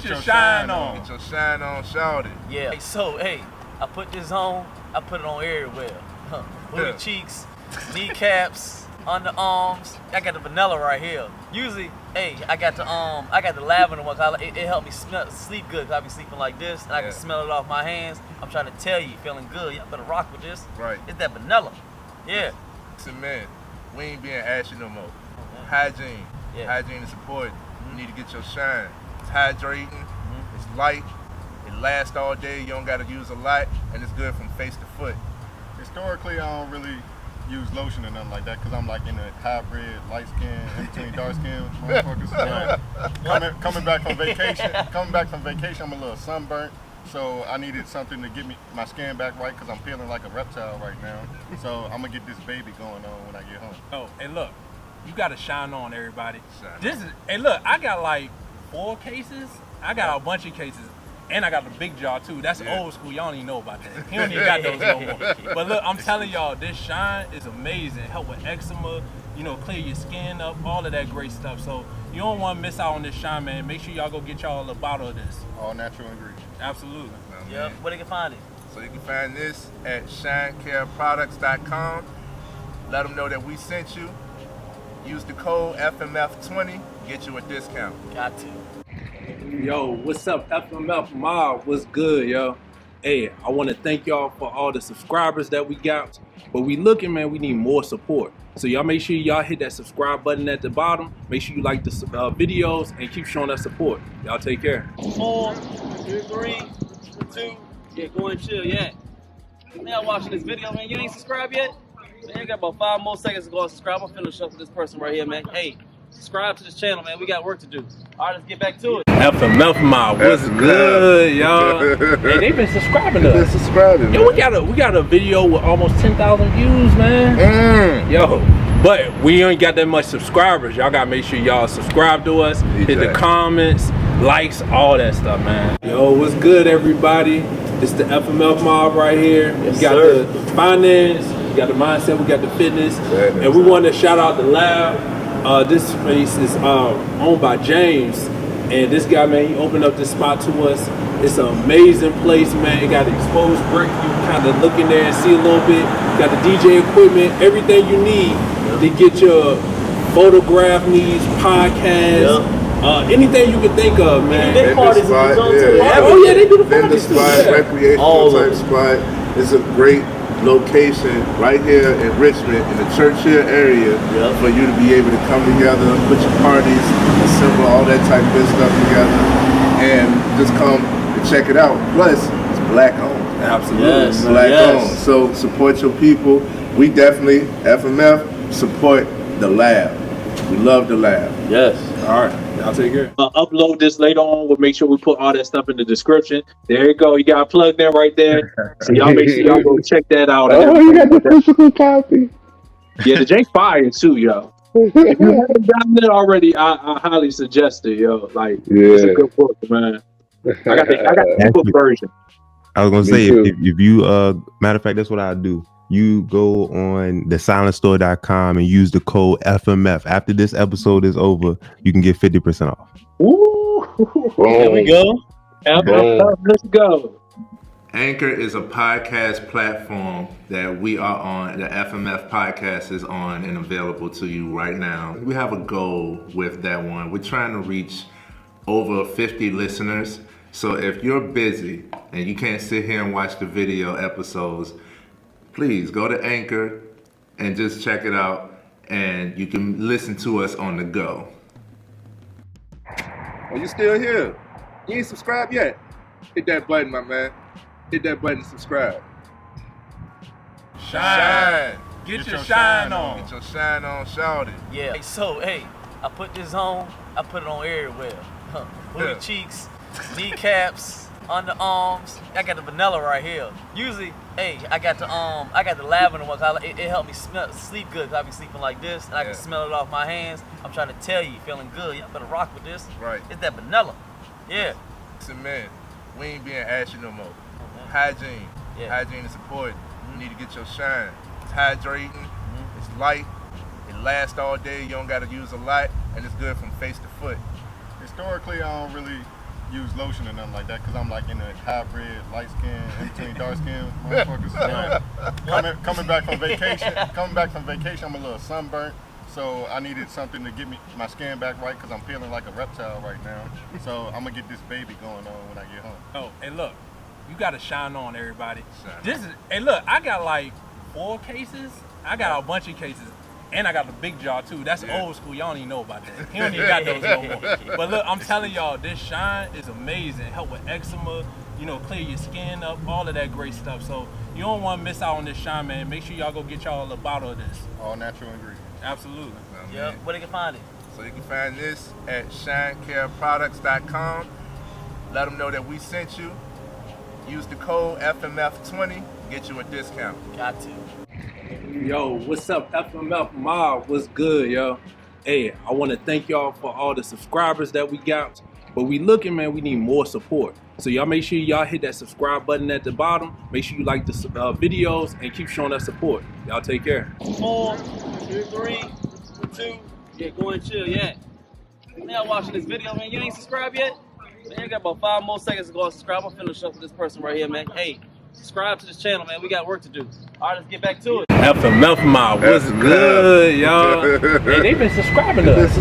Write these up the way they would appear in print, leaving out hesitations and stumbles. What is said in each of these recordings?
Get your shine on. Get your shine on, shout it. Yeah. So, hey, I put this on. I put it on everywhere. Booty cheeks, kneecaps, underarms. I got the vanilla right here. Usually, hey, I got the lavender one. It helped me sleep good. Cause I be sleeping like this, and I can smell it off my hands. I'm trying to tell you, feeling good. Y'all better rock with this. Right. It's that vanilla. Yeah. Listen, man, we ain't being ashy no more. Hygiene. Yeah. Hygiene is important. You need to get your shine. It's hydrating. It's light. It lasts all day. You don't got to use a lot, and it's good from face to foot. Historically, I don't really use lotion or nothing like that because I'm like in a hybrid, light skin, in between dark skin motherfuckers. Coming back from vacation, I'm a little sunburnt. So I needed something to get my skin back right because I'm feeling like a reptile right now. So I'm gonna get this baby going on when I get home. Oh, and look, you gotta shine on, everybody. Hey, look, I got like 4 cases. I got a bunch of cases. And I got the big jar too. That's old school. Y'all don't even know about that. He don't even got those no more. But look, I'm telling y'all, this shine is amazing. Help with eczema, clear your skin up, all of that great stuff. So you don't want to miss out on this shine, man. Make sure y'all go get y'all a bottle of this. All natural ingredients. Absolutely. Yep. Where they can find it? So you can find this at shinecareproducts.com. Let them know that we sent you. Use the code FMF20, get you a discount. Got to. Yo, what's up, FMF Mob? What's good, yo? Hey, I want to thank y'all for all the subscribers that we got. But we looking, man, we need more support. So y'all make sure y'all hit that subscribe button at the bottom. Make sure you like the videos and keep showing us support. Y'all take care. 4, 3, 2, yeah, go and chill, yeah. Now watching this video, man, you ain't subscribed yet? Man, you got about 5 more seconds to go and subscribe. I'm finna show for this person right here, man. Hey, subscribe to this channel, man. We got work to do. All right, let's get back to it. FMF Mob, what's good, y'all? Hey, they been subscribing to us. Yo, we got a video with almost 10,000 views, man. Yo, but we ain't got that much subscribers. Y'all gotta make sure y'all subscribe to us, hit the comments, likes, all that stuff, man. Yo, what's good, everybody? It's the FMF Mob right here. Yes, we got the finance, we got the mindset, we got the fitness, and we want to shout out the lab. This space is owned by James. And this guy, man, he opened up this spot to us. It's an amazing place, man. It got exposed brick. You can kind of look in there and see a little bit. Got the DJ equipment, everything you need to get your photograph needs, podcast, anything you can think of, man. Big parties spot, Oh yeah, they do the parties too. Recreational type spot. It's a great location right here in Richmond in the Churchill area for you to be able to come together, put your parties, assemble all that type of good stuff together, and just come and check it out. Plus, it's black owned. Absolutely. Black owned. So support your people. We definitely, FMF, support the lab. We love the lab. Yes. All right. Y'all take care. Upload this later on. We'll make sure we put all that stuff in the description. There you go. You got it plugged in right there. So y'all make sure y'all go check that out. Oh, you got the physical copy. Yeah, the Jake's fire too, yo. If you haven't done it already, I highly suggest it, yo. Like, it's a good book, man. I got the book version. I was gonna say, if you matter of fact, that's what I do. You go on thesilenstore.com and use the code FMF. After this episode is over, you can get 50% off. Ooh, there we go. FMF, let's go. Anchor is a podcast platform that we are on. The FMF podcast is on and available to you right now. We have a goal with that one. We're trying to reach over 50 listeners. So if you're busy and you can't sit here and watch the video episodes, please go to Anchor and just check it out, and you can listen to us on the go. Are you still here? You ain't subscribed yet? Hit that button, my man. Hit that button to subscribe. Shine. Get your shine on. Get your shine on, shout it. Yeah. So, hey, I put this on. I put it on everywhere. Booty cheeks, kneecaps, underarms. I got the vanilla right here. Usually, hey, I got the lavender one. It helped me sleep good. Cause I be sleeping like this, and I can smell it off my hands. I'm trying to tell you, feeling good. Y'all better rock with this. Right. It's that vanilla. Yeah. Listen, man, we ain't being ashy no more. Hygiene. Hygiene is important. You need to get your shine. It's hydrating. It's light. It lasts all day. You don't got to use a lot, and it's good from face to foot. Historically, I don't really use lotion or nothing like that because I'm like in a hybrid, light skin, in between dark skin motherfuckers. Coming back from vacation, I'm a little sunburnt. So I needed something to get my skin back right because I'm feeling like a reptile right now. So I'm gonna get this baby going on when I get home. Oh, and look, you gotta shine on, everybody. Hey, look, I got like 4 cases. I got a bunch of cases. And I got the big jaw too. That's old school. Y'all don't even know about that. He don't even got those no more. But look, I'm telling y'all, this shine is amazing. Help with eczema, you know, clear your skin up, all of that great stuff. So you don't want to miss out on this shine, man. Make sure y'all go get y'all a bottle of this. All natural ingredients. Absolutely. Yep. Where they can find it? So you can find this at shinecareproducts.com. Let them know that we sent you. Use the code FMF20, get you a discount. Got to. Yo, what's up, FMF Mob? What's good, yo? Hey, I want to thank y'all for all the subscribers that we got. But we looking, man, we need more support. So y'all make sure y'all hit that subscribe button at the bottom. Make sure you like the videos and keep showing us support. Y'all take care. 4, 3, 2, yeah, go and chill, yeah. Man, y'all watching this video, man, you ain't subscribed yet? Man, you got about 5 more seconds to go and subscribe. I'm finna show for this person right here, man. Hey, subscribe to this channel, man. We got work to do. All right, let's get back to it. FMF Mob, what's good, y'all? Hey, they been subscribing to us.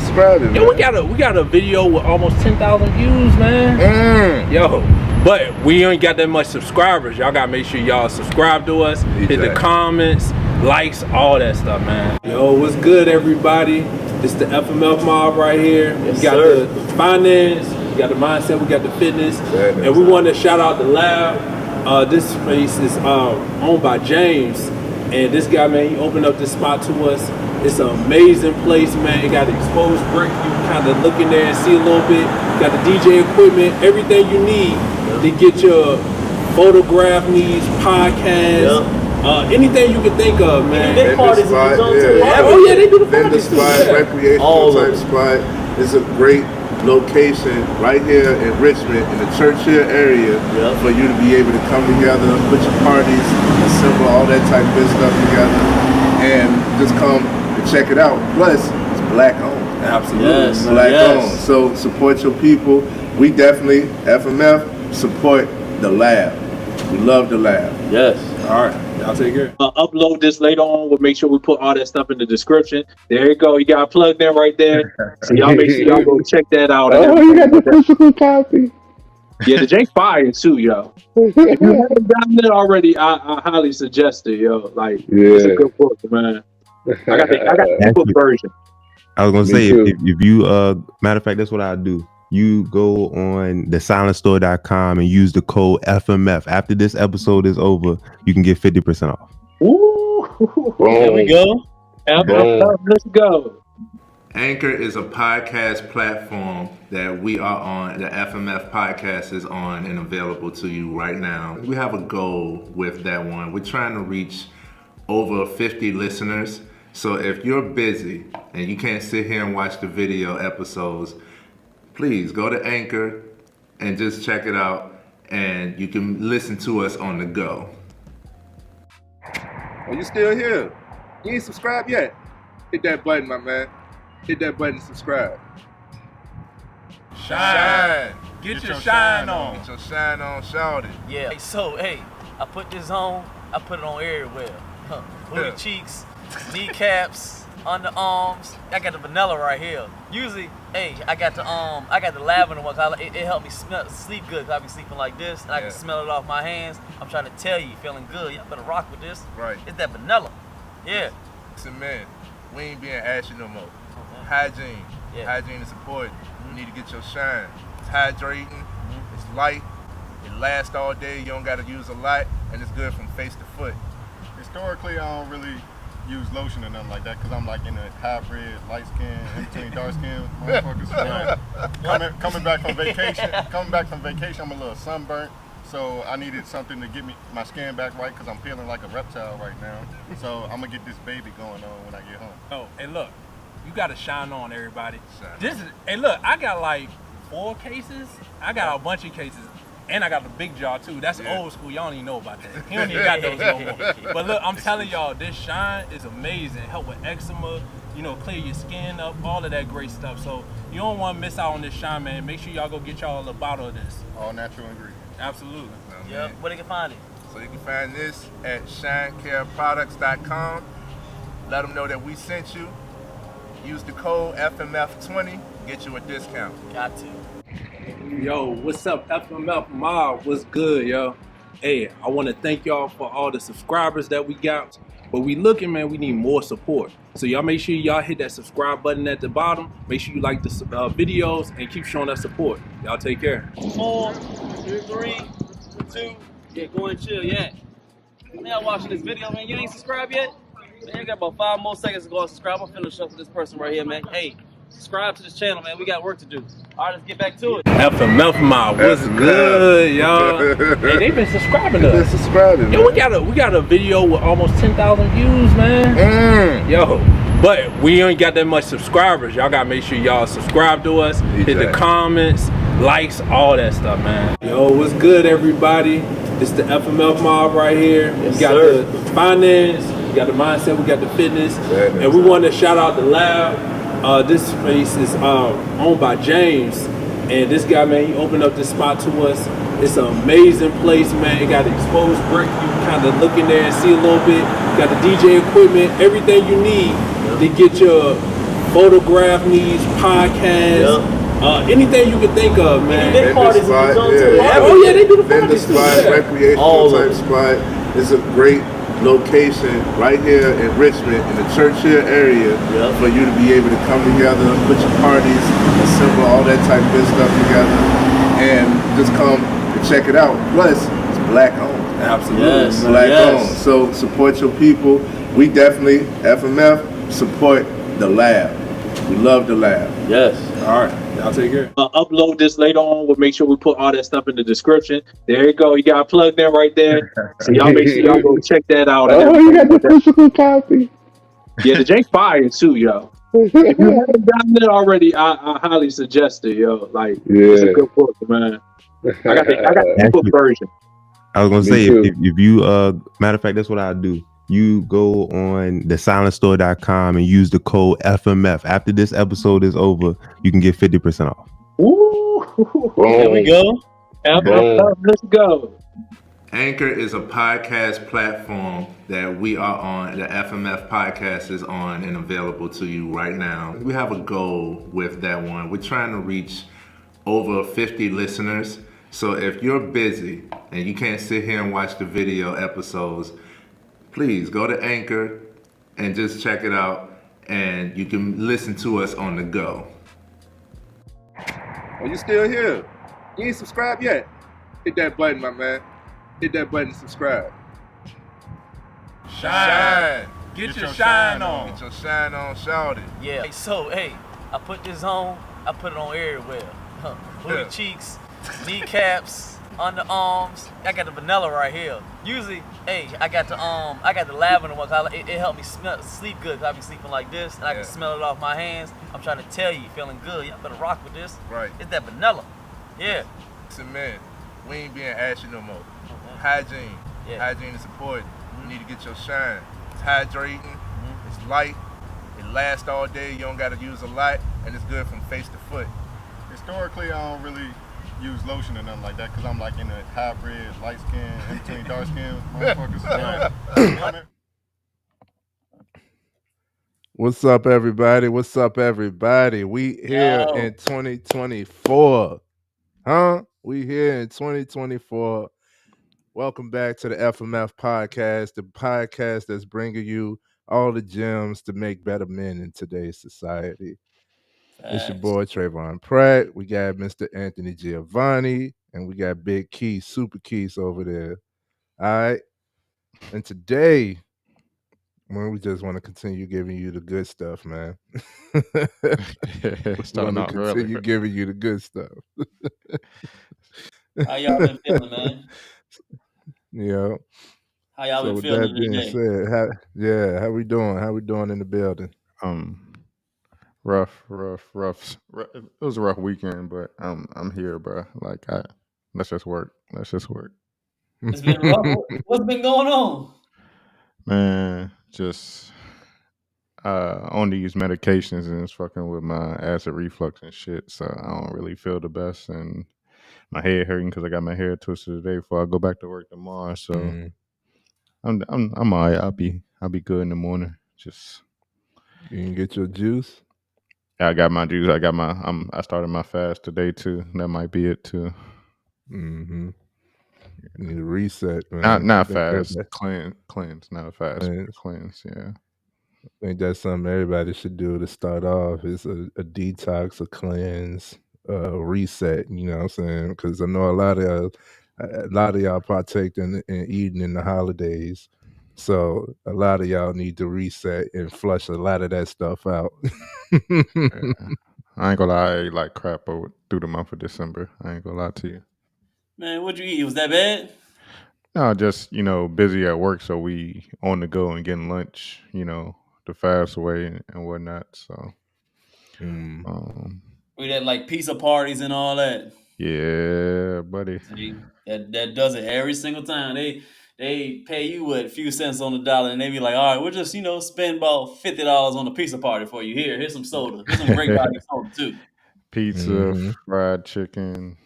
Yo, we got a video with almost 10,000 views, man. Yo, but we ain't got that much subscribers. Y'all gotta make sure y'all subscribe to us, hit the comments, likes, all that stuff, man. Yo, what's good, everybody? It's the FMF Mob right here. We got the finance, we got the mindset, we got the fitness, and we want to shout out the lab. This space is owned by James, and this guy, man, he opened up this spot to us. It's an amazing place, man. It got exposed brick. You can kind of look in there and see a little bit. Got the DJ equipment, everything you need to get your photograph needs, podcast, anything you can think of, man. They parties in the zone too. Oh yeah, they do the Vendor parties too. spot, recreational type spot. It's a great location right here in Richmond in the Churchill area for you to be able to come together, put your parties, assemble all that type of good stuff together, and just come and check it out. Plus, it's black owned. Absolutely. Yes. Black owned. So support your people. We definitely, FMF, support the lab. We love the lab. Yes. All right. Y'all take care. Upload this later on. We'll make sure we put all that stuff in the description. There you go. You got plugged in right there. So y'all make sure y'all go check that out. Oh, you got the physical copy. Yeah, the Jake fire too, yo. If you haven't gotten it already, I highly suggest it, yo. Like, it's a good book, man. I got the book version. I was gonna say if you matter of fact, that's what I do. You go on thesilentstore.com and use the code FMF. After this episode is over, you can get 50% off. Ooh, there we go. Let's go. Anchor is a podcast platform that we are on. The FMF podcast is on and available to you right now. We have a goal with that one. We're trying to reach over 50 listeners. So if you're busy and you can't sit here and watch the video episodes, please go to Anchor and just check it out, and you can listen to us on the go. Oh, you still here? You ain't subscribed yet? Hit that button, my man. Hit that button and subscribe. Shine. Get your shine on. Get your shine on, shout it. Yeah. So, hey, I put this on. I put it on everywhere. Booty cheeks, kneecaps, underarms. I got the vanilla right here. Usually, hey, I got the lavender one. It helped me sleep good. Cause I be sleeping like this, and I can smell it off my hands. I'm trying to tell you, feeling good. Y'all better rock with this. Right. It's that vanilla. Yeah. Listen, man, we ain't being ashy no more. Hygiene. Yeah. Hygiene is important. You need to get your shine. It's hydrating. It's light. It lasts all day. You don't got to use a lot, and it's good from face to foot. Historically, I don't really use lotion or nothing like that because I'm like in a hybrid, light skin, in between dark skin motherfuckers. Coming back from vacation, I'm a little sunburnt. So I needed something to get my skin back right because I'm feeling like a reptile right now. So I'm gonna get this baby going on when I get home. Oh, and look, you gotta shine on, everybody. Hey, look, I got like 4 cases. I got a bunch of cases. And I got the big jaw too. That's old school. Y'all don't even know about that. He don't even got those no more. But look, I'm telling y'all, this shine is amazing. Help with eczema, clear your skin up, all of that great stuff. So you don't want to miss out on this shine, man. Make sure y'all go get y'all a bottle of this. All natural ingredients. Absolutely. Yep. Where they can find it? So you can find this at shinecareproducts.com. Let them know that we sent you. Use the code FMF20, get you a discount. Got to. Yo, what's up, FMF Mob? What's good, yo? Hey, I want to thank y'all for all the subscribers that we got. But we looking, man, we need more support. So y'all make sure y'all hit that subscribe button at the bottom. Make sure you like the videos and keep showing us support. Y'all take care. 4, 3, 2, yeah, go and chill, yeah. Y'all watching this video, man. You ain't subscribed yet? Man, you got about 5 more seconds to go and subscribe. I'm finna show for this person right here, man. Hey, subscribe to this channel, man. We got work to do. All right, let's get back to it. FMF Mob, what's good, y'all? Hey, they've been subscribing to us. Yo, we got a video with almost 10,000 views, man. Yo, but we ain't got that much subscribers. Y'all gotta make sure y'all subscribe to us, hit the comments, likes, all that stuff, man. Yo, what's good, everybody? It's the FMF Mob right here. Yes, we got sir. the finance, we got the mindset, we got the fitness, and we want to shout out the lab. This space is owned by James, and this guy, man, he opened up this spot to us. It's an amazing place, man. It got exposed brick. You can kind of look in there and see a little bit. Got the DJ equipment, everything you need to get your photograph needs, podcast, anything you can think of, man. Big parties in the zone too. Oh yeah, they do the Vendor parties too. spot, Yeah. recreational type spot. It's a great location right here in Richmond, in the Churchill area, for you to be able to come together, put your parties, assemble all that type of good stuff together, and just come and check it out. Plus, it's black owned. Absolutely. Yes. Black owned. So support your people. We definitely, FMF, support the lab. We love the lab. Yes. All right, y'all take care. Upload this later on. We'll make sure we put all that stuff in the description. There you go. You got it plugged in right there. So y'all make sure y'all go check that out. Oh, you got the physical copy. Yeah, the Jake's fire too, yo. If you haven't done it already, I highly suggest it, yo. Like, it's a good book, man. I got the book version. I was gonna say if you matter of fact, that's what I do. You go on the silenstore.com and use the code FMF. After this episode is over, you can get 50% off. Ooh, There we go. Let's go. Anchor is a podcast platform that we are on. The FMF podcast is on and available to you right now. We have a goal with that one. We're trying to reach over 50 listeners. So if you're busy and you can't sit here and watch the video episodes, please go to Anchor and just check it out, and you can listen to us on the go. Oh, you still here? You ain't subscribed yet? Hit that button, my man. Hit that button and subscribe. Shine. Get your shine on. Get your shine on, shout it. Yeah. Hey, so, hey, I put this on. I put it on everywhere. Booty cheeks, kneecaps, underarms. I got the vanilla right here. Usually, hey, I got the lavender ones. It helped me sleep good. 'Cause I be sleeping like this, and I can smell it off my hands. I'm trying to tell you, feeling good. Y'all better rock with this. Right. It's that vanilla. Yeah. Listen, man, we ain't being ashy no more. Hygiene. Yeah. Hygiene is important. You need to get your shine. It's hydrating. It's light. It lasts all day. You don't got to use a lot, and it's good from face to foot. Historically, I don't really use lotion or nothing like that because I'm like in a hybrid, light skin, in between dark skin motherfuckers. What's up, everybody? What's up, everybody? We here in 2024. Huh? We here in 2024. Welcome back to the FMF podcast, the podcast that's bringing you all the gems to make better men in today's society. It's your boy Trayvon Pratt. We got Mr. Anthony Giovanni, and we got Big Keith, Super Keith over there. All right. And today, man, we just want to continue giving you the good stuff, man. Continue giving you the good stuff. How y'all been feeling, man? Yeah. How y'all been with feeling that being today? said, how we doing? How we doing in the building? Rough. It was a rough weekend, but I'm here, bro. Like, let's just work. It's been rough. What's been going on? Man, just on these medications and it's fucking with my acid reflux and shit. So I don't really feel the best, and my head hurting because I got my hair twisted today before I go back to work tomorrow. So I'm all right. I'll be good in the morning. Just You can get your juice. I got my juice. I started my fast today too. That might be it too. Mm-hmm. You need a reset, man. Not fast. Cleanse. Not a fast. Cleanse. Cleanse. Yeah. I think that's something everybody should do to start off. Is a detox, a cleanse, a reset. You know what I'm saying? Because I know a lot of y'all partake in eating in the holidays. So a lot of y'all need to reset and flush a lot of that stuff out. Yeah. I ain't gonna lie, I ate like crap through the month of December. I ain't gonna lie to you. Man, what'd you eat? Was that bad? No, just busy at work, so we on the go and getting lunch, the fast way and whatnot. So, We had like pizza parties and all that. yeah, buddy. See, that does it every single time. They pay you what, a few cents on the dollar, and they be like, all right, we'll just spend about $50 on a pizza party for you. Here's some soda. Here's some great value soda too. Pizza, fried chicken,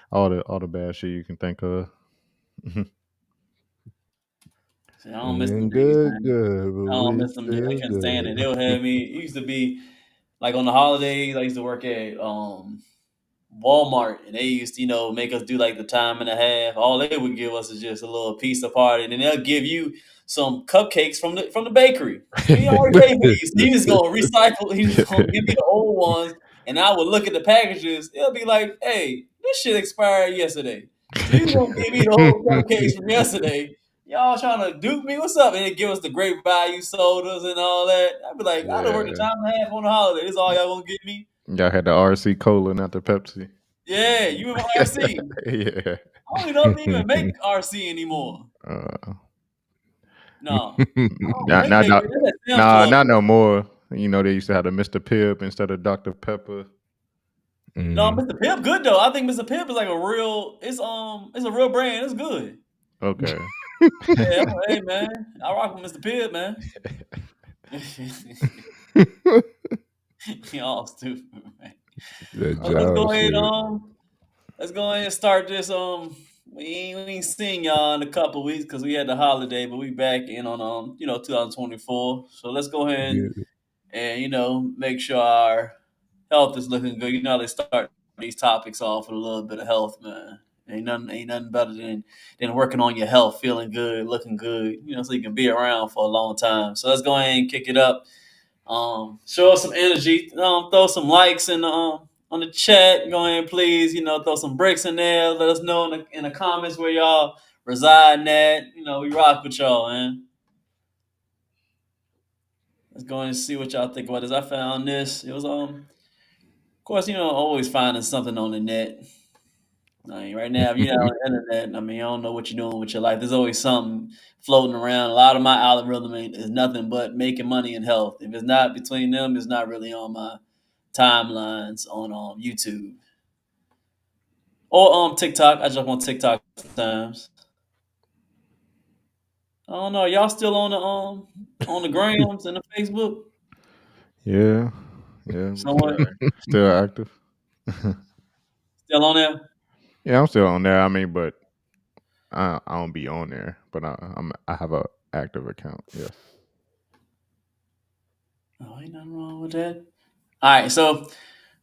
all the bad shit you can think of. See, I don't miss the And days, good, man. but I don't we miss them days. I still couldn't stand it. good. They'll have me. It used to be like on the holidays. I used to work at Walmart, and they used to, make us do like the time and a half. All they would give us is just a little pizza party, and then they'll give you some cupcakes from the bakery. He already paid for these. He just gonna recycle. He's just gonna give me the old ones, and I would look at the packages. It'll be like, "Hey, this shit expired yesterday. So you gonna give me the old cupcakes from yesterday? Y'all trying to dupe me? What's up?" And they give us the great value sodas and all that. I'd be like, "I done worked a Yeah. time and a half on the holiday. This is all y'all gonna give me?" Y'all had the RC Cola, not the Pepsi. Yeah, you remember RC? Yeah. I don't know if they even make RC anymore. No. Not, They not, make not, it. That's a Sam's nah, Club. not no more. They used to have the Mr. Pibb instead of Dr. Pepper. No, Mr. Pip good though. I think Mr. Pip is like a real. It's a real brand. It's good. Okay. Yeah, hey man, I rock with Mr. Pip, man. Y'all stupid, man. That Well, let's go job ahead. shit. Let's go ahead and start this. We ain't seen y'all in a couple weeks because we had the holiday, but we back in on 2024. So let's go ahead Yeah. and make sure our health is looking good. You know how they start these topics off with a little bit of health, man. Ain't nothing better than working on your health, feeling good, looking good, so you can be around for a long time. So let's go ahead and kick it up. Show us some energy. Throw some likes on the chat. Go ahead, please. Throw some bricks in there. Let us know in the comments where y'all reside at. We rock with y'all, man. Let's go ahead and see what y'all think about this. I found this. It was of course, always finding something on the net. I mean, right now, if you're not on the internet, I don't know what you're doing with your life. There's always something floating around. A lot of my algorithm is nothing but making money and health. If it's not between them, it's not really on my timelines on YouTube or TikTok. I jump on TikTok sometimes. I don't know. Y'all still on the grams and the Facebook? Yeah. We Someone still active. still on there? Yeah, I'm still on there. But I don't be on there. But I have a active account. Yes. Oh, ain't nothing wrong with that. All right, so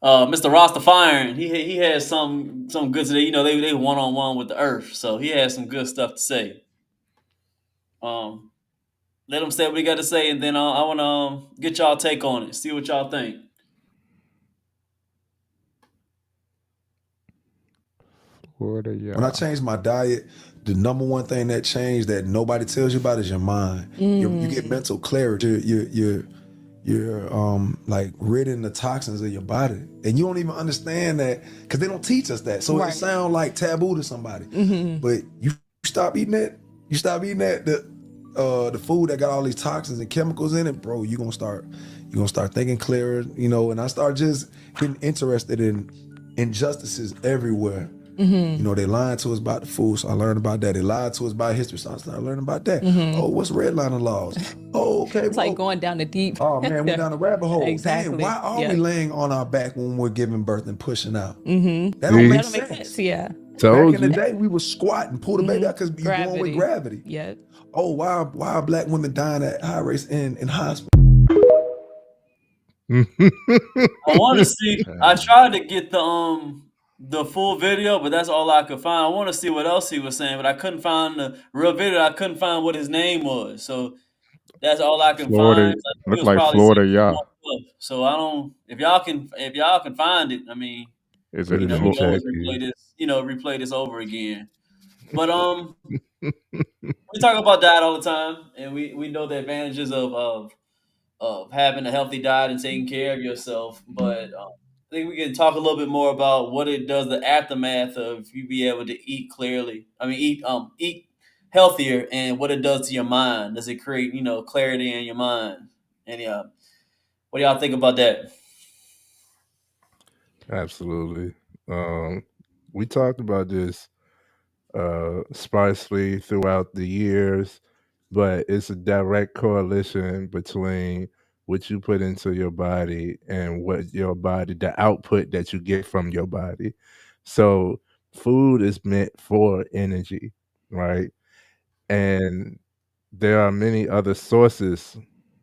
Mr. Rastafarian, he has some good today. They 1-on-1 with the Earth, so he has some good stuff to say. Let him say what he got to say, and then I want to get y'all take on it. See what y'all think. When I changed my diet, the number one thing that changed that nobody tells you about is your mind. You get mental clarity. You're like ridding the toxins of your body, and you don't even understand that because they don't teach us that. So it sounds like taboo to somebody. But you stop eating that. You stop eating that the food that got all these toxins and chemicals in it, bro. You're gonna start thinking clearer. And I start just getting interested in injustices everywhere. You know, they lying to us about the food, so I learned about that. They lied to us about history, so I started learning about that. Oh, what's redlining laws? Oh, okay. It's like going down the deep. Oh man, we're down the rabbit hole. Exactly. Man, why are we laying on our back when we're giving birth and pushing out? That don't That make don't sense. make sense. Yeah. Back in the day, we would squat and pull the baby out because you're born with Gravity. gravity. Yeah. Oh, why are black women dying at high rates in hospitals? I want to see. I tried to get the full video, but that's all I could find. I want to see what else he was saying, but I couldn't find the real video. I couldn't find what his name was, so that's all I can Florida find. I think it look was like probably Florida, saying some yeah. more stuff. So I don't. If y'all can find it, I mean, Is Put it it we in the can always chat, replay dude. this. Replay this over again. But we talk about diet all the time, and we know the advantages of having a healthy diet and taking care of yourself. But I think we can talk a little bit more about what it does, the aftermath of you be able to eat clearly. I mean, eat healthier, and what it does to your mind. Does it create clarity in your mind? And what do y'all think about that? Absolutely. We talked about this sparsely throughout the years, but it's a direct correlation between what you put into your body and what your body, the output that you get from your body. So, food is meant for energy, right? And there are many other sources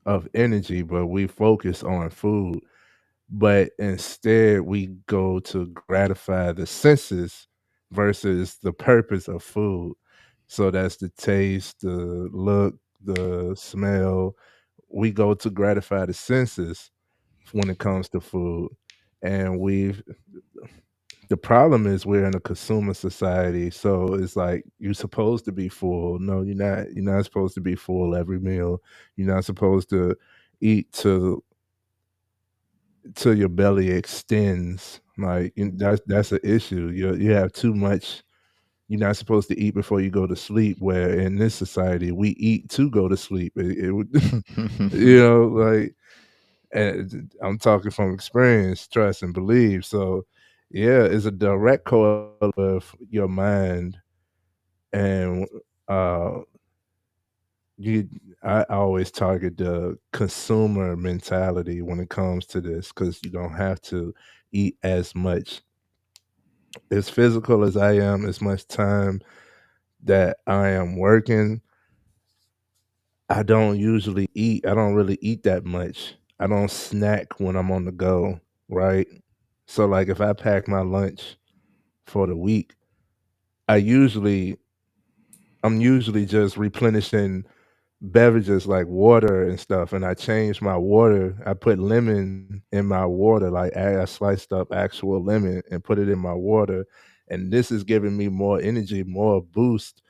of energy, but we focus on food. But instead, we go to gratify the senses versus the purpose of food. So that's the taste, the look, the smell. We go to gratify the senses when it comes to food. And the problem is we're in a consumer society, so it's like you're supposed to be full. No, you're not. You're not supposed to be full every meal. You're not supposed to eat till your belly extends. Like that's an issue. You have too much. You're not supposed to eat before you go to sleep. Where in this society we eat to go to sleep. It would, like, and I'm talking from experience, trust and believe. So, yeah, it's a direct correlation with your mind, and uh, you. I always target the consumer mentality when it comes to this because you don't have to eat as much. As physical as I am, as much time that I am working, I don't usually eat. I don't really eat that much. I don't snack when I'm on the go, right? So like if I pack my lunch for the week, I usually I'm usually just replenishing beverages like water and stuff, and I changed my water. I put lemon in my water, like I sliced up actual lemon and put it in my water, and this is giving me more energy, more boost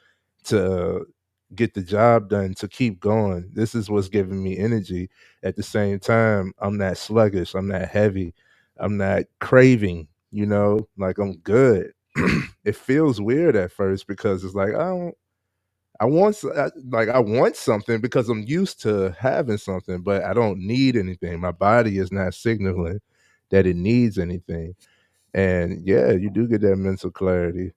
to get the job done, to keep going. This is what's giving me energy. At the same time, I'm not sluggish, I'm not heavy, I'm not craving, like I'm good. It feels weird at first because it's like I want something because I'm used to having something, but I don't need anything. My body is not signaling that it needs anything. And yeah, you do get that mental clarity.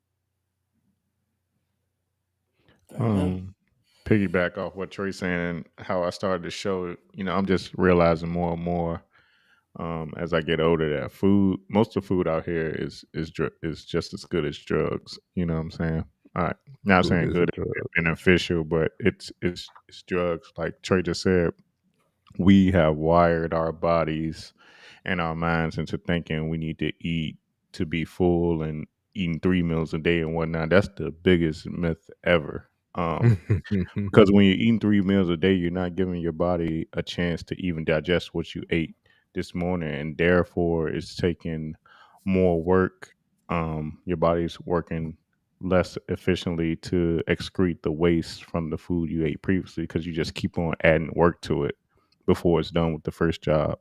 Piggyback off what Trey's saying and how I started to show, I'm just realizing more and more as I get older that most of the food out here is just as good as drugs. You know what I'm saying? All right, not Food saying is a good drug. and beneficial, but it's drugs. Like Trey just said, we have wired our bodies and our minds into thinking we need to eat to be full and eating 3 meals a day and whatnot. That's the biggest myth ever. Because when you're eating 3 meals a day, you're not giving your body a chance to even digest what you ate this morning, and therefore it's taking more work. Your body's working less efficiently to excrete the waste from the food you ate previously because you just keep on adding work to it before it's done with the first job.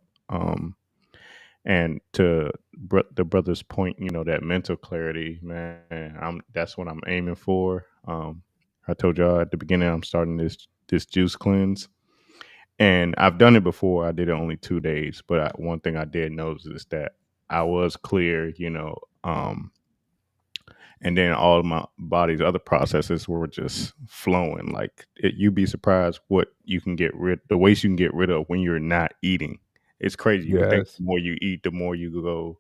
And to the brother's point, that mental clarity, man, that's what I'm aiming for. I told y'all at the beginning I'm starting this juice cleanse, and I've done it before. I did it only 2 days, but one thing I did notice is that I was clear, and then all of my body's other processes were just flowing. Like you'd be surprised what you can the waste you can get rid of when you're not eating. It's crazy. You would think Yes. the more you eat, the more you go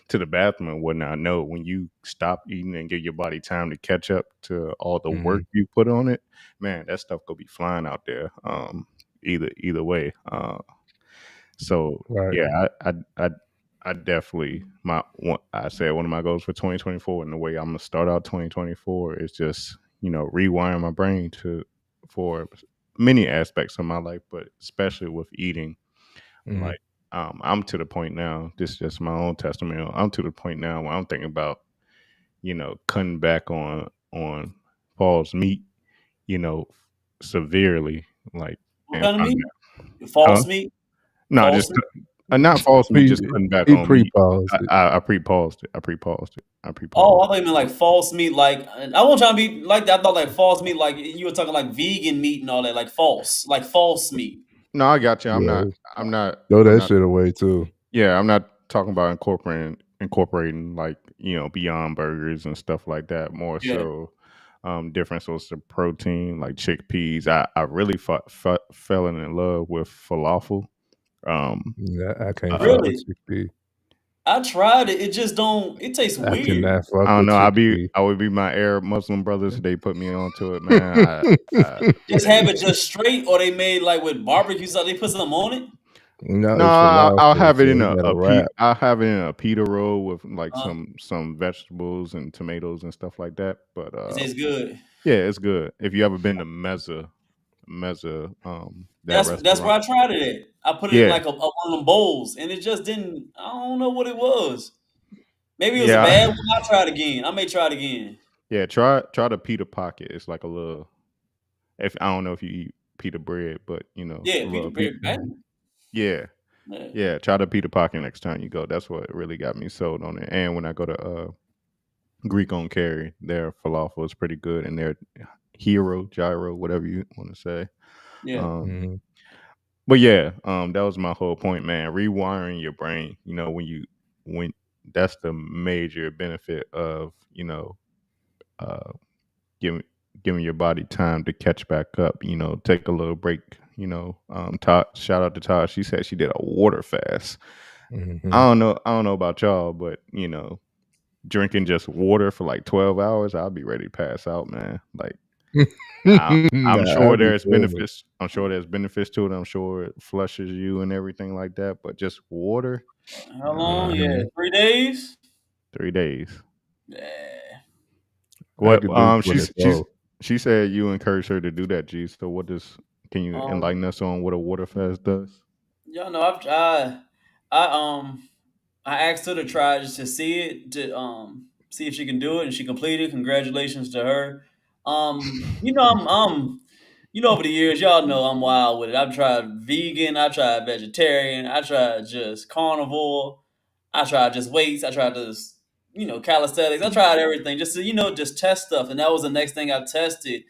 to the bathroom and whatnot. No, when you stop eating and give your body time to catch up to all the work you put on it, man, that stuff could be flying out there. Either way. So Right. yeah, I definitely I said one of my goals for 2024, and the way I'm gonna start out 2024 is just rewiring my brain for many aspects of my life, but especially with eating. Like I'm to the point now. This is just my own testimony. I'm to the point now where I'm thinking about cutting back on Paul's meat, severely. Like, What and kind of I'm meat? False huh? meat? No, False just meat? not false meat. Just cutting back He on meat. pre-paused it. I pre-paused it. I pre-paused it. Oh, I thought you meant like false meat. Like I wasn't trying to be like that. I thought like false meat, like you were talking like vegan meat and all that, like false meat. No, I got you. I'm Yeah. not. I'm not. Throw I'm that not. shit away too. Yeah, I'm not talking about incorporating like Beyond Burgers and stuff like that. More Yeah. so, different sources of protein like chickpeas. I really fell in love with falafel. Yeah, I can't fuck Really? with chickpea. I tried it. It just don't. It tastes I weird. cannot fuck I don't with know. chickpea. I would be my Arab Muslim brothers. They put me onto it, man. Just have it just straight, or they made like with barbecue sauce. They put something on it. No, No, it's I'll falafel, have it so in you gotta wrap. I'll have it in a pita roll with like Uh, some vegetables and tomatoes and stuff like that. But it tastes good. yeah, it's good. If you ever been to Meza, that That's where restaurant. I tried it at. I put it in Yeah, like one of them bowls, and it just didn't. I don't know what it was. Maybe it was a yeah, bad one. I'll try it again. I may try it again. yeah. Try the pita pocket. It's like a little. If I don't know if you eat pita bread, but a Yeah, Peter little pita. Bear. Man. Yeah, Yeah. yeah. Try the pita pocket next time you go. That's what really got me sold on it. And when I go to Greek on Carry, their falafel is pretty good, and their gyro, whatever you want to say. Yeah. Um, But yeah, that was my whole point, man. Rewiring your brain. When that's the major benefit of uh, giving giving your body time to catch back up. Take a little break. Todd, shout out to Todd. She said she did a water fast. I don't know about y'all, but drinking just water for like 12 hours, I'll be ready to pass out, man. Like. I'm sure there's benefits. I'm sure there's benefits to it. I'm sure it flushes you and everything like that. But just water, How long? Yeah, 3 days. 3 days. Yeah. What? She's She said you encouraged her to do that, G. So can you Um, enlighten us on what a water fast does? Y'all know I asked her to try just to see it to see if she can do it, and she completed. Congratulations to her. Over the years, y'all know I'm wild with it. I've tried vegan, I tried vegetarian, I tried just carnivore, I tried just weights, I tried just calisthenics. I tried everything just to just test stuff, and that was the next thing I tested.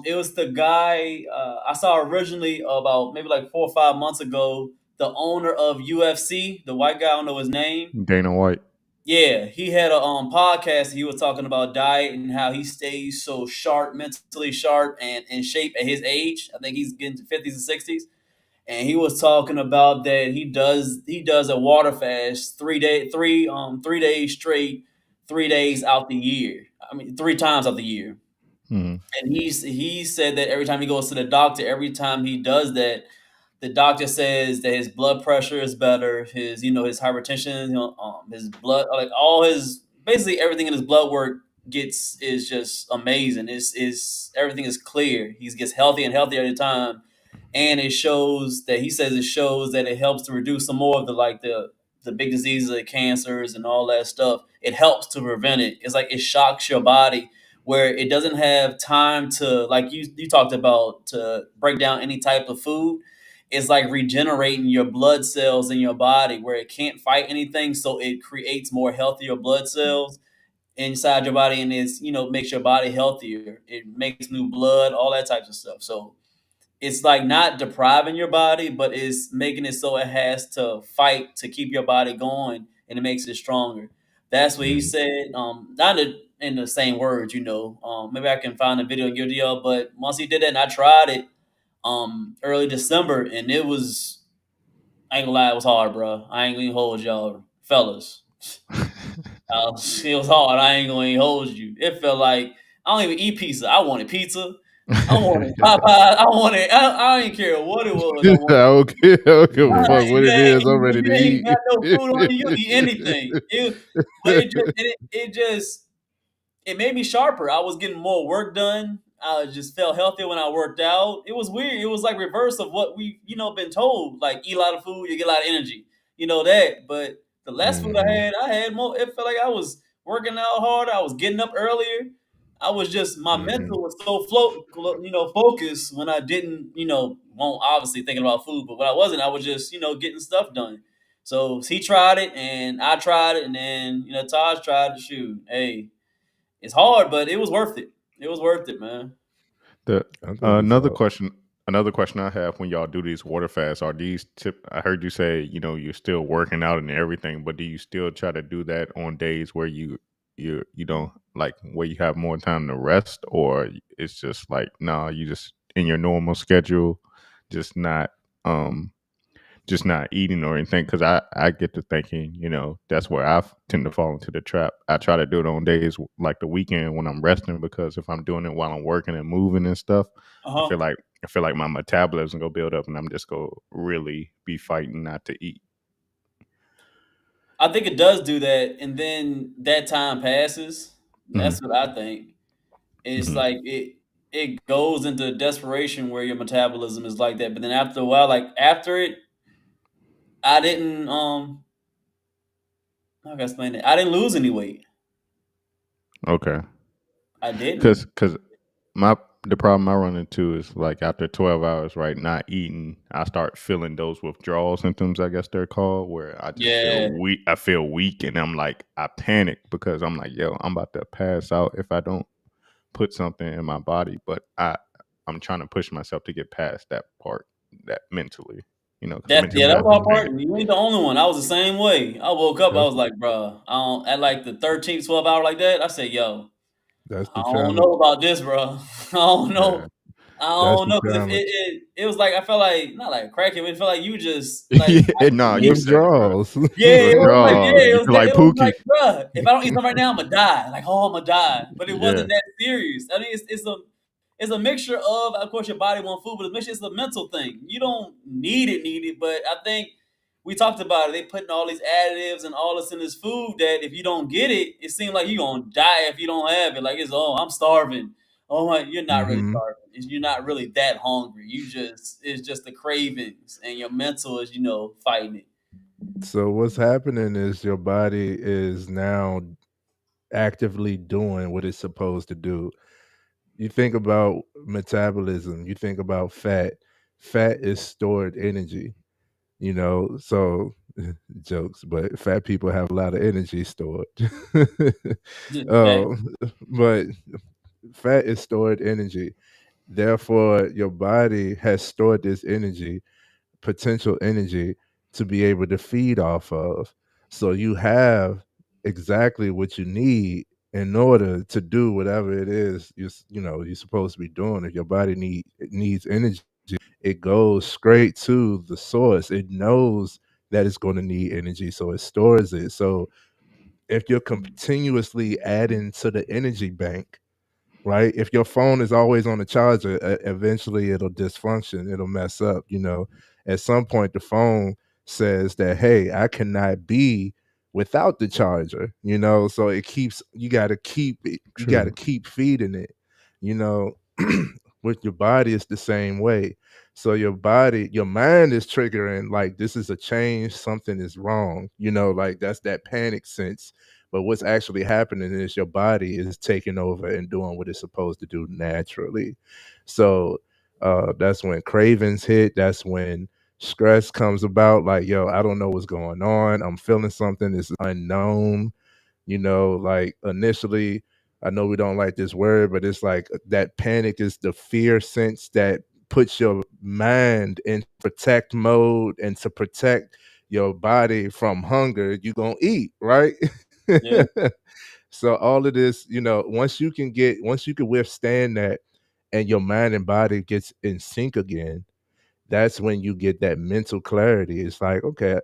It was the guy I saw originally about maybe like 4 or 5 months ago. The owner of UFC, the white guy, I don't know his name. Dana White. Yeah, he had a podcast. He was talking about diet and how he stays so sharp, mentally sharp, and in shape at his age. I think he's getting to 50s and 60s. And he was talking about that he does a water fast 3 days straight, 3 days out the year. I mean 3 times out the year. Mhm. And he said that every time he goes to the doctor, every time he does that, the doctor says that his blood pressure is better, his hypertension, his blood, like all his basically everything in his blood work is just amazing. Is everything is clear. He gets healthy and healthier at the time, and it shows that he says it shows that it helps to reduce some more of the big diseases like cancers and all that stuff. It helps to prevent it. It's like it shocks your body where it doesn't have time to, like you talked about, to break down any type of food. It's like regenerating your blood cells in your body where it can't fight anything, so it creates more healthier blood cells inside your body, and makes your body healthier. It makes new blood, all that types of stuff. So it's like not depriving your body, but it's making it so it has to fight to keep your body going, and it makes it stronger. That's what he said. Not to in the same words, maybe I can find a video and give it to y'all. But once he did that, and I tried it early December, and it was, I ain't gonna lie, it was hard, bro. I ain't gonna hold y'all, fellas. It was hard. I ain't gonna even hold you. It felt like I don't even eat pizza. I wanted pizza. I wanted Popeyes. I wanted. I didn't care what it was. I wanted. I don't give a fuck what it Yeah, is. I'm if ready to you ain't eat. got no food on you, you'll eat anything. But it made me sharper. I was getting more work done. I just felt healthier when I worked out. It was weird. It was like reverse of what we, been told. Like eat a lot of food, you get a lot of energy. You know that. But the less food I had more. It felt like I was working out harder. I was getting up earlier. I was just my mental was so focused when I didn't, won't obviously thinking about food, but when I wasn't, I was just, getting stuff done. So he tried it and I tried it, and then Taj tried to shoot. Hey, it's hard, but it was worth it. It was worth it, man. The That's what it's another up. question. Another question I have when y'all do these water fasts, are these I heard you say, you're still working out and everything, but do you still try to do that on days where you don't like where you have more time to rest, or it's just like nah, you just in your normal schedule, just not just not eating or anything? Because I get to thinking, that's where I tend to fall into the trap. I try to do it on days like the weekend when I'm resting, because if I'm doing it while I'm working and moving and stuff, I Uh-huh. feel like my metabolism go build up and I'm just go really be fighting not to eat. I think it does do that, and then that time passes. That's what I think. It's Mhm. like it goes into desperation where your metabolism is like that, but then after a while, like after it, I didn't how can I explain it? I didn't lose any weight. Okay. I didn't. Because my the problem I run into is like after 12 hours, right, not eating, I start feeling those withdrawal symptoms, I guess they're called, where I just feel Yeah. weak. I feel weak, and I'm like, I panic because I'm like, yo, I'm about to pass out if I don't put something in my body. But I'm trying to push myself to get past that part, that mentally, because mentally That's I the hard just part. can't. And you ain't the only one. I was the same way. I woke up, I was like, bro, I don't at like the 13th, 12 hour like that. I said, yo, That's I the don't know challenge. about this, bro. I don't Yeah. know. I That's don't the know because challenge. it was like I felt like not like cracking, but it felt like you just like Yeah, no, you said it, bro. Withdrawals. yeah, Withdrawal. You feel like it was like Pookie. bruh, if I don't eat something right now, I'm gonna die. Like oh, I'm gonna die. But it Yeah. wasn't that serious. I mean, it's a mixture of course your body wants food, but it's a mental thing. You don't need it, but I think we talked about it. They putting all these additives and all this in this food that if you don't get it, it seems like you're gonna die if you don't have it. Like I'm starving. Oh my, you're not really hmm starving. You're not really that hungry. It's just the cravings and your mental is fighting it. So what's happening is your body is now actively doing what it's supposed to do. You think about metabolism, you think about fat. Fat is stored energy, so jokes, but fat people have a lot of energy stored. Okay. um, but fat is stored energy. Therefore, your body has stored this energy, potential energy, to be able to feed off of. So you have exactly what you need in order to do whatever it is you're supposed to be doing. If your body needs energy, it goes straight to the source. It knows that it's going to need energy, so it stores it. So if you're continuously adding to the energy bank, right? If your phone is always on the charger, eventually it'll dysfunction, it'll mess up. At some point, the phone says that, hey, I cannot be without the charger. So it keeps. You got to keep it. You got to True. keep feeding it. You know, with your body, it's the same way. So your mind is triggering like this is a change, something is wrong. Like that's that panic sense, but what's actually happening is your body is taking over and doing what it's supposed to do naturally. So that's when cravings hit. That's when stress comes about. Like, yo, I don't know what's going on. I'm feeling something that's unknown. Like initially, I know we don't like this word, but it's like that panic is the fear sense that puts your mind in protect mode, and to protect your body from hunger, you're going to eat, right? Yeah. So all of this, once you can withstand that, and your mind and body gets in sync again, that's when you get that mental clarity. It's like, okay,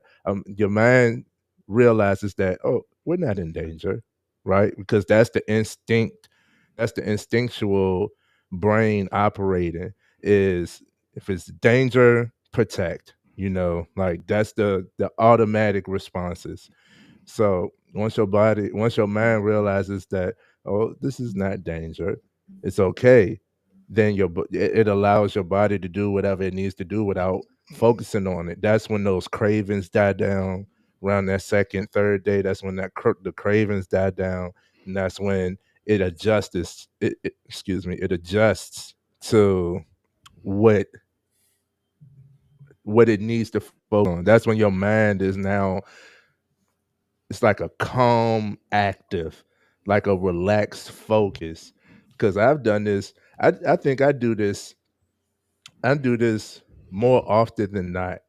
your mind realizes that, oh, we're not in danger, right? Because that's the instinct, that's the instinctual brain operating. Is if it's danger, protect. Like that's the automatic responses. So once your mind realizes that, oh, this is not danger, it's okay, then it allows your body to do whatever it needs to do without focusing on it. That's when those cravings die down. Around that second, third day, that's when the cravings die down, and that's when it adjusts. It adjusts to what it needs to focus on. That's when your mind is now, it's like a calm active, like a relaxed focus. Because I've done this. I think I do this more often than not.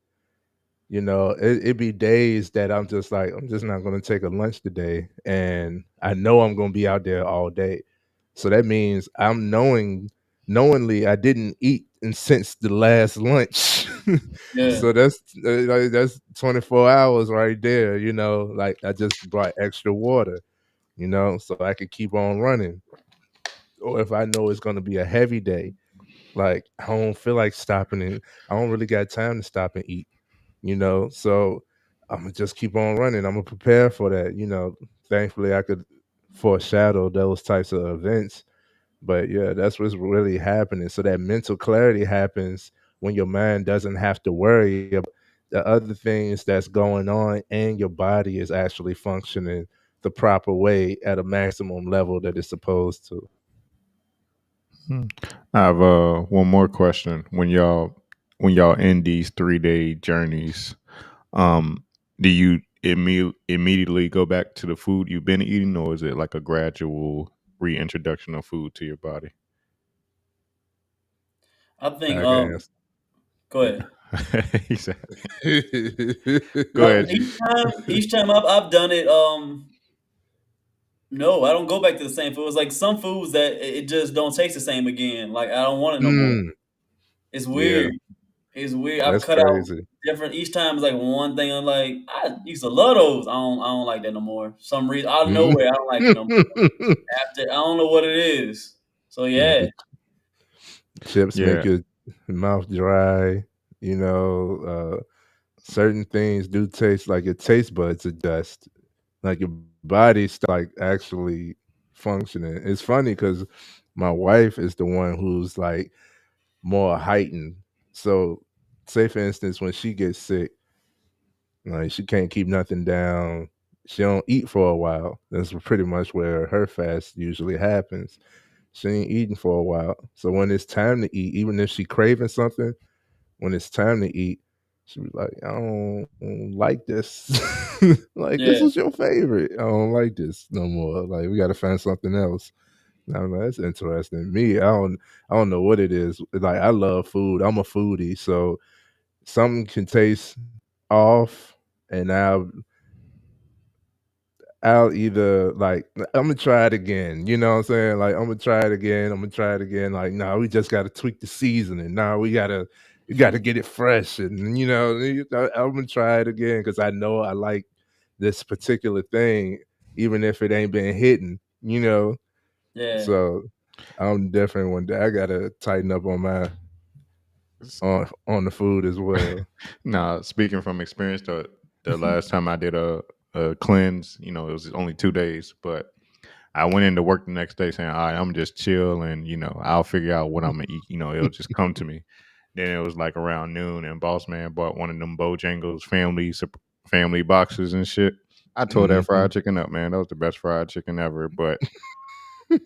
It be days that I'm just like, I'm just not going to take a lunch today, and I know I'm going to be out there all day. So that means I'm knowingly I didn't eat since the last lunch. Yeah. So that's 24 hours right there. Like I just brought extra water. So I could keep on running. Or if I know it's going to be a heavy day, like I don't feel like stopping, and I don't really got time to stop and eat. So I'm gonna just keep on running. I'm gonna prepare for that. Thankfully I could foreshadow those types of events. But yeah, that's what's really happening. So that mental clarity happens when your mind doesn't have to worry about the other things that's going on, and your body is actually functioning the proper way at a maximum level that it's supposed to. I have one more question. When y'all end these 3-day journeys, do you immediately go back to the food you've been eating, or is it like a gradual reintroduction of food to your body? I think I can answer. go ahead. He said, "Go ahead, G." Each time I've done it, no, I don't go back to the same food. It's like some foods that it just don't taste the same again. Like I don't want it no more. Mm, It's yeah, weird. It's weird. I've that's cut out crazy. different each time. It's like one thing. I'm like, I used to love those. I don't like that no more. Some reason out of Mm. nowhere, I don't like it no more. After I don't know what it is. So Like yeah, chips make Yeah, your mouth dry. Certain things do taste like your taste buds adjust. Like your body start like actually functioning. It's funny because my wife is the one who's like more heightened. So, say for instance, when she gets sick, like she can't keep nothing down. She don't eat for a while. That's pretty much where her fast usually happens. She ain't eating for a while. So when it's time to eat, even if she craving something, when it's time to eat, she be like, I don't like this. Like, this yeah, was your favorite. I don't like this no more. Like, we got to find something else. And I'm like, that's interesting. Me, I don't know what it is. Like, I love food. I'm a foodie, so something can taste off, and I'll either like, I'm gonna try it again. You know what I'm saying? Like, I'm gonna try it again. I'm gonna try it again. Like, no, we just gotta tweak the seasoning. No, we gotta get it fresh. And I'm gonna try it again because I know I like this particular thing, even if it ain't been hitting. yeah. So I'm definitely one day I gotta tighten up on my on the food as well. nah. Speaking from experience, the last time I did a cleanse, it was only 2 days, but I went into work the next day saying, "All right, I'm just chill, and I'll figure out what I'm gonna eat. It'll just come to me." Then it was like around noon, and Boss Man bought one of them Bojangles family boxes and shit. I tore that Mhm. fried chicken up, man. That was the best fried chicken ever. But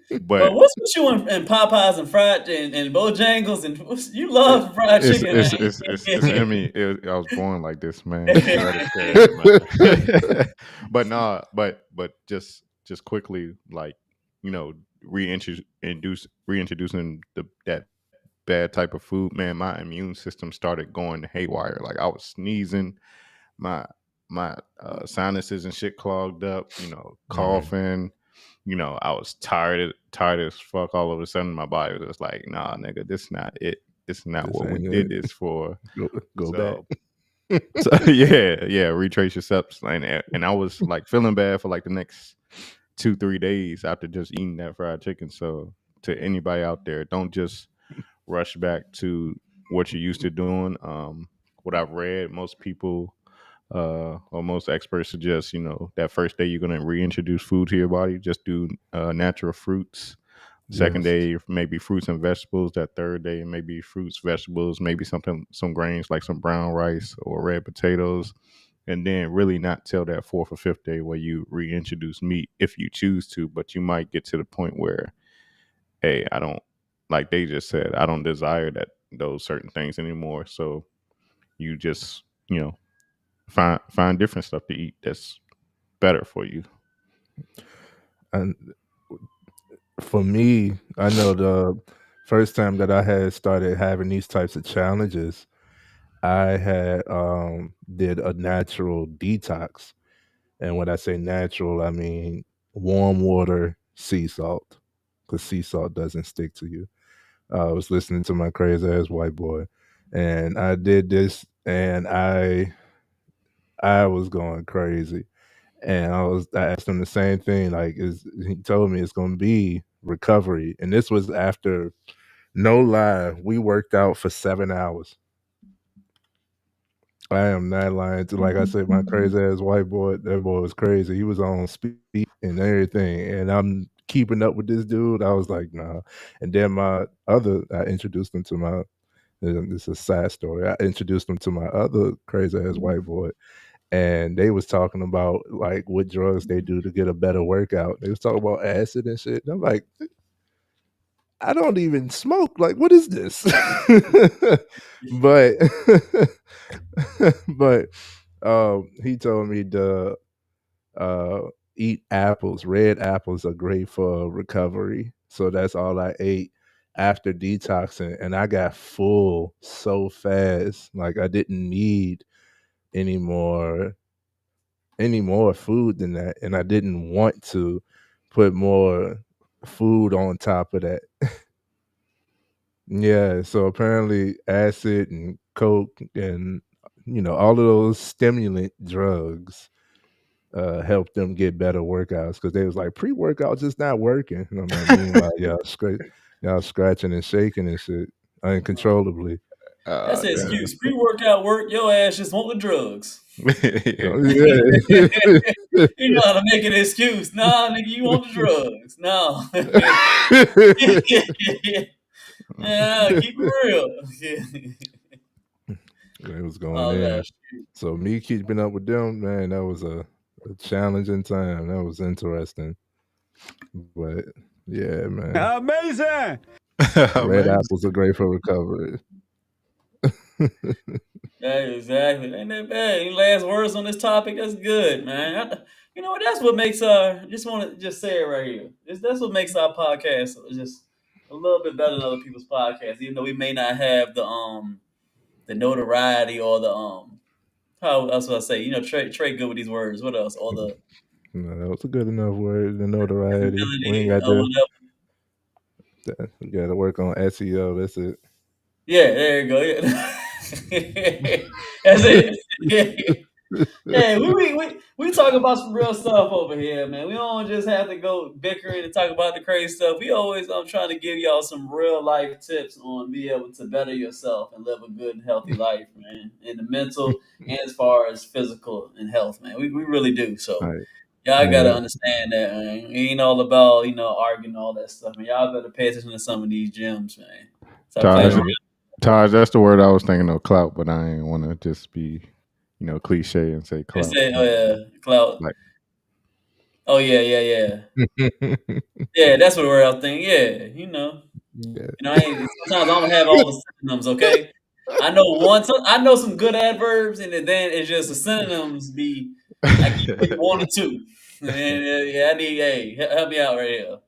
But but what's with you and Popeyes and fried and Bojangles and you it, love fried it's chicken, it's man. it's it's, it's in me. I was born like this, man. It's hereditary, man. But nah, but just quickly, like reintroducing that bad type of food, man, my immune system started going haywire. Like I was sneezing, my sinuses and shit clogged up, Mhm. coughing, I was tired as fuck. All of a sudden, my body was just like, nah, nigga, this not it. This is not This what we ain't did it. this for. Go So, back. so yeah, retrace your steps. And I was like feeling bad for like the next 2-3 days after just eating that fried chicken. So to anybody out there, don't just rush back to what you're used to doing. What I've read, most people or most experts suggest, that first day you're going to reintroduce food to your body, just do natural fruits. Second Yes. day, maybe fruits and vegetables. That third day, maybe fruits, vegetables, maybe some grains like some brown rice or red potatoes. And then really not till that fourth or fifth day where you reintroduce meat if you choose to, but you might get to the point where, hey, I don't, like they just said, I don't desire those certain things anymore. So you just, find different stuff to eat that's better for you. And for me, I know the first time that I had started having these types of challenges, I had did a natural detox. And when I say natural, I mean warm water, sea salt, because sea salt doesn't stick to you. I was listening to my crazy ass white boy, and I did this, and I was going crazy. And I asked him the same thing. Like, he told me it's going to be recovery, and this was after, no lie, we worked out for 7 hours. I am not lying to, like I said, my crazy ass white boy. That boy was crazy. He was on speed and everything, and I'm keeping up with this dude. I was like, nah. And then I introduced him to my. This is a sad story. I introduced him to my other crazy ass white boy, and they was talking about like what drugs they do to get a better workout. They was talking about acid and shit. And I'm like, I don't even smoke. Like, what is this? but but he told me to uh, eat apples. Red apples are great for recovery. So that's all I ate after detoxing, and I got full so fast. Like, I didn't need any more food than that, and I didn't want to put more food on top of that. Yeah, so apparently acid and coke and all of those stimulant drugs help them get better workouts, because they was like, pre-workout just not working. And I'm like, meanwhile, y'all scratching and shaking and shit uncontrollably. That's an Damn. excuse. Pre-workout work, your ass just want the drugs. Yeah. You know how to make an excuse. Nah, nigga, you want the drugs. No. Yeah, keep it real. It was going Oh, in. gosh. So me keeping up with them, man, that was a challenging time. That was interesting. But yeah, man. Amazing. Red apples are great for recovery. Yeah, exactly. Ain't that bad? Any last words on this topic? That's good, man. You know what? That's what makes just want to just say it right here. That's what makes our podcast just a little bit better than other people's podcasts, even though we may not have the notoriety or the how else would I say? Trey good with these words. What else? Or the No, that was a good enough word. The notoriety. We ain't visibility got or whatever. we got to work on SEO. That's it. Yeah, there you go. Yeah. That's it. Yeah, we talk about some real stuff over here, man. We don't just have to go bickering and talk about the crazy stuff. We always trying to give y'all some real life tips on be able to better yourself and live a good and healthy life, man. In the mental and as far as physical and health, man. We really do. So All right. y'all Yeah. gotta understand that, man. It ain't all about, arguing all that stuff, man. Y'all better pay attention to some of these gems, man. Stop playing around. Taj, that's the word I was thinking of, clout, but I ain't want to just be, cliche and say They clout. say, oh yeah, clout. Like, Oh yeah. Yeah, that's what we're out thinking. Yeah, Yeah. sometimes I don't have all the synonyms. Okay, I know some good adverbs, and then it's just the synonyms be. I keep picking one or two. And yeah, I need. Hey, help me out right here.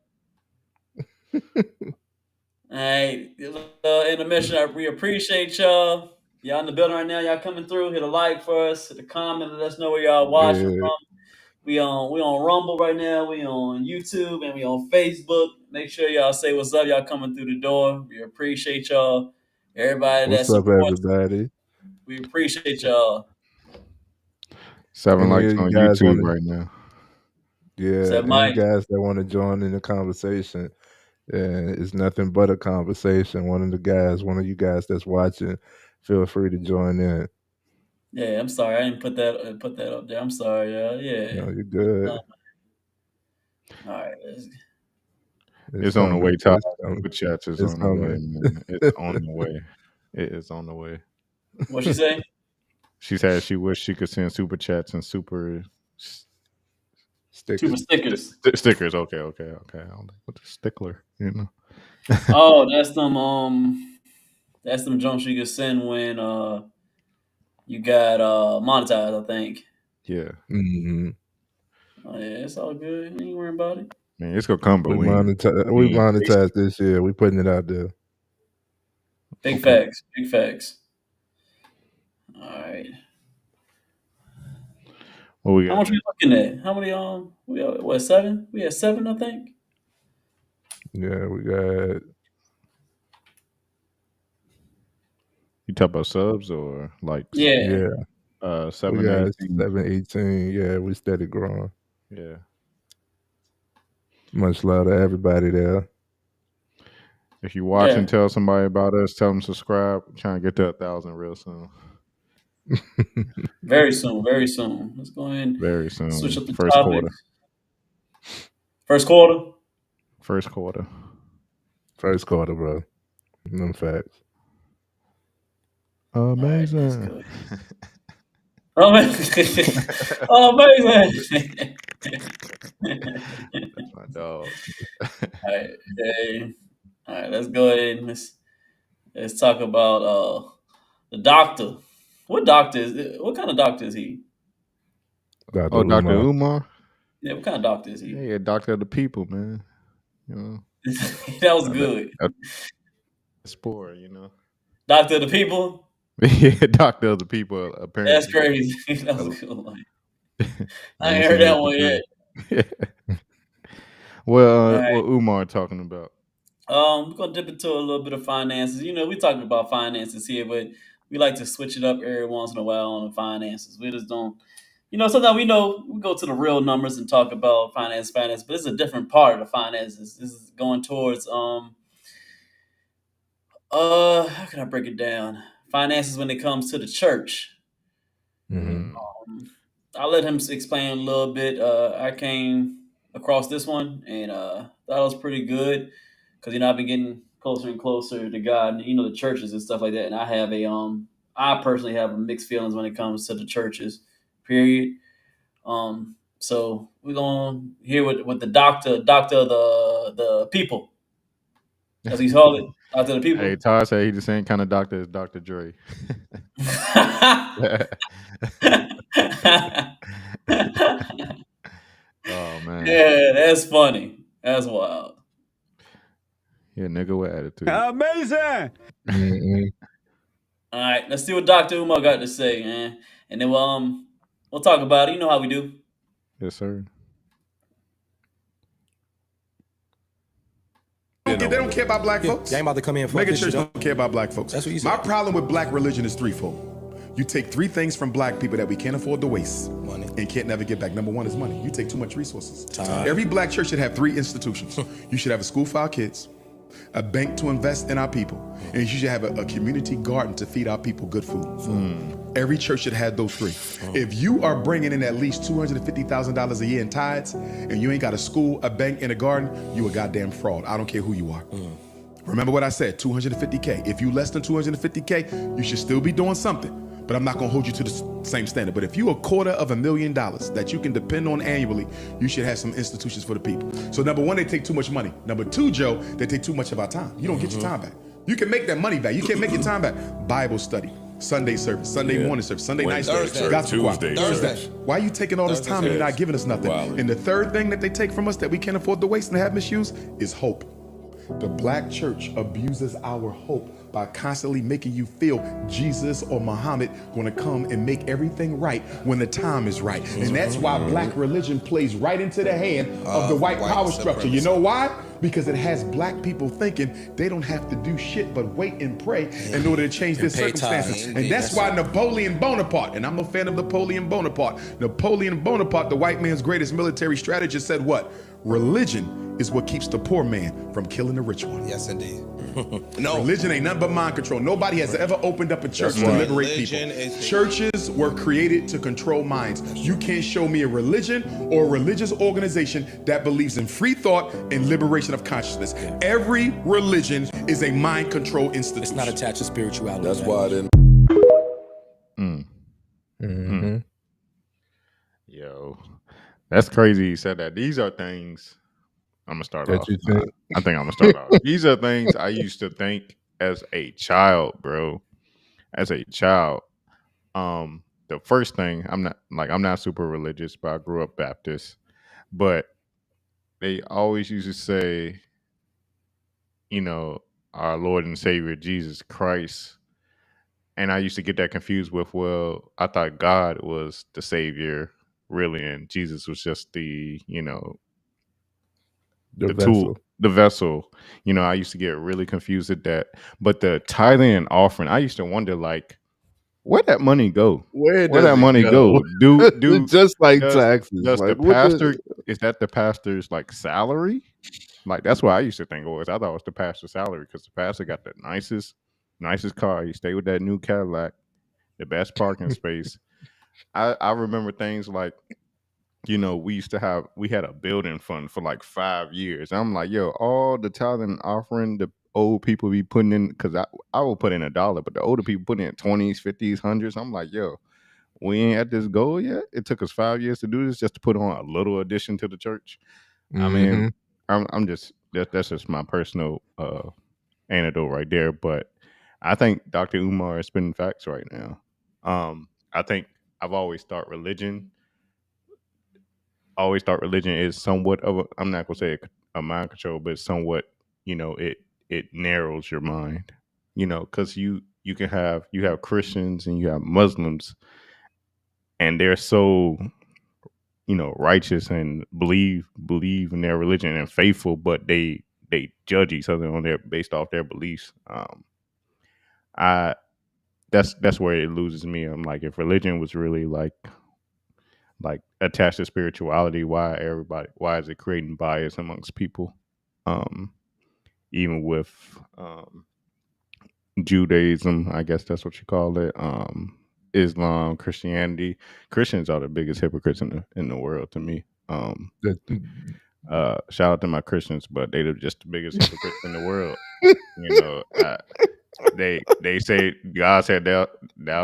All right, intermission. We appreciate y'all. Y'all in the building right now. Y'all coming through. Hit a like for us. Hit a comment. Let us know where y'all watching Yeah. from. We on Rumble right now. We on YouTube and we on Facebook. Make sure y'all say what's up. Y'all coming through the door. We appreciate y'all. Everybody that What's up, supports. everybody? We appreciate y'all. 7 Any likes of you on guys YouTube want right now. yeah, any guys that want to join in the conversation, it's nothing but a conversation. One of you guys that's watching, feel free to join in. Yeah, I'm sorry. I didn't put that up there. I'm sorry, y'all. Yeah. No, you're good. All right. It's on the way, Todd. Super chats is It's on the way, coming. man. It's on the way. It is on the way. What'd she say? She said she wished she could send super chats and super stickers. Super stickers. Stickers. Okay. I don't know what the stickler, you know. Oh, that's them jumps you can send when you got monetized, I think. Yeah. Mm-hmm. Oh yeah, it's all good. Ain't worrying about it. Man, it's gonna come, but we monetize this year. We putting it out there. Big facts. All right. What we got? How much are we looking at? How many we are, what, 7? We had 7, I think. Yeah, we got. You talk about subs or likes? Yeah. 718. Yeah, we steady growing. Yeah. Much love to everybody there. If you watch and tell somebody about us, tell them subscribe. I'm trying to get to 1,000 real soon. Very soon. Let's go ahead and very soon. Switch up the First topics. quarter. First quarter? First quarter. First quarter, bro. Them facts. Amazing. Amazing. That's my dog. All right, let's go ahead and let's talk about the doctor. What doctor is it? What kind of doctor is he? Dr. Umar? Yeah, what kind of doctor is he? Yeah, doctor of the people, man. You know. That was good. Sport, you know. Doctor of the people? Yeah, doctor of the people, apparently. That's crazy. That was a good one. I ain't heard that one yet. What Umar talking about? We're gonna dip into a little bit of finances. You know, we talking about finances here, but we like to switch it up every once in a while on the finances. We just don't, sometimes we go to the real numbers and talk about finance, but it's a different part of the finances. This is going towards how can I break it down? Finances when it comes to the church. Mm-hmm. I'll let him explain a little bit. I came across this one and thought it was pretty good because I've been getting closer and closer to God, and the churches and stuff like that. And I have I personally have mixed feelings when it comes to the churches. Period. So we're gonna hear what the doctor of the people, as he's called it, doctor of the people. Hey, Todd said he the same kind of doctor as Dr. Dre. Oh man. Yeah, that's funny. That's wild. Yeah, nigga with attitude. Amazing. Mm-hmm. All right, let's see what Dr. Umar got to say, man. And then we'll talk about it. You know how we do. Yes, sir. They don't care about black folks. They ain't about to come in for Mega church don't care about black folks. That's what you said. My problem with black religion is threefold. You take 3 things from black people that we can't afford to waste. Money. And can't never get back. Number 1 is money. You take too much resources. Time. Every black church should have 3 institutions. You should have a school for our kids, a bank to invest in our people, and you should have a community garden to feed our people good food. Every church should have those 3. If you are bringing in at least $250,000 a year in tithes, and you ain't got a school, a bank, and a garden, you a goddamn fraud. I don't care who you are. Remember what I said, 250K. If you less than 250K, you should still be doing something. But I'm not gonna hold you to the same standard. But if you $250,000 that you can depend on annually, you should have some institutions for the people. So number 1, they take too much money. Number 2, Joe, they take too much of our time. You don't get your time back. You can make that money back. You can't make your time back. Bible study, Sunday service, Sunday morning service, Sunday night service, gospel choir, Thursday. Why are you taking all this time and you're not giving us nothing? And the third thing that they take from us that we can't afford to waste and have misused is hope. The black church abuses our hope by constantly making you feel Jesus or Muhammad going to come and make everything right when the time is right. And that's why black religion plays right into the hand of the white power structure. You know why? Because it has black people thinking they don't have to do shit but wait and pray in order to change their circumstances. And that's why Napoleon Bonaparte, and I'm a fan of Napoleon Bonaparte, the white man's greatest military strategist, said what? Religion is what keeps the poor man from killing the rich one. Yes, indeed. No. Religion ain't nothing but mind control. Nobody has ever opened up a church to liberate people. Churches were created to control minds. You can't show me a religion or a religious organization that believes in free thought and liberation of consciousness. Every religion is a mind control institution. It's not attached to spirituality. That's why I didn't. Yo, that's crazy you said that. These are things I'm gonna start off. I think I'm gonna start off. These are things I used to think as a child, bro. As a child, the first thing, I'm not super religious, but I grew up Baptist. But they always used to say, our Lord and Savior Jesus Christ. And I used to get that confused with, well, I thought God was the Savior, really, and Jesus was just the tool, the vessel. I used to get really confused at that. But the tithing and offering, I used to wonder, like, where'd that money go? Where'd that money go? Do just like taxes. Does like, the pastor is that the pastor's like salary? Like that's what I used to think it was. I thought it was the pastor's salary because the pastor got the nicest car. He stayed with that new Cadillac, the best parking space. I remember things like, we had a building fund for like 5 years. I'm like, yo, all the tithing and offering the old people be putting in, because I will put in $1, but the older people put in 20s, 50s, 100s. I'm like, yo, we ain't at this goal yet. It took us 5 years to do this just to put on a little addition to the church. I mean, I'm just that's just my personal anecdote right there. But I think Dr. Umar is spinning facts right now. I think I've always thought religion is somewhat of I'm not gonna say a mind control, but somewhat, it narrows your mind, because you have Christians and you have Muslims, and they're so, righteous and believe in their religion and faithful, but they judge each other based off their beliefs. That's where it loses me. I'm like, if religion was really like attached to spirituality, why is it creating bias amongst people? Even with Judaism, I guess that's what you call it. Islam, Christianity. Christians are the biggest hypocrites in the world to me. Shout out to my Christians, but they're just the biggest hypocrites in the world. They say God said thou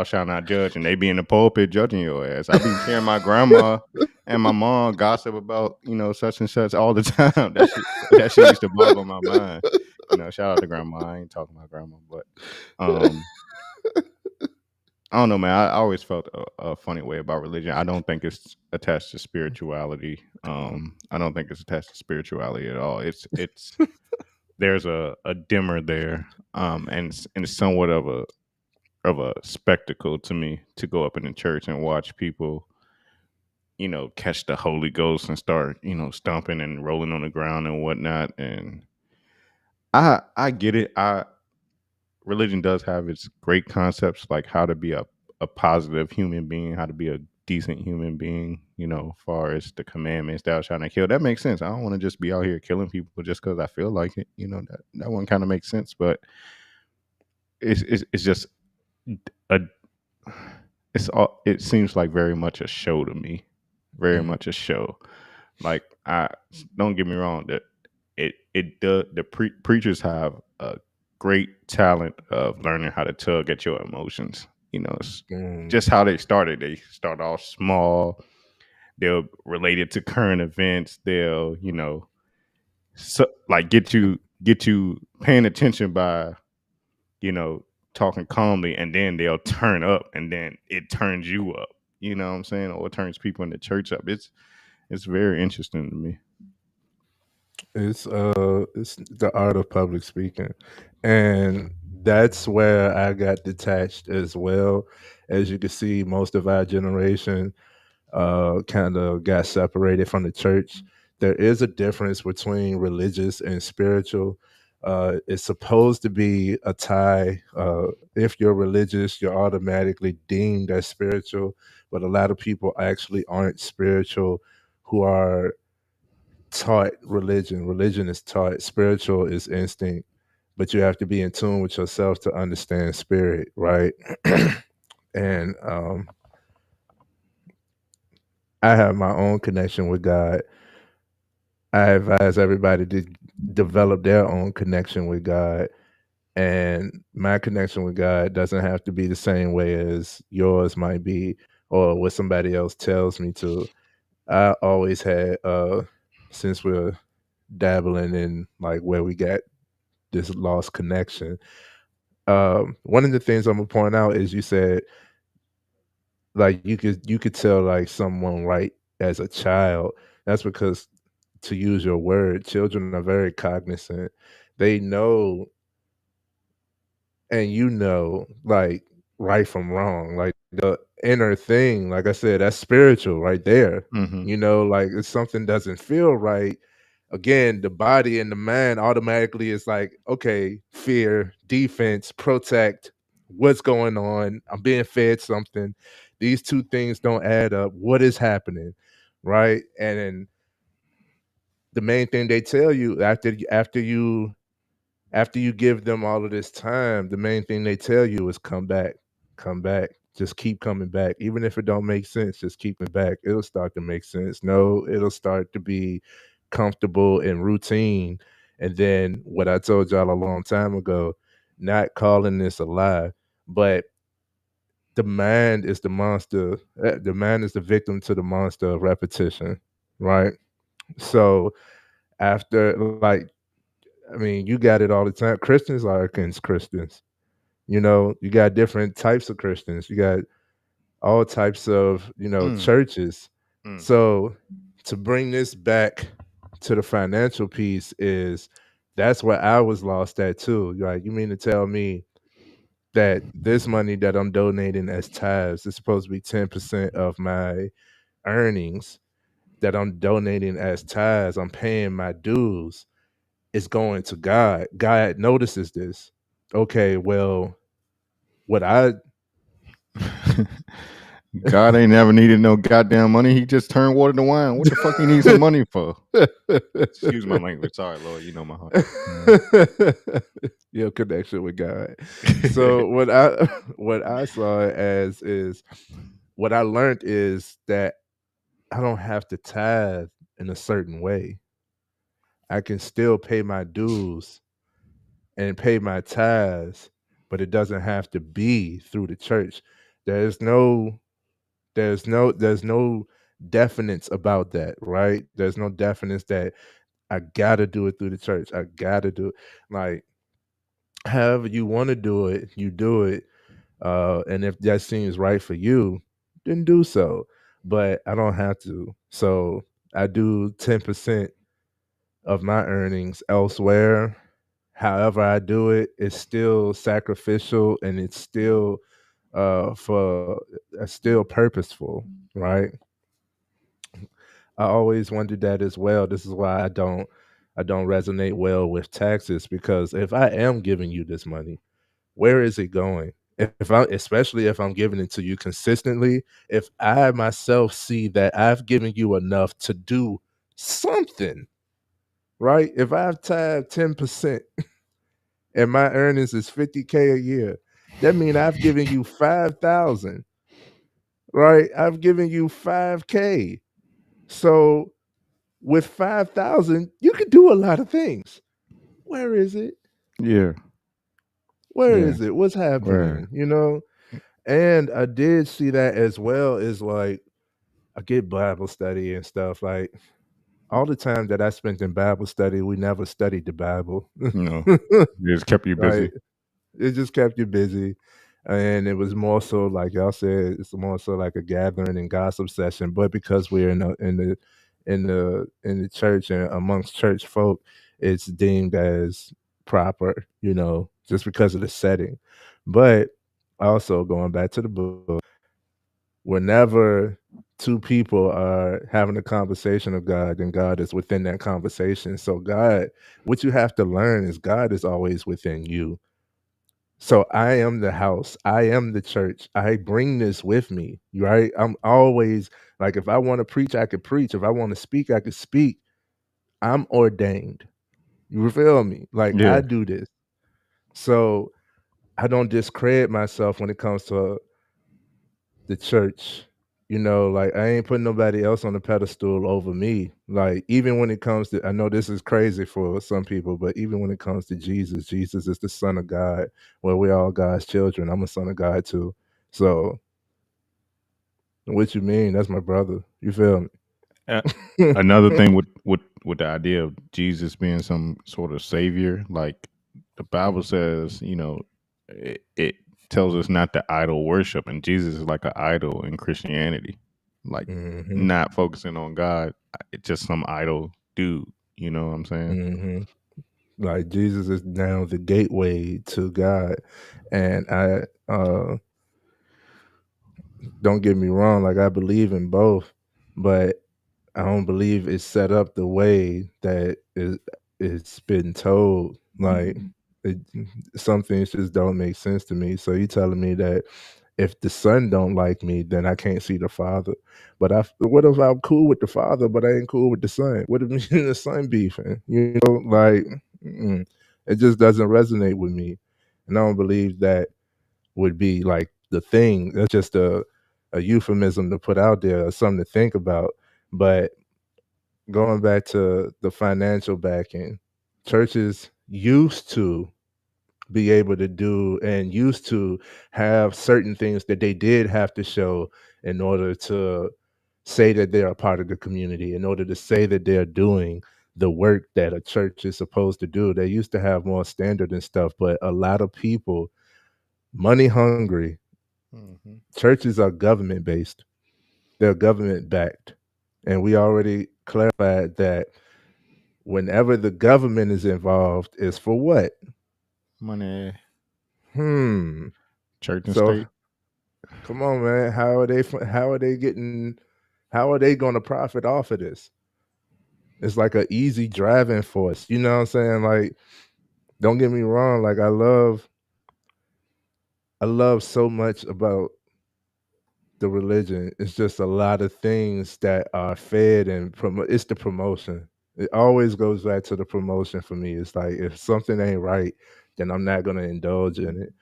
shalt not judge, and they be in the pulpit judging your ass. I be hearing my grandma and my mom gossip about such and such all the time. That shit used to boggle my mind. Shout out to grandma. I ain't talking about grandma, but I don't know, man. I always felt a funny way about religion. I don't think it's attached to spirituality. I don't think it's attached to spirituality at all. It's there's a dimmer there, and it's somewhat of a spectacle to me to go up in the church and watch people, catch the Holy Ghost and start, stomping and rolling on the ground and whatnot. And I get it. Religion does have its great concepts, like how to be a positive human being, how to be a decent human being, as far as the commandments, thou shalt not kill. That makes sense. I don't want to just be out here killing people just because I feel like it. That one kind of makes sense, but it's just it seems like very much a show to me. Very much a show. Like, I don't get me wrong, that preachers have a great talent of learning how to tug at your emotions. It's just how they started. They start off small. They'll relate it to current events. They'll, get you paying attention by, talking calmly, and then they'll turn up, and then it turns you up. You know what I'm saying? Or it turns people in the church up. It's very interesting to me. It's the art of public speaking, and that's where I got detached as well. As you can see, most of our generation kind of got separated from the church. There is a difference between religious and spiritual. It's supposed to be a tie. If you're religious, you're automatically deemed as spiritual, but a lot of people actually aren't spiritual who are taught religion. Religion is taught, spiritual is instinct, but you have to be in tune with yourself to understand spirit, right? And I have my own connection with God. I advise everybody to develop their own connection with God. And my connection with God doesn't have to be the same way as yours might be or what somebody else tells me to. I always had, since we're dabbling in like where we got this lost connection, one of the things I'm gonna point out is you said like you could tell like someone right as a child. That's because, to use your word, children are very cognizant. They know, and like right from wrong, like the inner thing. Like I said, that's spiritual right there. Mm-hmm. Like if something doesn't feel right, again, the body and the mind automatically is like, okay, fear, defense, protect. What's going on? I'm being fed something. These two things don't add up. What is happening? Right? And then the main thing they tell you after you give them all of this time, the main thing they tell you is come back, just keep coming back. Even if it don't make sense, just keep it back. It'll start to make sense. No, it'll start to be comfortable and routine. And then what I told y'all a long time ago, not calling this a lie, but the mind is the monster. The mind is the victim to the monster of repetition, right? So after, like, I mean, you got it all the time. Christians are against Christians. You got different types of Christians. You got all types of, churches. Mm. So to bring this back to the financial piece is that's where I was lost at too. Like, you mean to tell me that this money that I'm donating as tithes is supposed to be 10% of my earnings that I'm donating as tithes, I'm paying my dues, is going to God. God notices this. Okay, well, what I God ain't never needed no goddamn money. He just turned water to wine. What the fuck he need some money for? Excuse my language. Sorry, Lord. You know my heart. Your connection with God. So what I saw it as is, what I learned is that I don't have to tithe in a certain way. I can still pay my dues and pay my tithes, but it doesn't have to be through the church. There's no there's no definites about that, right? There's no definites that I gotta do it through the church. I gotta do it. Like, however you want to do it, you do it. And if that seems right for you, then do so. But I don't have to. So I do 10% of my earnings elsewhere. However I do it, it's still sacrificial and it's still for still purposeful, right? I always wondered that as well. This is why I don't resonate well with taxes, because if I am giving you this money, where is it going? If I, especially if I'm giving it to you consistently, if I myself see that I've given you enough to do something, right? If I've tied 10% and my earnings is 50K a year, that means I've given you 5,000, right? I've given you 5K. So with 5,000, you could do a lot of things. Where is it? Yeah. Where Yeah. is it? What's Where? happening? And I did see that as well, is like, I get Bible study and stuff. Like, all the time that I spent in Bible study, we never studied the Bible. No. It just kept you Right. busy. It just kept you busy. And it was more so, like y'all said, it's more so like a gathering and gossip session. But because we're in the church and amongst church folk, it's deemed as proper, just because of the setting. But also going back to the book, whenever two people are having a conversation of God, then God is within that conversation. So God, what you have to learn is God is always within you. So I am the house. I am the church. I bring this with me, right? I'm always like, if I want to preach, I could preach. If I want to speak, I could speak. I'm ordained. You feel me? Like Yeah. I do this. So I don't discredit myself when it comes to the church. Like I ain't putting nobody else on the pedestal over me. Like even when it comes to, I know this is crazy for some people, but even when it comes to Jesus, Jesus is the Son of God. Well, we're all God's children. I'm a son of God too. So what you mean? That's my brother. You feel Uh, me? Another thing with the idea of Jesus being some sort of savior, like the Bible says, it tells us not to idol worship, and Jesus is like an idol in Christianity, like hmm not focusing on God. It's just some idol dude. You know what I'm saying? hmm Like Jesus is now the gateway to God, and I don't get me wrong. Like I believe in both, but I don't believe it's set up the way that it's been told. Like it, some things just don't make sense to me. So you telling me that if the son don't like me, then I can't see the father. But what if I'm cool with the father, but I ain't cool with the son? What if me and the son beefing? Like it just doesn't resonate with me, and I don't believe that would be like the thing. That's just a euphemism to put out there, or something to think about. But going back to the financial backing, churches used to be able to do and used to have certain things that they did have to show in order to say that they're a part of the community, in order to say that they're doing the work that a church is supposed to do. They used to have more standard and stuff, but a lot of people, money hungry, churches are government based, they're government backed. And we already clarified that whenever the government is involved, is for what? Money, Hmm. church and So state. come on, man. How are they going to profit off of this? It's like an easy driving force. You know what I'm saying? Like, don't get me wrong. Like, I love so much about the religion. It's just a lot of things that are fed and it's the promotion. It always goes back to the promotion for me. It's like if something ain't right, then I'm not gonna indulge in it.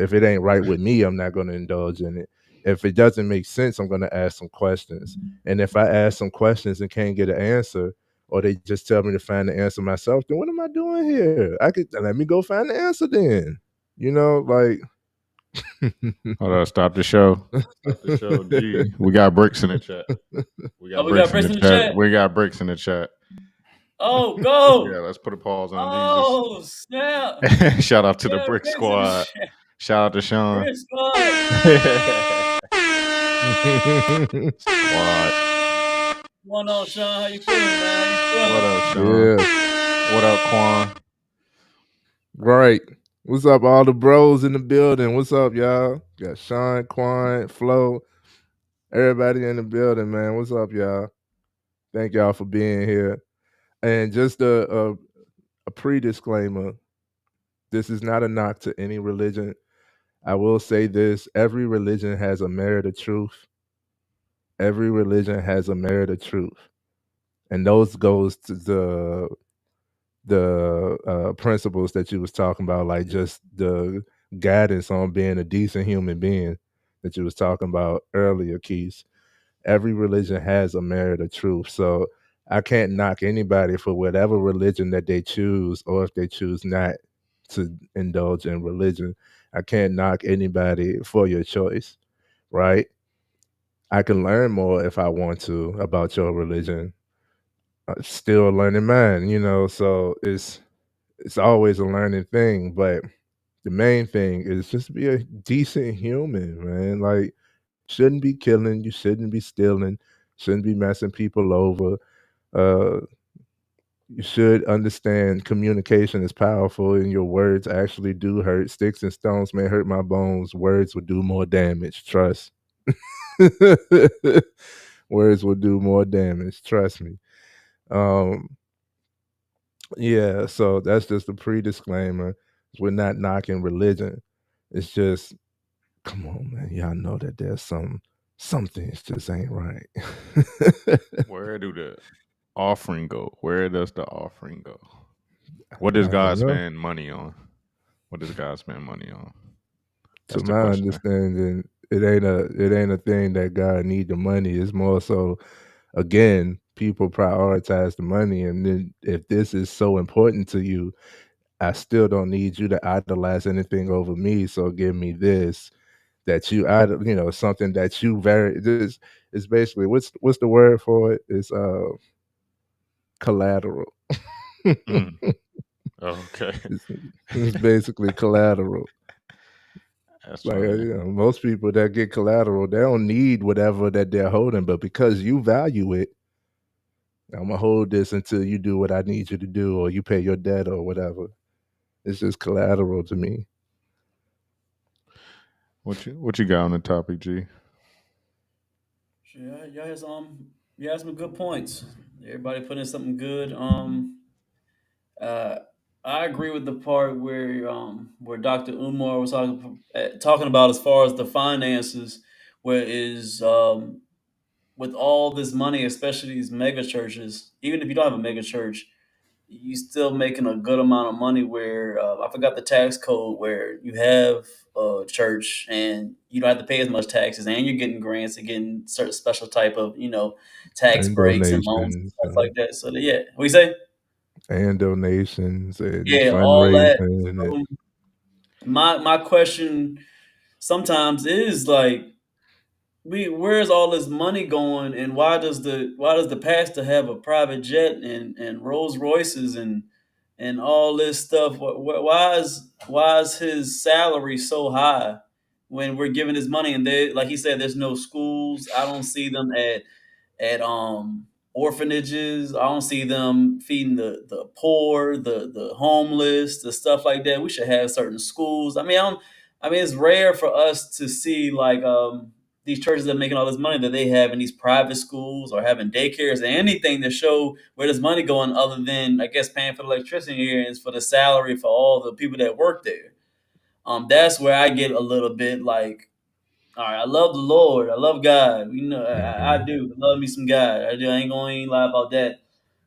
If it ain't right with me, I'm not gonna indulge in it. If it doesn't make sense, I'm gonna ask some questions. And if I ask some questions and can't get an answer, or they just tell me to find the answer myself, then what am I doing here? I could let me go find the answer then. Like Hold on, stop the show. Stop the show. Gee, we got bricks in the chat. We Oh, got we got bricks in bricks the in the chat. chat. We got bricks in the chat. Oh, go. Yeah, let's put a pause on Oh, snap. Jesus. Shout out to We the got Brick bricks in the Squad. chat. Shout out to Sean. Brick squad. Squad. What's going on, Sean? How you feeling, man? How you What feeling? up, Sean? Yeah, What up, Quan? right. What's up, all the bros in the building? What's up, y'all? Got Sean, Quan, Flo, everybody in the building, man. What's up, y'all? Thank y'all for being here. And just a pre-disclaimer: this is not a knock to any religion. I will say this: every religion has a merit of truth. Every religion has a merit of truth, and those goes to the principles that you was talking about, like just the guidance on being a decent human being that you was talking about earlier, Keith. Every religion has a merit of truth. So I can't knock anybody for whatever religion that they choose, or if they choose not to indulge in religion. I can't knock anybody for your choice, right? I can learn more if I want to about your religion. I'm still learning mine, so it's always a learning thing, but the main thing is just be a decent human, man. Like, shouldn't be killing, you shouldn't be stealing, shouldn't be messing people over. Uh, you should understand communication is powerful and your words actually do hurt. Sticks and stones may hurt my bones. Words will do more damage. Trust. Words will do more damage. Trust me. Um, yeah, so that's just a pre-disclaimer. We're not knocking religion. It's just, come on, man. Y'all know that there's some things just ain't right. Where do the offering go? Where does the offering go? What I does don't God know. spend money on? What does God spend money on? To That's the my question. understanding, it ain't a thing that God need the money. It's more so, again, people prioritize the money, and then if this is so important to you, I still don't need you to idolize anything over me. So give me this that something that you very this is basically what's the word for it? It's collateral. Mm. Okay. It's basically collateral. That's Like funny. most people that get collateral, they don't need whatever that they're holding, but because you value it, I'm gonna hold this until you do what I need you to do, or you pay your debt, or whatever. It's just collateral to me. What you got on the topic, G? Yeah, you had some good points. Everybody put in something good. Uh, I agree with the part where Dr. Umar was talking about as far as the finances, where is with all this money, especially these mega churches. Even if you don't have a mega church, you still making a good amount of money. Where I forgot the tax code, where you have a church and you don't have to pay as much taxes, and you're getting grants and getting certain special type of tax And breaks and loans and donations, stuff like that. So yeah, what you say? and donations and Yeah, all that. fundraising. So my question sometimes is like, where's all this money going, and why does the pastor have a private jet and Rolls Royces and all this stuff? Why is his salary so high when we're giving his money, and they, like he said, there's no schools. I don't see them at orphanages. I don't see them feeding the poor, the homeless, the stuff like that. We should have certain schools. I mean, it's rare for us to see like these churches that are making all this money that they have in these private schools or having daycares or anything to show where there's money going, other than I guess paying for the electricity here and for the salary for all the people that work there. That's where I get a little bit like, all right, I love the Lord. I love God. I Mhm, do. I love me some God. I do. I ain't going to lie about that.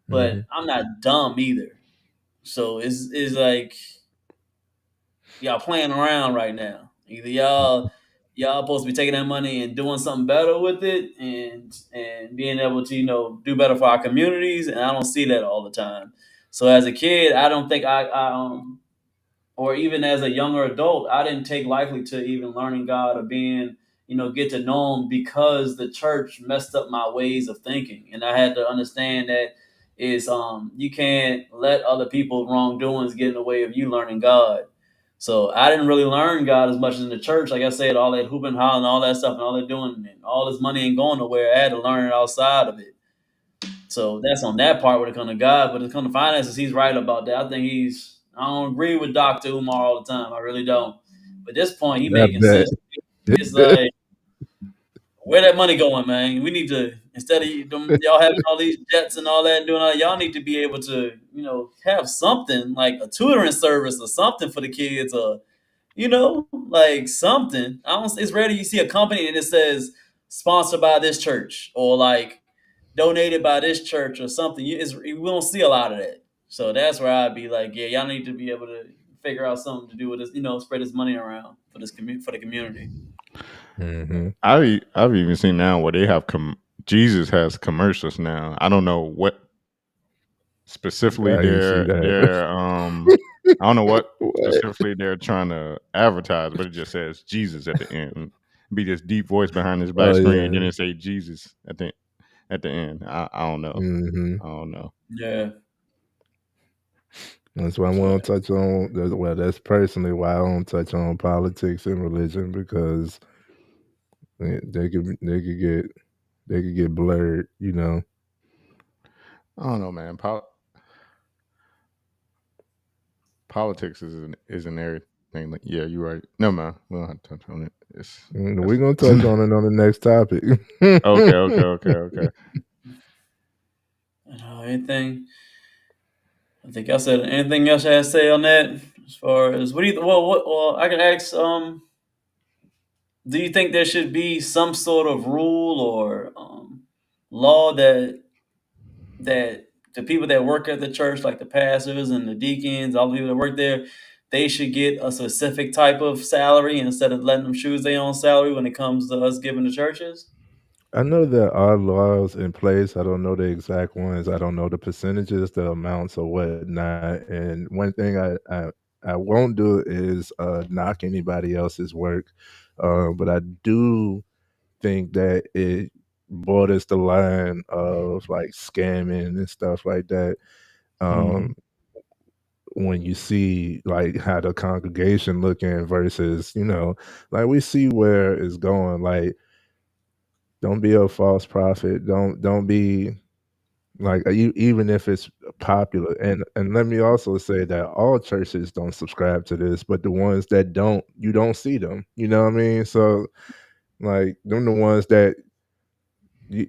But mhm. I'm not dumb either. So it's like y'all playing around right now. Either y'all supposed to be taking that money and doing something better with it, and being able to do better for our communities. And I don't see that all the time. So as a kid, I don't think I or even as a younger adult, I didn't take likely to even learning God or being, get to know Him, because the church messed up my ways of thinking, and I had to understand that is you can't let other people's wrongdoings get in the way of you learning God. So I didn't really learn God as much as in the church. Like I said, all that hooping, hollering, all that stuff, and all they're doing, and all this money ain't going nowhere. I had to learn it outside of it. So that's on that part when it comes to God. But when it comes to finances, he's right about that. I don't agree with Dr. Umar all the time. I really don't. But at this point, he I making bet. sense. It's like, where that money going, man? We need to, instead of y'all having all these jets and all that and doing all that, y'all need to be able to, have something like a tutoring service or something for the kids, or, like something. I don't, it's rare that you see a company and it says sponsored by this church, or like donated by this church or something. We don't see a lot of that. So that's where I'd be like, yeah, y'all need to be able to figure out something to do with this, spread this money around for for the community. Mhm. I've even seen now where they have Jesus has commercials now. I don't know what specifically I didn't see that. I don't know what What? specifically they're trying to advertise, but it just says Jesus at the end. Be this deep voice behind this black Oh screen, yeah. then it say Jesus at the end. I don't know. Mhm. I don't know. Yeah. That's why I So won't touch on. Well, that's personally why I don't touch on politics and religion, because they could get blurred. I don't know, man. politics isn't everything. Like, yeah, you're right. No man, we don't have to touch on it. We're gonna touch on it on the next topic. Okay. Anything? I think I said anything else I had to say on that. As far as what do you well I can ask do you think there should be some sort of rule or law that the people that work at the church, like the pastors and the deacons, all the people that work there, they should get a specific type of salary instead of letting them choose their own salary when it comes to us giving to churches? I know there are laws in place. I don't know the exact ones. I don't know the percentages, the amounts, or whatnot. And one thing I won't do is knock anybody else's work, but I do think that it borders the line of like scamming and stuff like that. Um, when you see like how the congregation looking versus, like we see where it's going. Like, don't be a false prophet. Don't be like even if it's popular. And let me also say that all churches don't subscribe to this, but the ones that don't, you don't see them. You know what I mean? So like them the ones that you,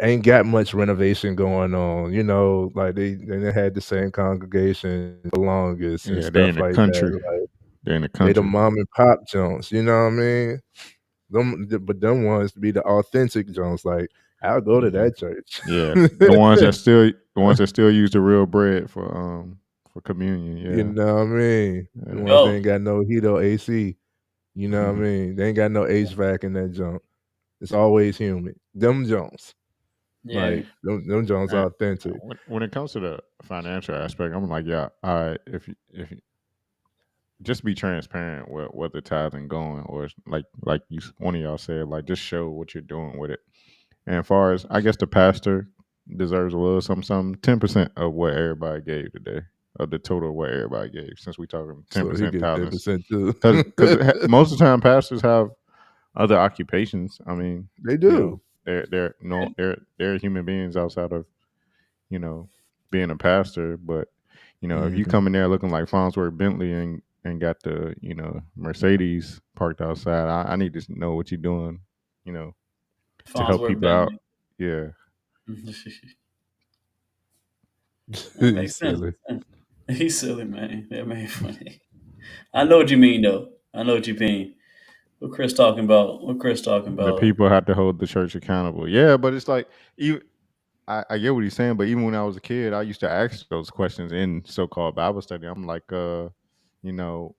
ain't got much renovation going on. Like they had the same congregation for the longest and Yeah, they in stuff the like country. that. Like They're in the they the country. mom and pop Jones. You know what I mean? But them ones to be the authentic Jones. Like I'll go to that church. Yeah, the ones that still use the real bread for communion. You Yeah, know what I mean? The yeah. ones that Yo, ain't got no heat or AC. You know what I mean? They ain't got no HVAC in that junk. It's always humid. Them Jones. yeah. Like them Jones And authentic. when it comes to the financial aspect, I'm like, yeah, all right. If you, just be transparent with what the tithing going, or like you one of y'all said, like just show what you're doing with it. And as far as I guess the pastor deserves a little something, 10% of what everybody gave today, of the total of what everybody gave. Since we talking ten So he percent get tithings, 10% too. because most of the time pastors have other occupations. I mean, They do. they're human beings outside of you know being a pastor. But if you Mhm. come in there looking like Farnsworth Bentley and got the Mercedes parked outside, I need to know what you're doing. You know, to help Farnsworth people out. Bentley. Yeah. That He's makes sense. silly. He's silly, man. That man funny. I know what you mean, though. I know what you mean. What Chris talking about? What Chris talking The about? people have to hold the church accountable. Yeah, but it's like even I get what he's saying, but even when I was a kid, I used to ask those questions in so-called Bible study. I'm like, you know,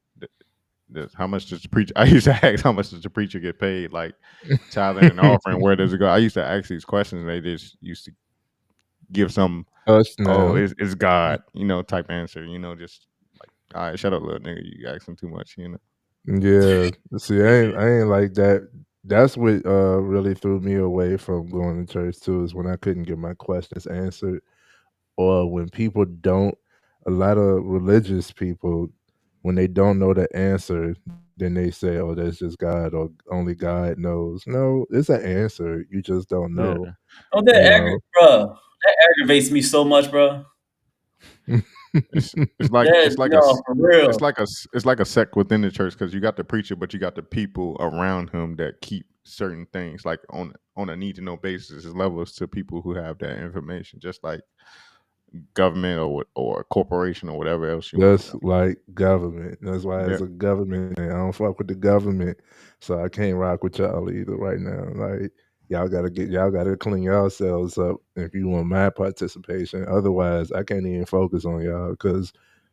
how much does the preacher? I used to ask, how much does the preacher get paid? Like tithing and offering, where does it go? I used to ask these questions, and they just used to give some, Us oh, now. it's God, type answer. Just like, all right, shut up, little nigga, you asking too much. Yeah. See, I ain't like that. That's what really threw me away from going to church too, is when I couldn't get my questions answered, or when people don't. A lot of religious people, when they don't know the answer, then they say, "Oh, that's just God," or "Only God knows." No, it's an answer. You just don't Yeah. know. Oh, You know. bro. That aggravates me so much, bro. It's like That it's like a no, for real. it's like a sect within the church, because you got the preacher, but you got the people around him that keep certain things like on a need to know basis. There's levels to people who have that information, just like government or corporation or whatever else you want to Just know. like government. That's why it's Yeah, a government thing. I don't fuck with the government, so I can't rock with y'all either right now. Like y'all gotta clean yourselves up if you want my participation. Otherwise, I can't even focus on y'all because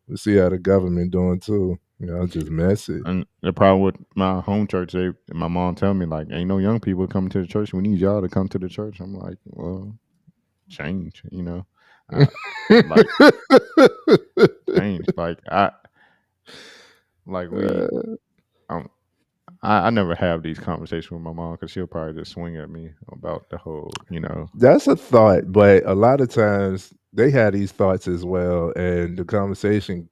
we see how the government doing too. Y'all just messy. and the problem with my home church, my mom tell me like, ain't no young people coming to the church. We need y'all to come to the church. I'm like, well, change. I, like change. Like we. Um, I never have these conversations with my mom because she'll probably just swing at me about the whole. That's a thought, but a lot of times they have these thoughts as well, and the conversation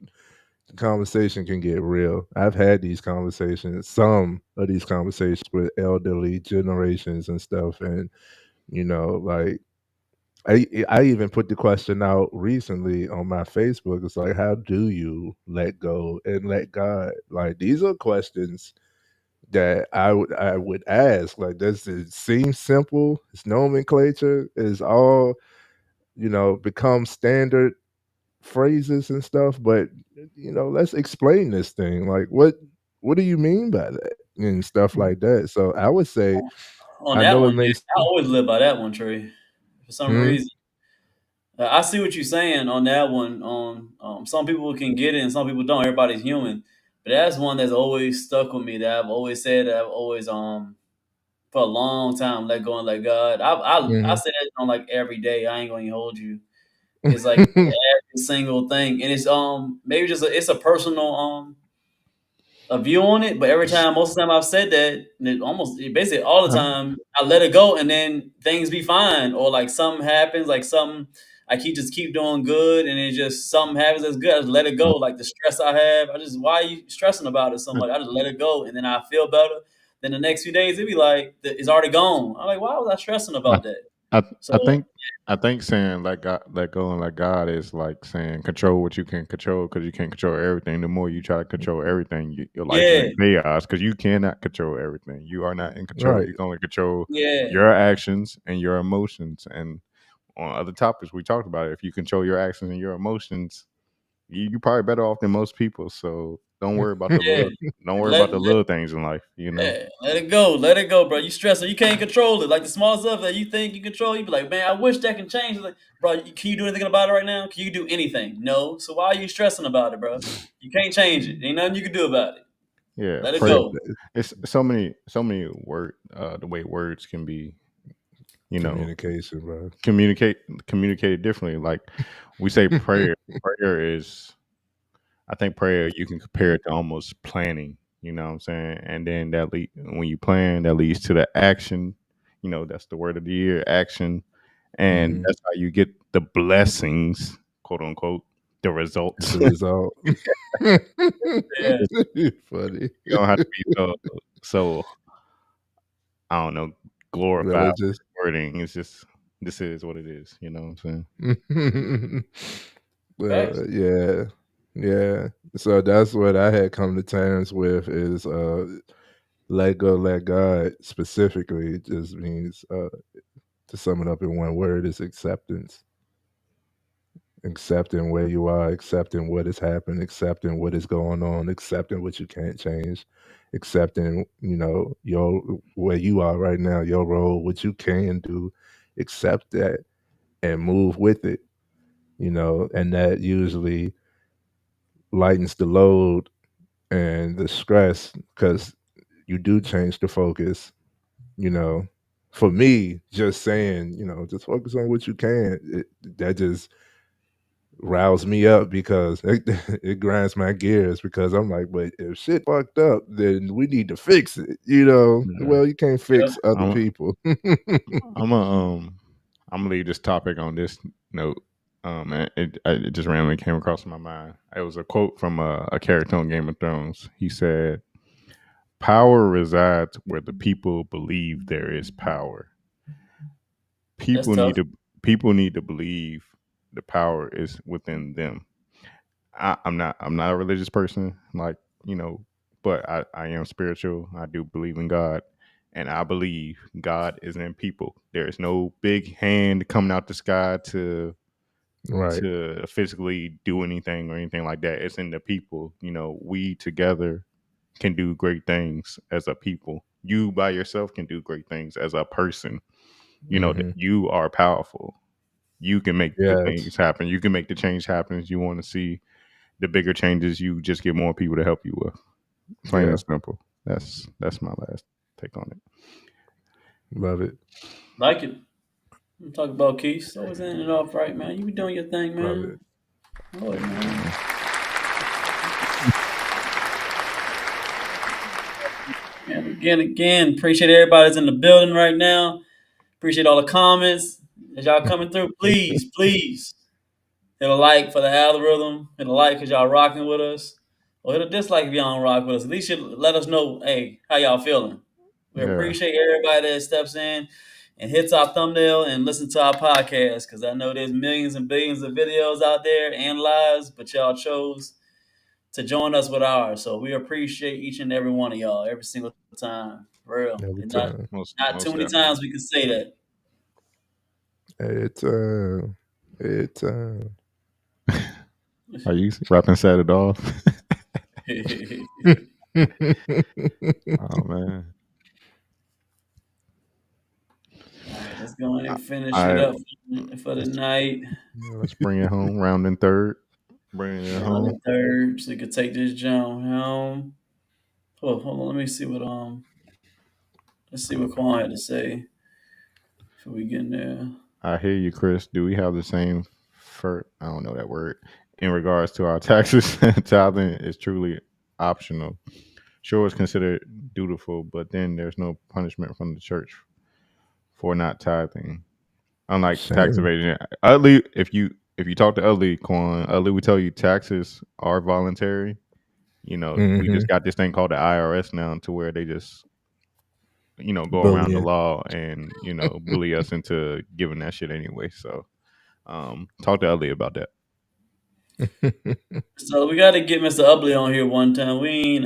can get real. I've had these conversations, some of these conversations with elderly generations and stuff, and like I even put the question out recently on my Facebook. It's like, how do you let go and let God? Like, these are questions that I would ask. Like, does it seem simple? It's nomenclature. Is all become standard phrases and stuff. But let's explain this thing. Like, what do you mean by that and stuff like that? So I would say, On I that know it one, yeah, makes. I always live by that one, Trey. For some Hmm? reason, I see what you're saying on that one. On some people can get it and some people don't. Everybody's human, but that's one that's always stuck with me. That I've always said. That I've always for a long time let go and let God. I Hmm. say that on like every day. I ain't gonna even hold you. It's like every single thing, and it's maybe just it's a personal a view on it, but every time, most of the time I've said that, and basically all the I, time, I let it go, and then things be fine, or like something happens, like something I keep doing good, and it just something happens that's good. I just let it go, like the stress I have. Why are you stressing about it so much? I just let it go, and then I feel better. Then the next few days, it be like it's already gone. I'm like, why was I stressing I, about that? I, So I think I think saying like God, let go and let God is like saying control what you can control because you can't control everything. The more you try to control everything, your life is yeah, in chaos because you cannot control everything. You are not in control. Right. You can only control yeah, your actions and your emotions. And on other topics we talked about, if you control your actions and your emotions, you're probably better off than most people. So don't worry about the yeah. little. Don't worry Let about the little things in life. You know. Yeah, let it go, bro. You stressing, you can't control it. Like the small stuff that you think you control, you be like, man, I wish that can change. Like, bro, can you do anything about it right now? Can you do anything? No. So why are you stressing about it, bro? You can't change it. Ain't nothing you can do about it. Yeah, Let it prayer. go. It's so many word. The way words can be, you know, Communication, bro. communicated differently. Like we say, prayer. Prayer is. I think prayer you can compare it to almost planning. You know what I'm saying? And then when you plan, that leads to the action. You know, that's the word of the year, action, and Hmm. that's how you get the blessings, quote unquote, the results. The result. Yeah. Funny. You don't have to be so I don't know, glorified with Religious. wording. It's just this is what it is. You know what I'm saying? Facts. Yeah, yeah. So that's what I had come to terms with is let go, let God. Specifically, it just means to sum it up in one word is acceptance. Accepting where you are, accepting what has happened, accepting what is going on, accepting what you can't change, accepting your where you are right now, your role, what you can do, accept that and move with it. And that usually lightens the load and the stress because you do change the focus. You know, for me, just saying, just focus on what you can. That just riles me up because it grinds my gears because I'm like, but if shit fucked up, then we need to fix it. Yeah. Well, you can't Yeah. fix other I'm people. I'm a I'm gonna leave this topic on this note. And it just randomly came across my mind. It was a quote from a character on Game of Thrones. He said, "Power resides where the people believe there is power. That's People need tough. to people need to believe the power is within them." I'm not a religious person, like but I am spiritual. I do believe in God, and I believe God is in people. There is no big hand coming out the sky Right. to physically do anything or anything like that. It's in the people. We together can do great things as a people. You by yourself can do great things as a person. That Hmm. you are powerful. You can make the Yes. things happen. You can make the change happen as you want to see the bigger changes. You just get more people to help you with. Plain Yeah. and simple. That's my last take on it. Love it. Like it. I'm talking about Keith. Always ending it off right, man. You be doing your thing, Love man. it. Oh, man. And again, appreciate everybody that's in the building right now. Appreciate all the comments as y'all coming through. Please hit a like for the algorithm. Hit a like because y'all rocking with us. Or hit a dislike if y'all don't rock with us. At least you let us know, hey, how y'all feeling. We Yeah. appreciate everybody that steps in and hits our thumbnail and listen to our podcast, because I know there's millions and billions of videos out there and lives, but y'all chose to join us with ours. So we appreciate each and every one of y'all every single time. For real. Every And time. Most too many definitely. times we can say that. It's Are you rapping set it off? Oh man. Let's go ahead and finish All it right. up for the night. Let's bring it home. Rounding third. Bringing it On home. the third, so you can take this jump home. Hold on, let me see what let's see what Quan had to say before we get in there. I hear you, Chris. Do we have the same I don't know that word. In regards to our taxes, tithing is truly optional. Sure, it's considered dutiful, but then there's no punishment from the church for not tithing. Unlike tax evasion, Utley, if you talk to Utley, Quan, Utley will tell you taxes are voluntary. You know, we just got this thing called the IRS now, to where they just go around the law and bully us into giving that shit anyway. So, talk to Utley about that. So we got to get Mr. Ubley on here one time. We ain't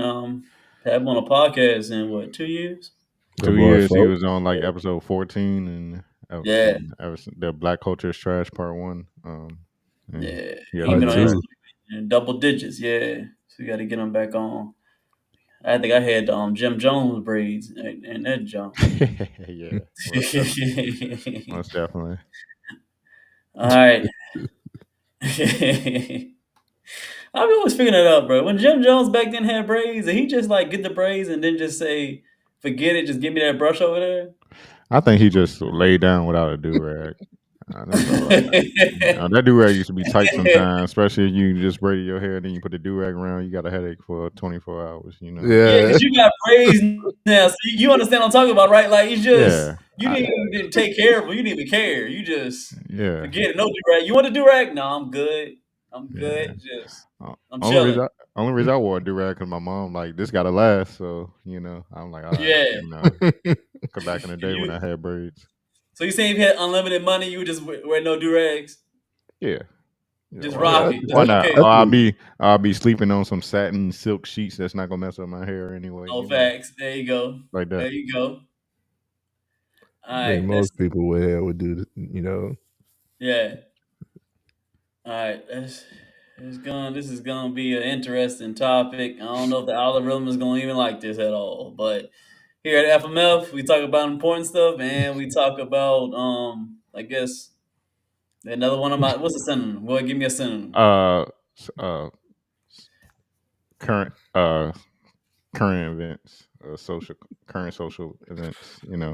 had him on a podcast in what, 2 years? 2 years. He was on like episode 14 and Yeah. the Black Culture is Trash Part 1. Yeah, he even on Instagram in double digits. Yeah, so we got to get him back on. I think I had Jim Jones braids and that jump. Yeah, most definitely. All right. I've always figuring that out, bro. When Jim Jones back then had braids, and he just like get the braids and then just say, "Forget it, just give me that brush over there." I think he just laid down without a do rag. That do rag used to be tight sometimes, especially if you just braided your hair and then you put the do rag around. You got a headache for 24 hours. Yeah, because you got braids now, so you understand what I'm talking about, right? Like, it's just you didn't take care of it. You didn't even care. You just forget it. No do rag. You want a do rag? No, I'm good. I'm good. Just I'm chilling. Only reason I wore a do rag because my mom like this gotta last. So I'm like, all right, because back in the day when I had braids. So you saying if you had unlimited money, you would just wear no do rags? Yeah. Just rock it. Why not? Okay. I'll be sleeping on some satin silk sheets that's not gonna mess up my hair anyway. Oh, facts. There you go. Like that. There you go. All right. I think most people would do, Yeah. All right. This is gonna be an interesting topic. I don't know if the algorithm is gonna even like this at all, but here at FMF, we talk about important stuff, and we talk about I guess another one of my what's a synonym? Boy, give me a synonym. Current events, current social events. Help me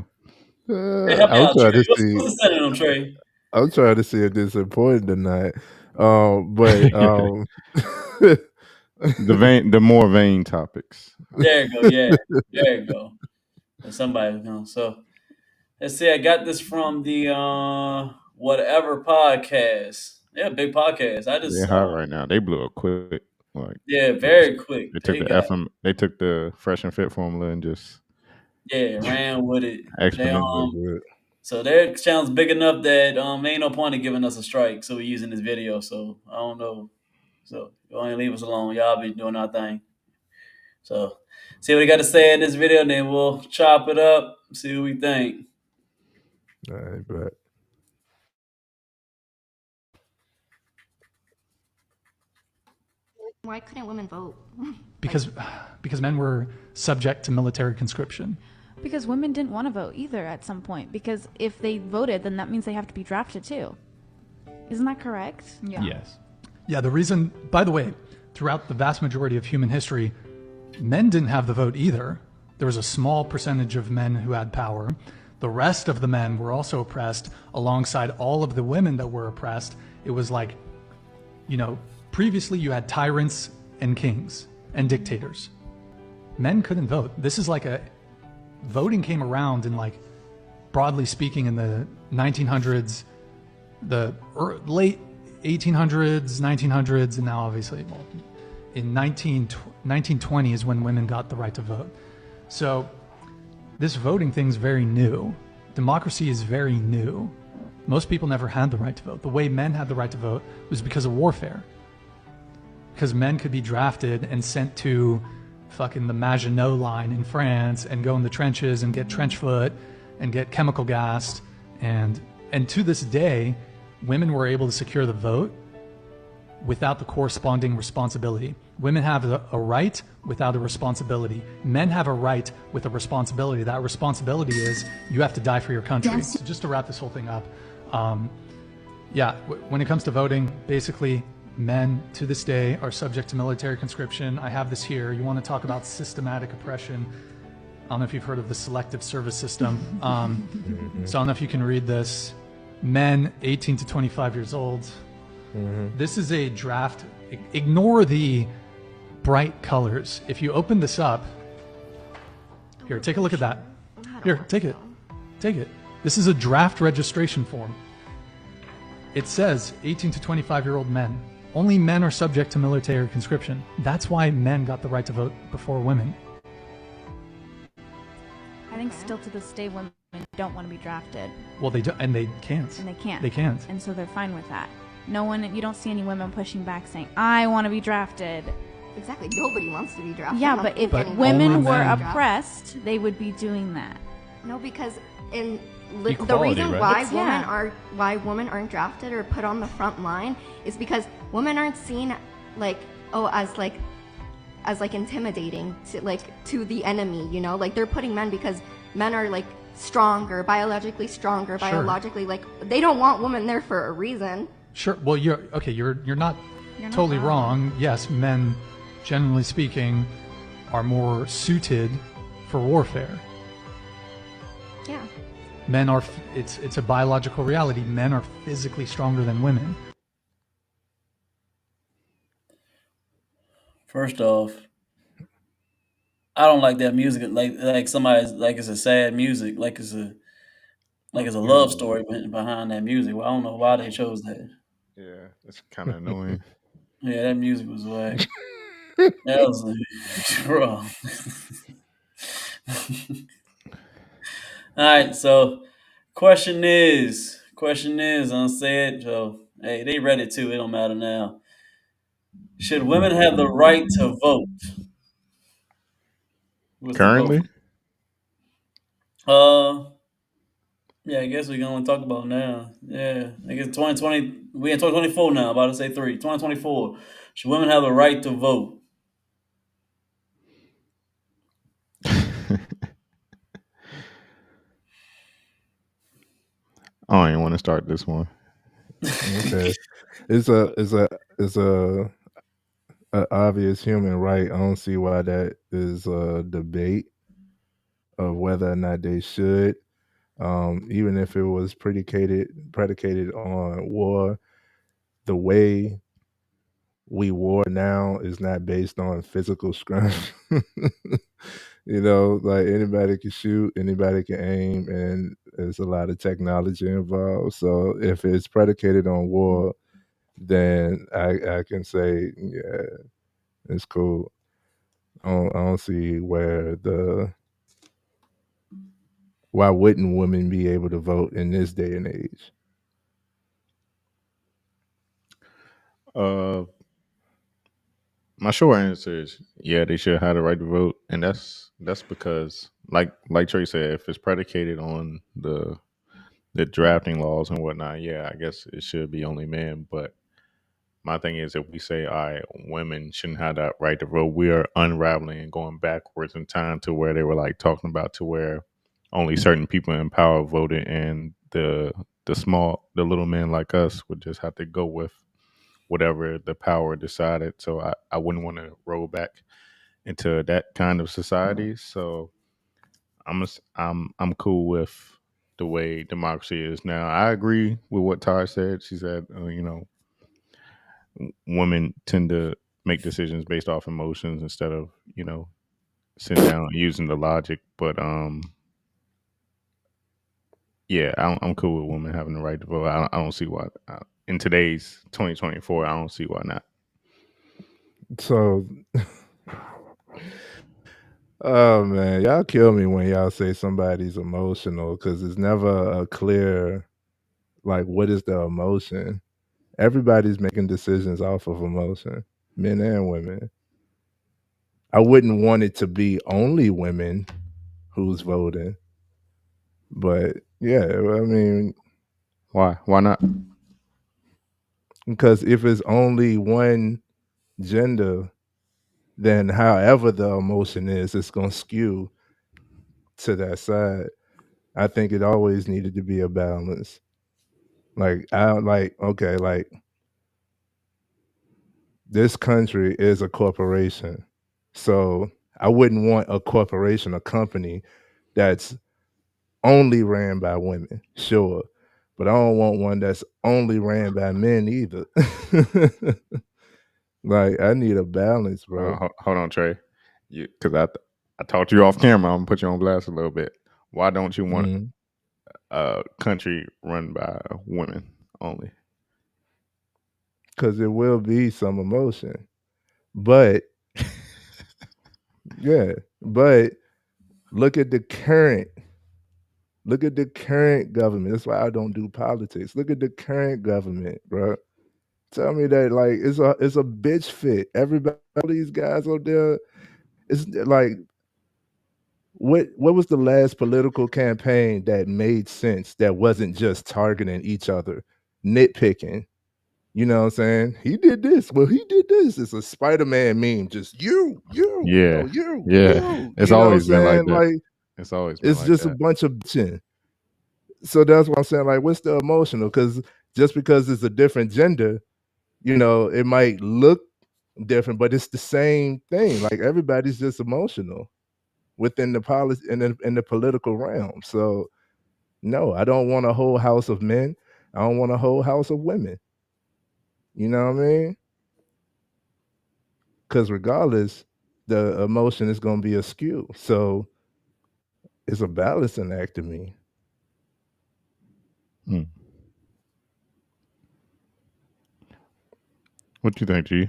out, Trey. What's the synonym, Trey? I'm trying to see if this is important or not. But the more vain topics. There you go. Yeah, there you go. Somebody knows. So let's see. I got this from the whatever podcast. Yeah, big podcast. They're hot right now. They blew up quick. Very quick. They took the Fresh and Fit formula and just ran with it. Exponentially. So their channel's big enough that ain't no point in giving us a strike. So we're using this video. So I don't know. So you only leave us alone. Y'all be doing our thing. So see what we got to say in this video, and then we'll chop it up. See what we think. All right, but. Why couldn't women vote? Because men were subject to military conscription. Because women didn't want to vote either at some point. Because if they voted, then that means they have to be drafted too. Isn't that correct? Yeah. Yes. Yeah, the reason, by the way, throughout the vast majority of human history, men didn't have the vote either. There was a small percentage of men who had power. The rest of the men were also oppressed alongside all of the women that were oppressed. It was like, previously you had tyrants and kings and dictators. Men couldn't vote. This is like voting came around in broadly speaking in the 1900s, the late 1800s, 1900s, and now obviously in 1920 is when women got the right to vote. So this voting thing's very new. democracy is very new. Most people never had the right to vote. The way men had the right to vote was because of warfare. Because men could be drafted and sent to fucking the Maginot Line in France and go in the trenches and get trench foot and get chemical gassed. And to this day, women were able to secure the vote without the corresponding responsibility. Women have a right without a responsibility. Men have a right with a responsibility. That responsibility is you have to die for your country. So just to wrap this whole thing up, when it comes to voting, basically men to this day are subject to military conscription. I have this here. You want to talk about systematic oppression. I don't know if you've heard of the selective service system. So I don't know if you can read this. Men 18 to 25 years old. This is a draft. Ignore the bright colors. If you open this up, here, take a look at that. Here, take it. Take it. This is a draft registration form. It says 18 to 25-year-old men. Only men are subject to military conscription. That's why men got the right to vote before women. I think still to this day women don't want to be drafted. Well, they do, and they can't. And they can't. They can't. And so they're fine with that. No one, you don't see any women pushing back saying, I want to be drafted. Exactly. Nobody wants to be drafted. Yeah, but if women were oppressed, they would be doing that. No, because the Equality, reason right? why women aren't drafted or put on the front line is because women aren't seen as intimidating to the enemy, you know? Like they're putting men because men are like stronger, biologically they don't want women there for a reason. Sure. Well, you're not totally wrong. Yes, men, generally speaking, are more suited for warfare. Yeah. Men are. It's a biological reality. Men are physically stronger than women. First off, I don't like that music. Like somebody's like it's a sad music. Like it's a love story behind that music. Well, I don't know why they chose that. Yeah, it's kind of annoying. Yeah, that music was whack. That was bro. All right, so question is unsaid. So hey, they read it too. It don't matter now. Should women have the right to vote? What's Currently? Yeah, I guess we can only talk about now. Yeah, I guess 2020. We in 2024 now. About to say 2024. Should women have the right to vote? I don't even want to start this one. Okay, it's a obvious human right. I don't see why that is a debate of whether or not they should. Even if it was predicated on war, the way we war now is not based on physical strength. You know, like anybody can shoot, anybody can aim, and there's a lot of technology involved. So if it's predicated on war, then I can say, yeah, it's cool. I don't see why wouldn't women be able to vote in this day and age? My short answer is yeah, they should have the right to vote, and that's because like Trey said, if it's predicated on the drafting laws and whatnot, yeah, I guess it should be only men. But my thing is, if we say, all right, women shouldn't have that right to vote, we are unraveling and going backwards in time to where they were like talking about to where only certain people in power voted, and the little men like us would just have to go with whatever the power decided. So I wouldn't want to roll back into that kind of society. So I'm cool with the way democracy is now. I agree with what Ty said. She said, women tend to make decisions based off emotions instead of, sitting down and using the logic. But yeah, I'm cool with women having the right to vote. I don't see why. In today's 2024, I don't see why not. So Oh man, y'all kill me when y'all say somebody's emotional because it's never a clear like what is the emotion. Everybody's making decisions off of emotion, men and women. I wouldn't want it to be only women who's voting, but yeah, I mean, Why? Why not? because if it's only one gender, then however the emotion is, it's gonna skew to that side. I think it always needed to be a balance. Like I like okay, like this country is a corporation. So I wouldn't want a corporation, a company that's only ran by women, sure. But I don't want one that's only ran by men either. Like I need a balance, bro. Hold on, Trey. Because I talked to you off camera. I'm gonna put you on blast a little bit. Why don't you want a country run by women only? Because there will be some emotion. But yeah, but look at the current government. That's why I don't do politics. Look at the current government, bro. Tell me that like it's a bitch fit. Everybody, all these guys out there, it's like what was the last political campaign that made sense that wasn't just targeting each other, nitpicking? You know what I'm saying? He did this. Well, he did this. It's a Spider-Man meme. Just you. Yeah. You. It's You know what I'm always been like saying? that. Like It's always been it's like just a that. bunch of bitching. So that's what I'm saying. Like, what's the emotional? Because just because it's a different gender, you know, it might look different, but it's the same thing. Like everybody's just emotional within the policy in the political realm. So no, I don't want a whole house of men. I don't want a whole house of women. You know what I mean? Because regardless, the emotion is going to be askew. So it's a balancing act to me. What do you think, G?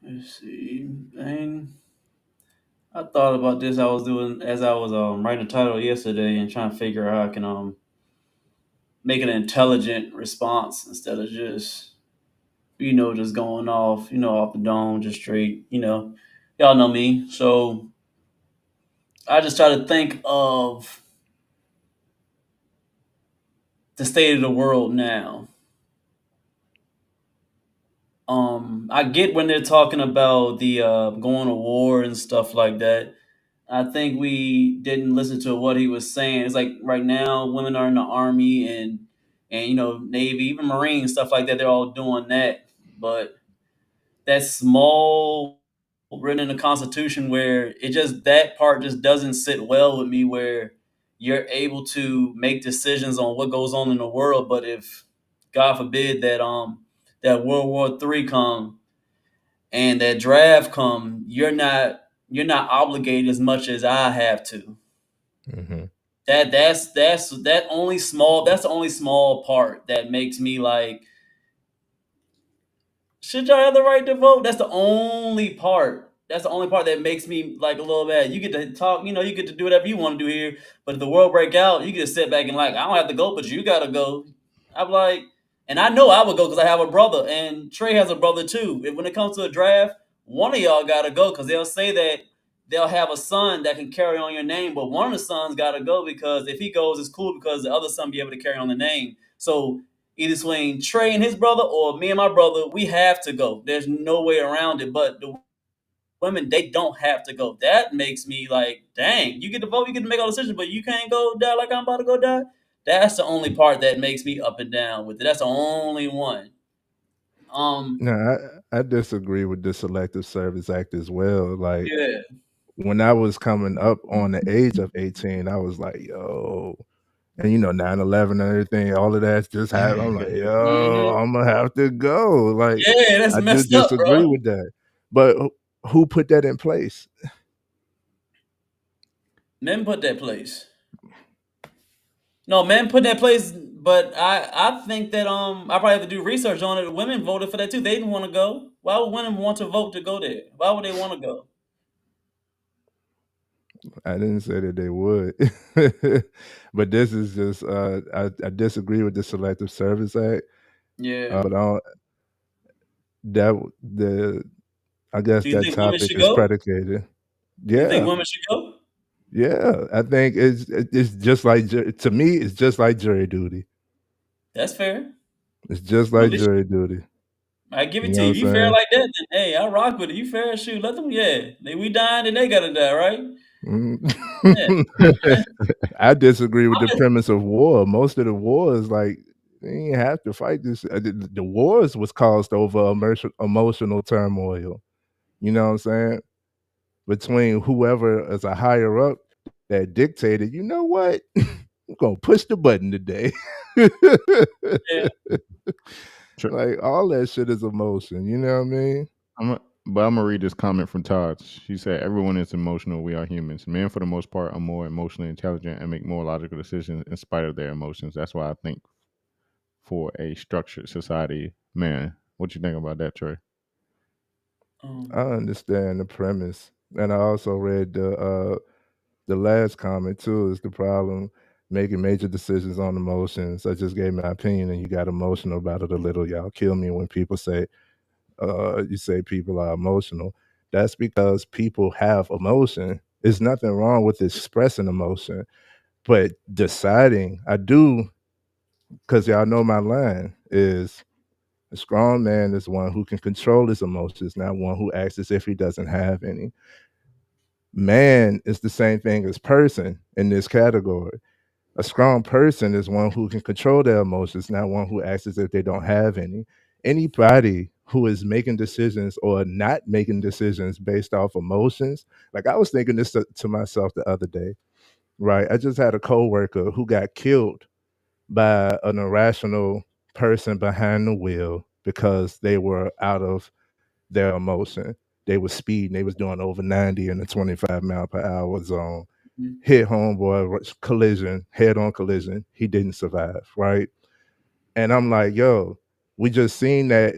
Let's see. I thought about this. I was doing as I was writing the title yesterday and trying to figure out how I can make an intelligent response instead of just just going off off the dome, just straight. Y'all know me, so I just try to think of the state of the world now. I get when they're talking about the going to war and stuff like that. I think we didn't listen to what he was saying. It's like right now, women are in the army and Navy, even Marines, stuff like that. They're all doing that, but that's small written in the Constitution where it just that part just doesn't sit well with me. Where you're able to make decisions on what goes on in the world, but if God forbid that World War III come and that draft come, you're not obligated as much as I have to. Mm-hmm. That's the only small part that makes me like, should y'all have the right to vote? That's the only part. That's the only part that makes me like a little bad. You get to talk, you get to do whatever you want to do here. But if the world break out, you get to sit back and like, I don't have to go, but you gotta go. I'm like, and I know I would go because I have a brother, and Trey has a brother too. If when it comes to a draft, one of y'all gotta go because they'll say that they'll have a son that can carry on your name, but one of the sons gotta go because if he goes, it's cool because the other son be able to carry on the name. So either between Trey and his brother or me and my brother, we have to go. There's no way around it. But the women, they don't have to go. That makes me like, dang, you get to vote, you get to make all decisions, but you can't go die like I'm about to go die. That's the only part that makes me up and down with it. That's the only one. No, I disagree with the Selective Service Act as well. Like Yeah. when I was coming up on the age of 18, I was like, yo, and 9/11 and everything, all of that's just happened. I'm like, yo, I'm gonna have to go. Like, Yeah, that's I do messed up, disagree bro. with that. But who put that in place? Men put that place. No, men put in that place, but I think that I probably have to do research on it. Women voted for that too. They didn't want to go. Why would women want to vote to go there? Why would they want to go? I didn't say that they would, but this is just I disagree with the Selective Service Act. Yeah. But I don't, that the I guess Do you that think women topic should is go? predicated. You think Yeah, women should go? yeah. I think it's just like to me, it's just like jury duty. That's fair. It's just Well, at like least jury duty. I give it You to know you. what If I'm you fair saying? like that, then hey, I rock with it. You fair, shoot, let them. Yeah, we dying, then they gotta die, right? Mm. Yeah. I disagree with I'm the just, premise of war. Most of the wars, like, you ain't have to fight this. The wars was caused over emotional turmoil. You know what I'm saying? Between whoever is a higher up that dictated, you know what? I'm gonna push the button today. yeah. Like all that shit is emotion. You know what I mean? But I'm gonna read this comment from Todd. She said, "Everyone is emotional. We are humans. Men, for the most part, are more emotionally intelligent and make more logical decisions in spite of their emotions. That's why I think for a structured society, man, what you think about that, Trey?" I understand the premise, and I also read the last comment too. Is the problem making major decisions on emotions? I just gave my opinion, and you got emotional about it a little. Y'all kill me when people say you say people are emotional. That's because people have emotion. There's nothing wrong with expressing emotion, but deciding, I do, because y'all know my line is a strong man is one who can control his emotions, not one who acts as if he doesn't have any. Man is the same thing as person in this category. A strong person is one who can control their emotions, not one who acts as if they don't have any. Anybody who is making decisions or not making decisions based off emotions, like I was thinking this to myself the other day, right? I just had a coworker who got killed by an irrational person behind the wheel because they were out of their emotion. They was speeding, they was doing over 90 in a 25-mile-per-hour zone. Mhm. Hit homeboy, collision, head-on collision. He didn't survive, right? And I'm like, yo, we just seen that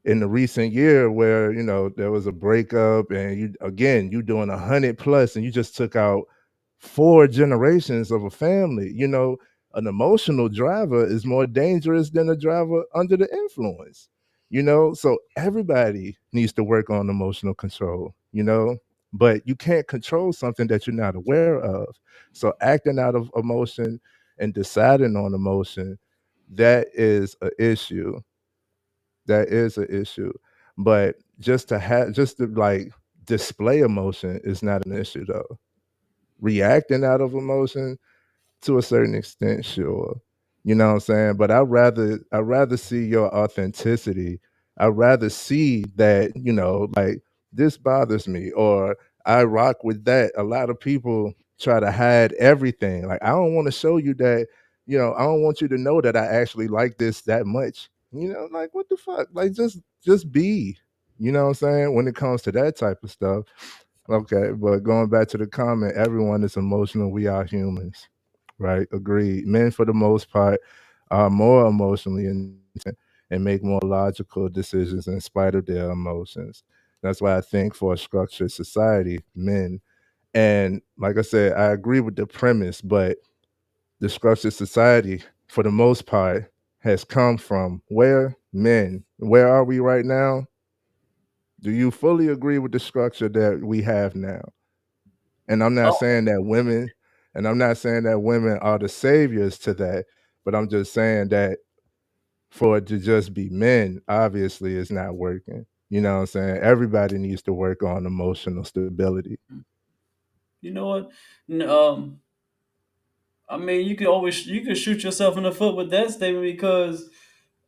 in the recent year where there was a breakup and you doing 100 plus and you just took out 4 generations of a family. An emotional driver is more dangerous than a driver under the influence. So everybody needs to work on emotional control. But you can't control something that you're not aware of. So acting out of emotion and deciding on emotion, that is an issue. That is an issue. But just to like display emotion is not an issue though. Reacting out of emotion to a certain extent, sure. You know what I'm saying? But I'd rather see your authenticity. I'd rather see that, like this bothers me or I rock with that. A lot of people try to hide everything. Like I don't want to show you that, I don't want you to know that I actually like this that much. Like what the fuck? Like just be. You know what I'm saying? When it comes to that type of stuff. Okay, but going back to the comment, everyone is emotional. We are humans, right? Agreed. Men, for the most part, are more emotionally intelligent and make more logical decisions in spite of their emotions. That's why I think for a structured society, men, and like I said, I agree with the premise, but the structured society, for the most part, has come from where men. Where are we right now? Do you fully agree with the structure that we have now? And I'm not Oh, saying that women, and I'm not saying that women are the saviors to that, but I'm just saying that for it to just be men, obviously it's not working. You know what I'm saying? Everybody needs to work on emotional stability. you know what? I mean, you could shoot yourself in the foot with that statement because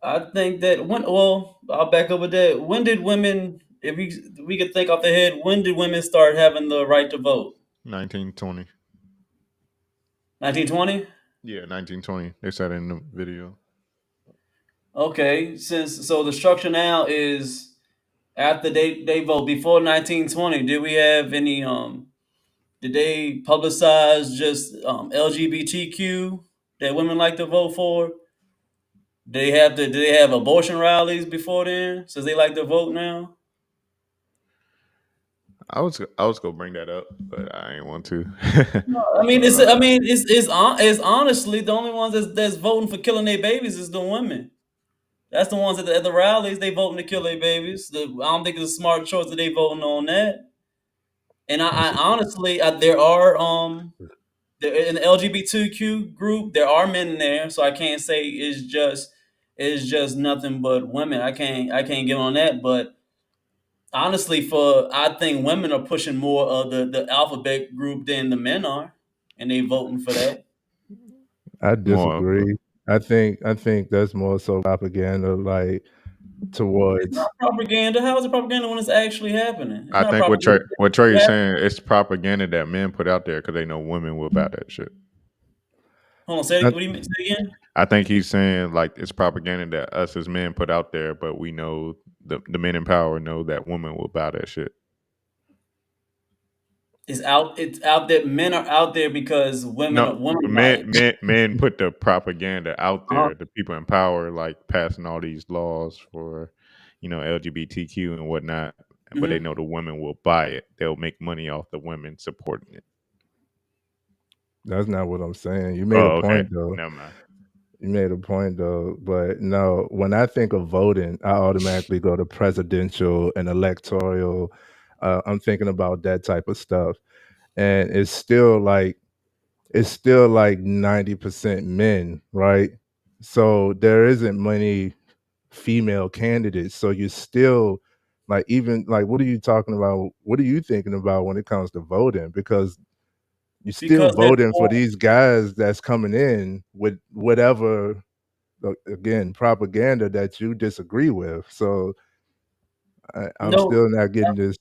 I think that I'll back up with that. When did women, if we could think off the head, when did women start having the right to vote? 1920. 1920. Yeah, 1920. They said in the video. Okay, so the structure now is after they vote before 1920. Did we have any? Did they publicize just LGBTQ? that women like to vote for? Do they have abortion rallies before then, since they like to vote now? I was gonna bring that up, but I ain't want to. No, I mean, it's honestly the only ones that's voting for killing their babies is the women. That's the ones at the rallies. They voting to kill their babies. I don't think it's a smart choice that they voting on that. And I honestly, there are in the LGBTQ group, there are men in there, so I can't say it's just nothing but women. I can't get on that, but honestly, I think women are pushing more of the alphabet group than the men are, and they voting for that. I More, disagree. I think that's more so propaganda, like It's towards. not propaganda. How is it propaganda when it's actually happening? It's I not think propaganda. what Trey is saying, it's propaganda that men put out there because they know women will buy that shit. Hold on, say I, what do you mean? Say again? I think he's saying like it's propaganda that us as men put out there, but we know the men in power know that women will buy that shit. It's out there. Men are out there because No, women buy it. men put the propaganda out Uh-huh. there. The people in power like passing all these laws for, LGBTQ and whatnot, but they Mhm. know the women will buy it. They'll make money off the women supporting it. that's not what I'm saying. You made a Oh, okay. point though. Never mind. You made a point though, but no. When I think of voting, I automatically go to presidential and electoral. I'm thinking about that type of stuff, and it's still like 90% men, right? So there isn't many female candidates. So you still like even like what are you talking about? What are you thinking about when it comes to voting? Because you're still Because there's voting for more. these guys that's coming in with whatever again propaganda that you disagree with. So I'm No, still not getting this.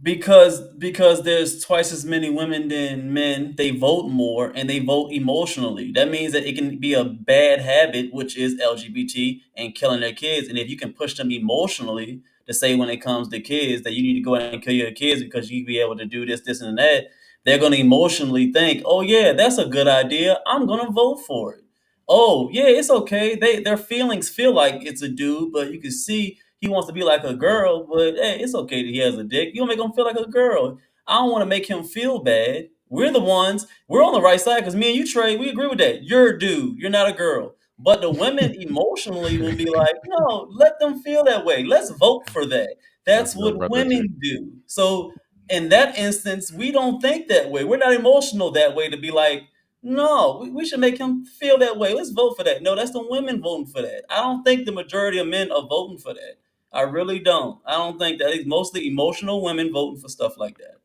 because there's twice as many women than men. They vote more and they vote emotionally. That means that it can be a bad habit, which is LGBT and killing their kids. And if you can push them emotionally to say when it comes to kids that you need to go out and kill your kids because you be able to do this and that, they're going to emotionally think, oh yeah, that's a good idea, I'm going to vote for it. Oh yeah, it's okay. Their feelings feel like it's a dude, but you can see he wants to be like a girl, but hey, it's okay that he has a dick. You don't make him feel like a girl. I don't want to make him feel bad. We're on the right side because me and you, Trey, we agree with that. You're a dude, you're not a girl. But the women emotionally will be like, no, let them feel that way. Let's vote for that. That's That's your what brother too. women do. So in that instance, we don't think that way. We're not emotional that way to be like, no, we should make him feel that way. Let's vote for that. No, that's the women voting for that. I don't think the majority of men are voting for that. I really don't. I don't think that. It's mostly emotional women voting for stuff like that.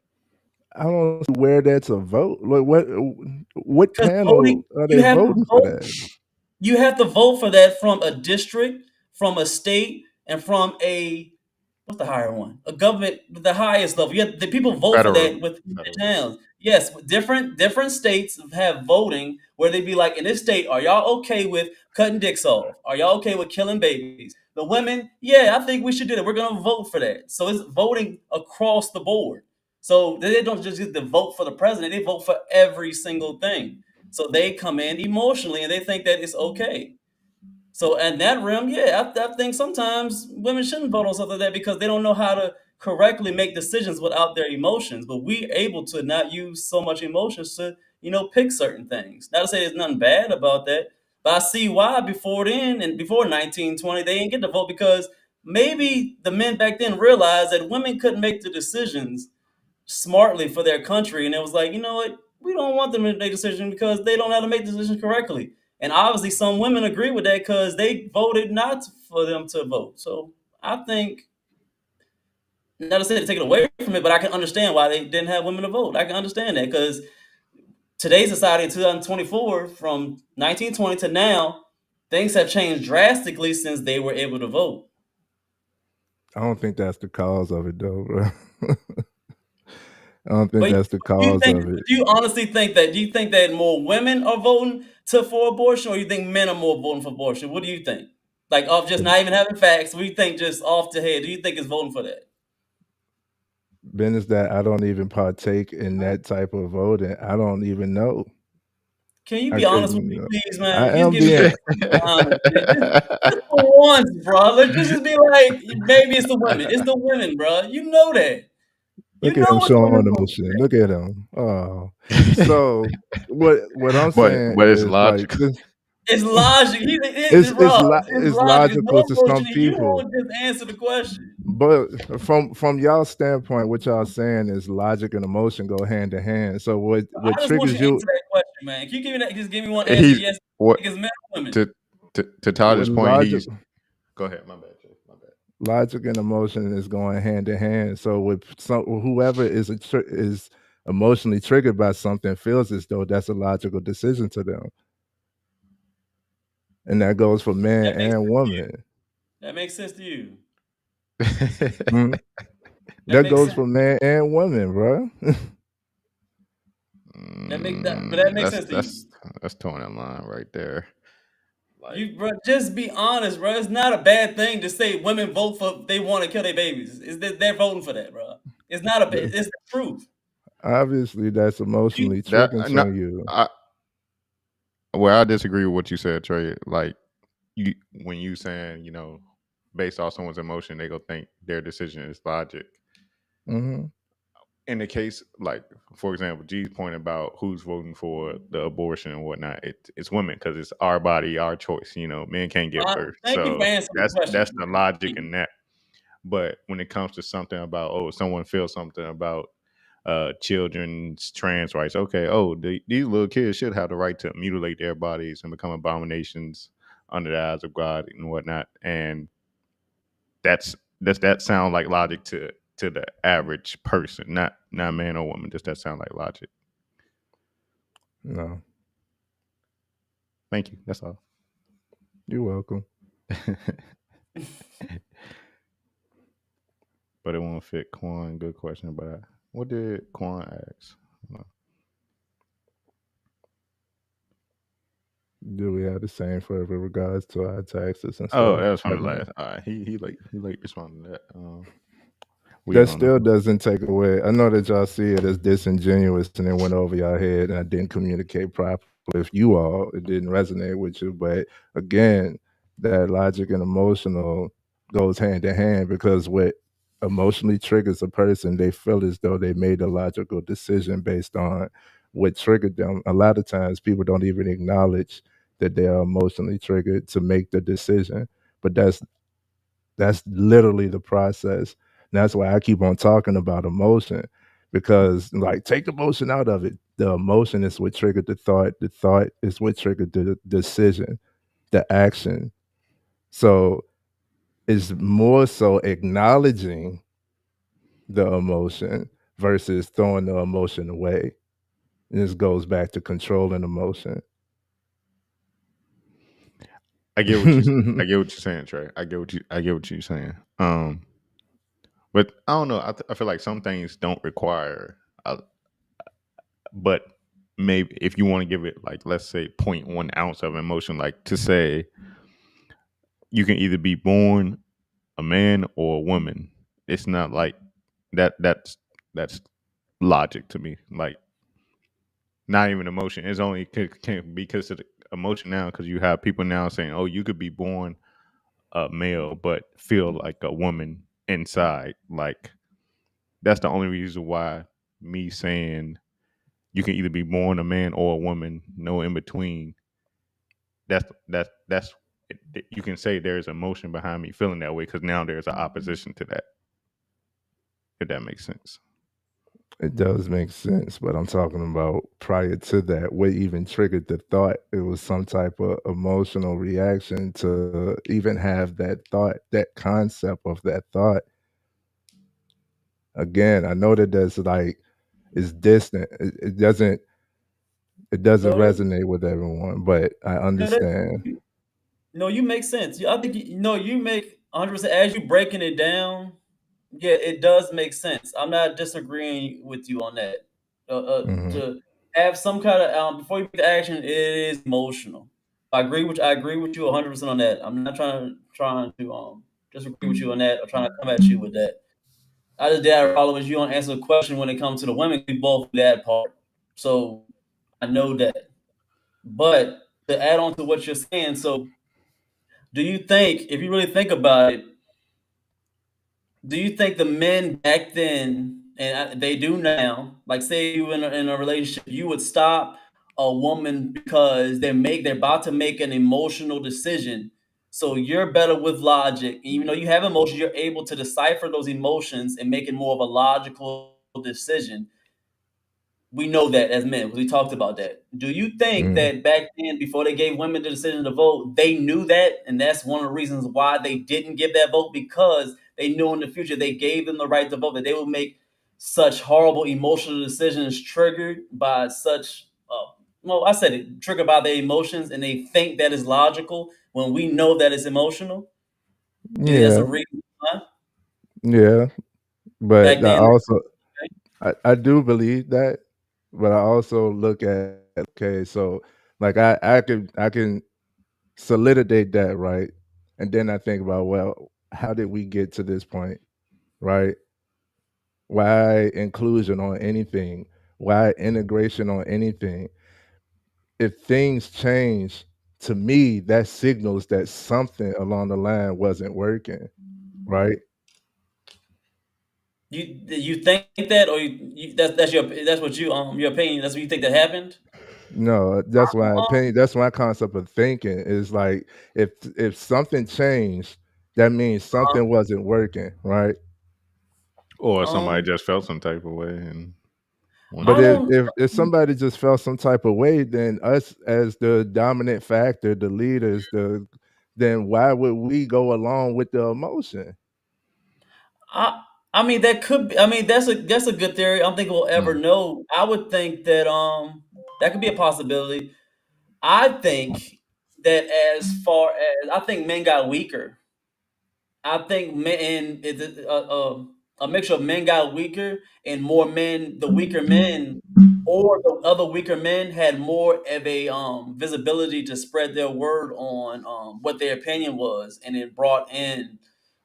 I don't see where that's a vote. Like what Because voting, panel are you they have to voting for vote. that? You have to vote for that from a district, from a state, and from a what's the higher one? A government, the highest level. You have, the people vote for Federal. that within the Federal. towns. Yes, different states have voting where they be like, in this state, are y'all okay with cutting dicks off? Are y'all okay with killing babies? The women, yeah, I think we should do that. We're gonna vote for that. So it's voting across the board. So they don't just get to vote for the president; they vote for every single thing. So they come in emotionally and they think that it's okay. So in that realm, yeah, I think sometimes women shouldn't vote on something like that because they don't know how to correctly make decisions without their emotions. But we're able to not use so much emotions to, pick certain things. Not to say there's nothing bad about that, but I see why before then and before 1920 they didn't get to vote because maybe the men back then realized that women couldn't make the decisions smartly for their country. And it was like, you know what? We don't want them to make a decision because they don't know how to make decisions correctly. And obviously, some women agree with that because they voted not for them to vote. So I think, not to say to take it away from it, but I can understand why they didn't have women to vote. I can understand that because today's society in 2024, from 1920 to now, things have changed drastically since they were able to vote. I don't think that's the cause of it though, bro. I don't think But that's the do you cause think? of it. Do you honestly think that? Do you think that more women are voting for abortion, or you think men are more voting for abortion? What do you think? Like off just not even having facts, what do you think just off the head? Do you think is voting for that? Business that I don't even partake in that type of voting. I don't even know. Can you I be honest with couldn't. me, please, man? I Just am give me being. honest, man. Just for once, bro. Let's just be like, maybe it's the women. It's the women, bro. You know that. You Look at know him what the showing women vote emotion. Look at him. Oh, so what I'm saying but it's is like logical. this. It's logic. Bro, it's It's logic. It's logical no to emotion, some and you people, won't just answer the question. but from y'all standpoint, what y'all saying is logic and emotion go hand in hand. So what I just want you triggers to you? answer that question, man. Can you give me that? Just give me one answer. He's Yes, what because men or women. to Taj's When point. logic He's go ahead. My bad, Jay. My bad. logic and emotion is going hand in hand. So with whoever is emotionally triggered by something feels as though that's a logical decision to them, and that goes for man That makes and sense to you. woman. That makes sense to you. Mhm. That That makes goes sense. for man and woman, bro. But that makes sense to you. That's towing that line right there. Like, Bro, just be honest, bro. It's not a bad thing to say women vote for they want to kill their babies. It's that they're voting for that, bro. It's not a. It's the truth. Obviously, that's emotionally that triggering no, you. I disagree with what you said, Trey. Like when you saying based off someone's emotion, they go think their decision is logic. Mm-hmm. In the case, like for example, G's point about who's voting for the abortion and whatnot, it's women because it's our body, our choice. Men can't give birth, Thank you for so answering the that's question. the logic in that. But when it comes to something about someone feels something about children's trans rights, okay, these little kids should have the right to mutilate their bodies and become abominations under the eyes of God and whatnot, and that sound like logic to the average person, not man or woman. Does that sound like logic? No, Thank you. That's all. you're welcome. But it won't fit Quan. Good question. But what did Quan ask? Do we have the same forever regards to our taxes and Oh, stuff? that was from the Like, last. All right, he late responding to that. We that don't know. still doesn't take away. I know that y'all see it as disingenuous and it went over your head, and I didn't communicate properly with you all. It didn't resonate with you, but again, that logic and emotional goes hand in hand because what emotionally triggers a person, they feel as though they made a logical decision based on what triggered them. A lot of times, people don't even acknowledge that they are emotionally triggered to make the decision, but that's literally the process. And that's why I keep on talking about emotion, because like take the emotion out of it. The emotion is what triggered the thought. The thought is what triggered the decision, the action. So it's more so acknowledging the emotion versus throwing the emotion away. And this goes back to controlling emotion. I get what you're saying, Trey. I get what you're saying. But I don't know. I feel like some things don't require. But maybe if you want to give it like let's say 0.1 ounce of emotion, like to say you can either be born a man or a woman. It's not like that. That's logic to me. Like not even emotion. It's only can be considered emotion now because you have people now saying, "Oh, you could be born a male but feel like a woman inside." Like that's the only reason why me saying you can either be born a man or a woman, no in between. That's you can say there's emotion behind me feeling that way because now there's an opposition to that. If that makes sense. It does make sense, but I'm talking about prior to that, what even triggered the thought? It was some type of emotional reaction to even have that thought, that concept of that thought. Again, I know that that's like it's distant. It doesn't No, resonate with everyone, but I no, understand. no, you make sense. I think you make 100%. As you breaking it down, yeah, it does make sense. I'm not disagreeing with you on that. Hmm. To have some kind of before you take the action, it is emotional. I agree with you 100% on that. I'm not trying to disagree with you on that or trying to come at you with that. I just did have a problem with you don't answer the question when it comes to the women. We both do that part, so I know that. But to add on to what you're saying, so do you think, if you really think about it, do you think the men back then, and they do now, like say you in a relationship, you would stop a woman because they're about to make an emotional decision. So you're better with logic. And even though you have emotions, you're able to decipher those emotions and make it more of a logical decision. We know that as men. We talked about that. Do you think Mm. that back then, before they gave women the decision to vote, they knew that, and that's one of the reasons why they didn't give that vote, because they knew in the future they gave them the right to vote, that they would make such horrible emotional decisions triggered by such. Well, I said it, triggered by their emotions, and they think that is logical when we know that it's emotional. Do you think that's Yeah, a reason why yeah, but back I then? also I do believe that, but I also look at, okay, so like I can solidate that, right? And then I think about, well, how did we get to this point, right? Why inclusion on anything? Why integration on anything? If things change, to me, that signals that something along the line wasn't working, right? You think that, or that's what you your opinion. That's what you think that happened. No, that's my opinion. That's my concept of thinking is like if something changed, that means something wasn't working, right? Or somebody Um, just felt some type of way and But wanted I to. don't. if somebody just felt some type of way, then us as the dominant factor, the leaders, then why would we go along with the emotion? I I mean that could be. I mean that's a good theory. I don't think we'll ever Mm. know. I would think that that could be a possibility. I think that as far as I think men got weaker. I think men and a mixture of men got weaker, and more men, the weaker men, or the other weaker men had more of a visibility to spread their word on what their opinion was, and it brought in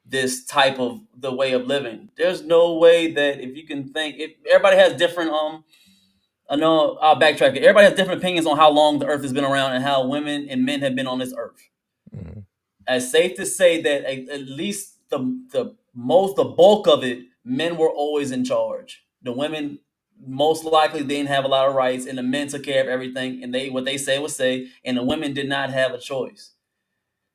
this type of the way of living. There's no way that if you can think, if everybody has different I know I'll backtrack it. Everybody has different opinions on how long the earth has been around and how women and men have been on this earth. Mhm. It's safe to say that at least the bulk of it, men were always in charge. The women most likely didn't have a lot of rights, and the men took care of everything, and they what they say was say, and the women did not have a choice.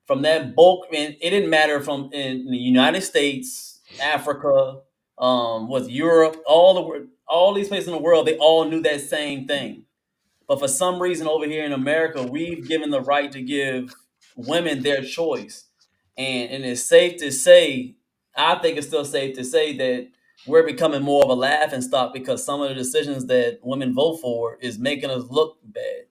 From that bulk, and it didn't matter from in the United States, Africa, with Europe, all these places in the world, they all knew that same thing. But for some reason over here in America, we've given the right to give women their choice. And it's safe to say, I think it's still safe to say that we're becoming more of a laughing stock because some of the decisions that women vote for is making us look bad.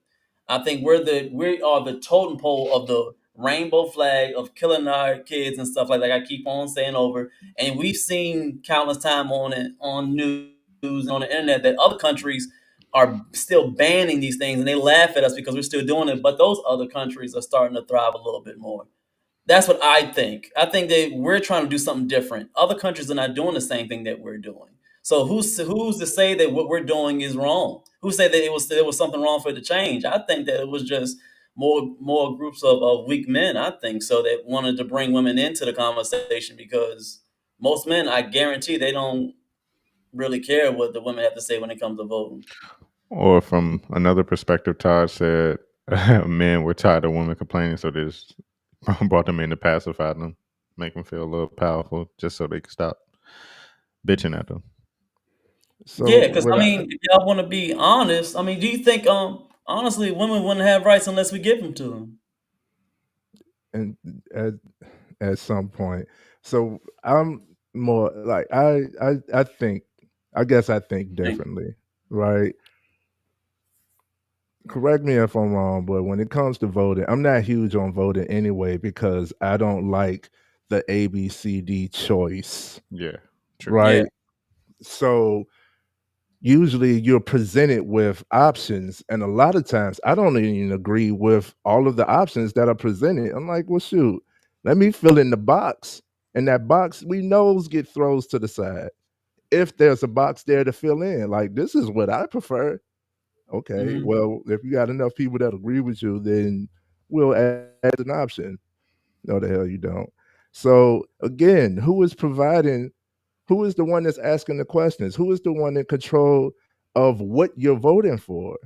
I think we are the totem pole of the rainbow flag of killing our kids and stuff like that. I keep on saying over, and we've seen countless time on it on news and on the internet that other countries are still banning these things, and they laugh at us because we're still doing it. But those other countries are starting to thrive a little bit more. That's what I think. I think that we're trying to do something different. Other countries are not doing the same thing that we're doing. So who's to say that what we're doing is wrong? Who said that there was something wrong for it to change? I think that it was just more groups of weak men. I think so that wanted to bring women into the conversation because most men, I guarantee, they don't really care what the women have to say when it comes to voting. Or from another perspective, Todd said men were tired of women complaining, so they just brought them in to pacify them, make them feel a little powerful, just so they could stop bitching at them. So Yeah, because what I I, mean, if y'all want to be honest, I mean, do you think honestly women wouldn't have rights unless we give them to them? and at some point, so I'm more like I think, I guess I think differently, right? Correct me if I'm wrong, but when it comes to voting, I'm not huge on voting anyway because I don't like the ABCD choice, Yeah, true. Yeah, right? So usually you're presented with options, and a lot of times I don't even agree with all of the options that are presented. I'm like, well, shoot, let me fill in the box, and that box we knows get throws to the side if there's a box there to fill in. Like, this is what I prefer. Okay, well, if you got enough people that agree with you, then we'll add an option. No, the hell you don't. So again, who is providing? Who is the one that's asking the questions? Who is the one in control of what you're voting for?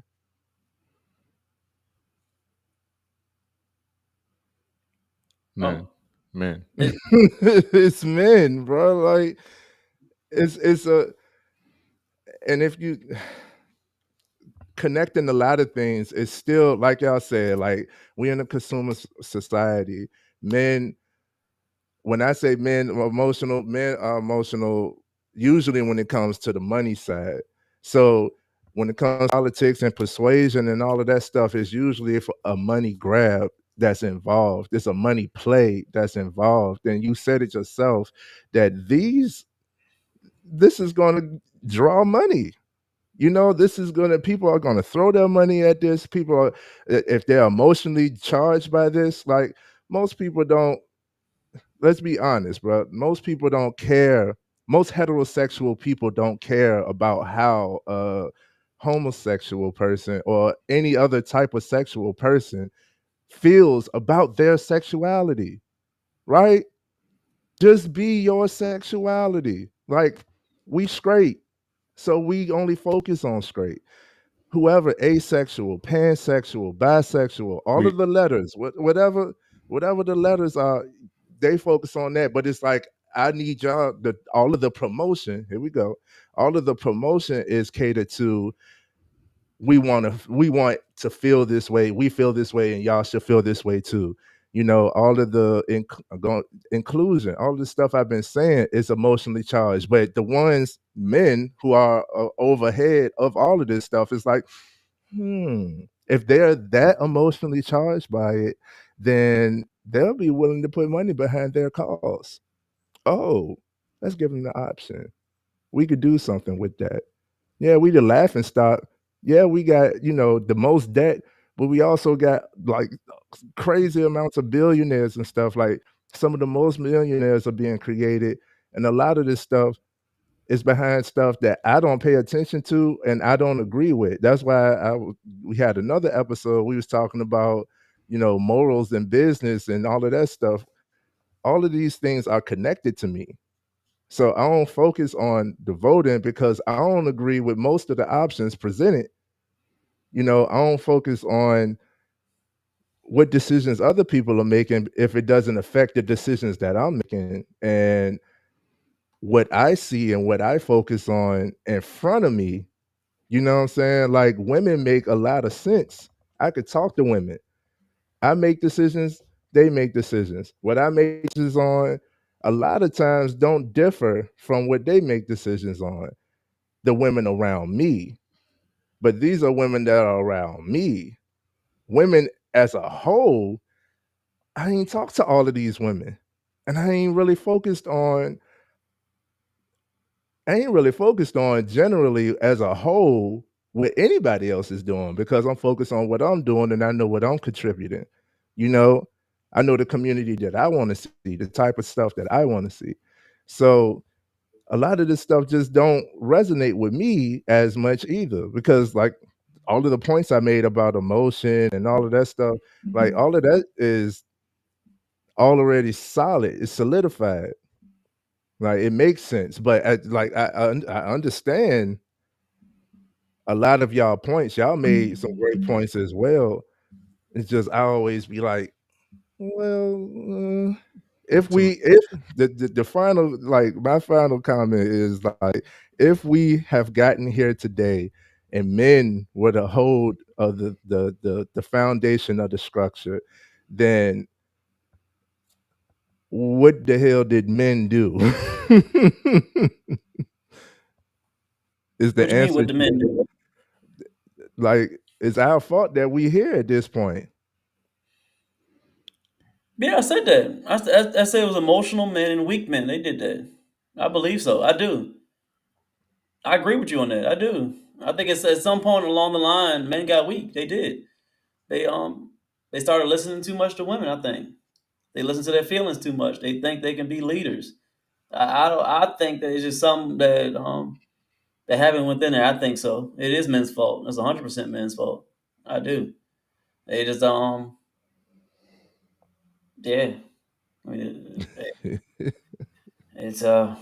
Man, man. It's men, bro. Like it's a and if you connecting a lot of things, it's still like y'all said, like we in a consumer society. Men, when I say men are emotional usually when it comes to the money side. So when it comes to politics and persuasion and all of that stuff, it's usually if a money grab that's involved. It's a money play that's involved. And you said it yourself that this is going to draw money. This is going to, people are going to throw their money at this. People are, if they're emotionally charged by this, like most people don't, let's be honest, bro. Most people don't care. Most heterosexual people don't care about how a homosexual person or any other type of sexual person feels about their sexuality, right? Just be your sexuality. Like, we straight, so we only focus on straight. Whoever asexual, pansexual, bisexual, all of the letters, whatever the letters are, they focus on that. But it's like I need y'all. All of the promotion. Here we go. All of the promotion is catered to. We want to feel this way. We feel this way, and y'all should feel this way too. All of the inclusion, all the stuff I've been saying is emotionally charged. But the men who are overhead of all of this stuff is like, if they're that emotionally charged by it, then they'll be willing to put money behind their cause. Oh, let's give them the option. We could do something with that. Yeah, we the laughing stock. Yeah, we got, the most debt, but we also got like crazy amounts of billionaires and stuff. Like some of the most millionaires are being created. And a lot of this stuff is behind stuff that I don't pay attention to and I don't agree with. That's why we had another episode. We was talking about, morals and business and all of that stuff. All of these things are connected to me. So I don't focus on the voting because I don't agree with most of the options presented. I don't focus on what decisions other people are making if it doesn't affect the decisions that I'm making. And what I see and what I focus on in front of me, you know what I'm saying? Like women make a lot of sense. I could talk to women. I make decisions, they make decisions. What I make decisions on a lot of times don't differ from what they make decisions on, the women around me. But these are women that are around me. Women as a whole, I ain't talked to all of these women. And I ain't really focused on generally as a whole what anybody else is doing because I'm focused on what I'm doing and I know what I'm contributing. You know, I know the community that I want to see, the type of stuff that I want to see. So a lot of this stuff just don't resonate with me as much either because like all of the points I made about emotion and all of that stuff, like all of that is already solid. It's solidified. Like it makes sense, but I understand a lot of y'all points. Y'all made some great points as well. It's just I always be like, well, if the final, like my final comment is like, if we have gotten here today and men were the hold of the foundation of the structure, then what the hell did men do? Is the What you mean? answer What the men do? like it's our fault that we here at this point? Yeah, I said that. I said it was emotional men and weak men. They did that. I believe so. I do. I agree with you on that. I do. I think it's at some point along the line, men got weak. They did. They they started listening too much to women. I think they listen to their feelings too much. They think they can be leaders. I think that it's just something that that haven't within there. I think so. It is men's fault. It's 100% men's fault. I do. They just yeah. I mean, it's it's a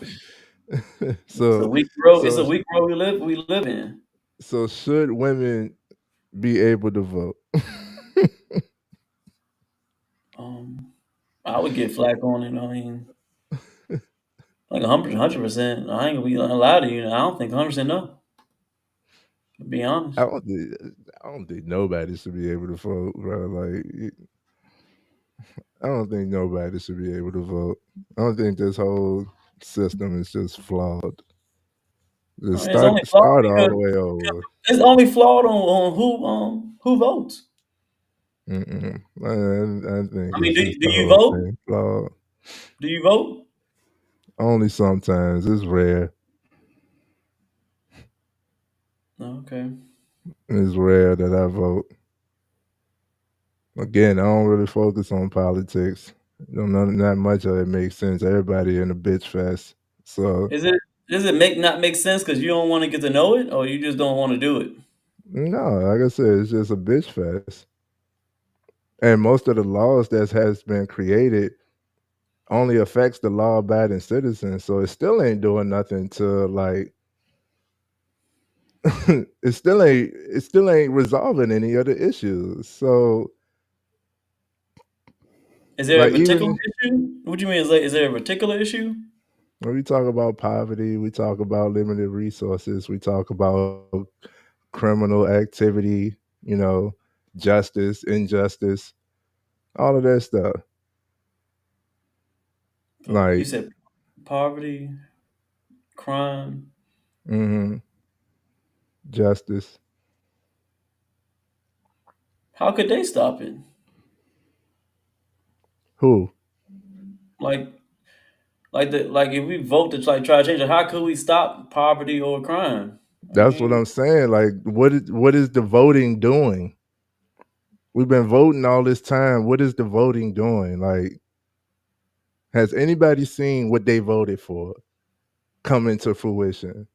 so weak world. It's so a weak world we live in. so should women be able to vote? I would get flack on it. I mean, like 100%. I ain't gonna be lie to you. I don't think 100% no. To be honest. I don't think nobody should be able to vote, bro. Like, I don't think nobody should be able to vote. I don't think this whole system is just flawed. Just I mean, it's only flawed start all because the way over. it's only flawed on who votes. I think I mean, it's do, just do the you whole vote? thing flawed. Do you vote? Only sometimes. It's rare. Okay. It's rare that I vote. Again, I don't really focus on politics. Not much of it makes sense. Everybody in a bitch fest. So Is it does it not make sense because you don't want to get to know it, or you just don't want to do it? no, like I said, it's just a bitch fest. And most of the laws that has been created only affects the law-abiding citizens. So it still ain't doing nothing to like. it still ain't resolving any of the issues. So Is there a like particular even issue? What do you mean? Is there a particular issue? when we talk about poverty, we talk about limited resources, we talk about criminal activity, justice, injustice, all of that stuff. You Like, said poverty, crime. justice. How could they stop it? Who? Like like if we vote to try to change it, how could we stop poverty or crime? I That's what mean, I'm saying. Like, what is the voting doing? We've been voting all this time. What is the voting doing? Like, has anybody seen what they voted for come into fruition?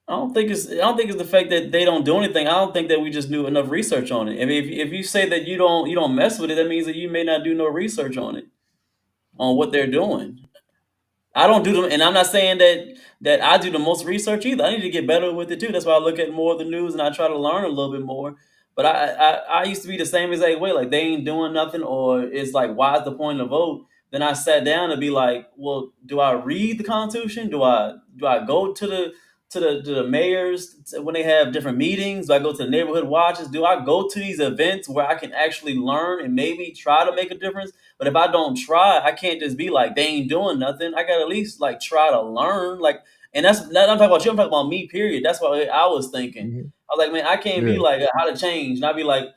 I don't think it's the fact that they don't do anything. I don't think that we just do enough research on it. I mean, if you say that you don't mess with it, that means that you may not do no research on it, on what they're doing. I don't do them, and I'm not saying that I do the most research either. I need to get better with it too. That's why I look at more of the news and I try to learn a little bit more. But I used to be the same exact way. Like they ain't doing nothing, or it's like, why is the point of vote? Then I sat down to be like, well, do I read the Constitution? Do I go to the mayors when they have different meetings? Do I go to the neighborhood watches? Do I go to these events where I can actually learn and maybe try to make a difference? But if I don't try, I can't just be like, they ain't doing nothing. I gotta at least like try to learn. Like, and that's not, I'm talking about you, I'm talking about me, period. That's what I was thinking. Mhm. I was like, man, I can't be Yeah. like how to change. And I'd be like,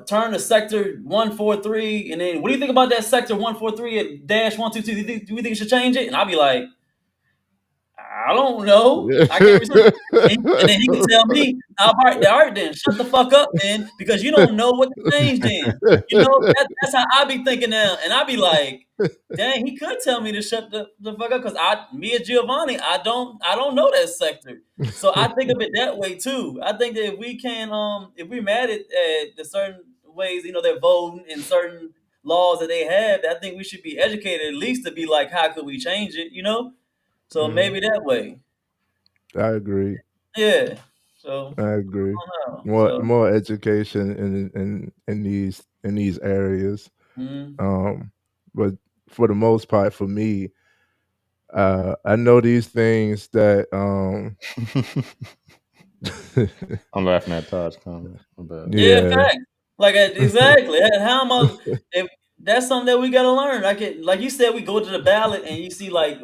turn to sector 143, and then what do you think about that sector 143 at dash 122? Do you think you should change it? And I'd be like, I don't know. Yeah. I can't research. And then he can tell me, all right, then shut the fuck up, then, because you don't know what to change. Then that's how I be thinking now, and I be like, dang, he could tell me to shut the fuck up because me and Giovanni, I don't know that sector, so I think of it that way too. I think that if we can, if we're mad at the certain ways, they're voting in certain laws that they have, I think we should be educated at least to be like, how could we change it? So maybe that way. I agree. Yeah. So I agree. I don't know. So More education in these areas. mhm. But for the most part, for me, I know these things that I'm laughing at Todd's comment. My bad. Yeah, yeah. fact. Like exactly. How am I? If that's something that we gotta learn. Like you said, we go to the ballot and you see like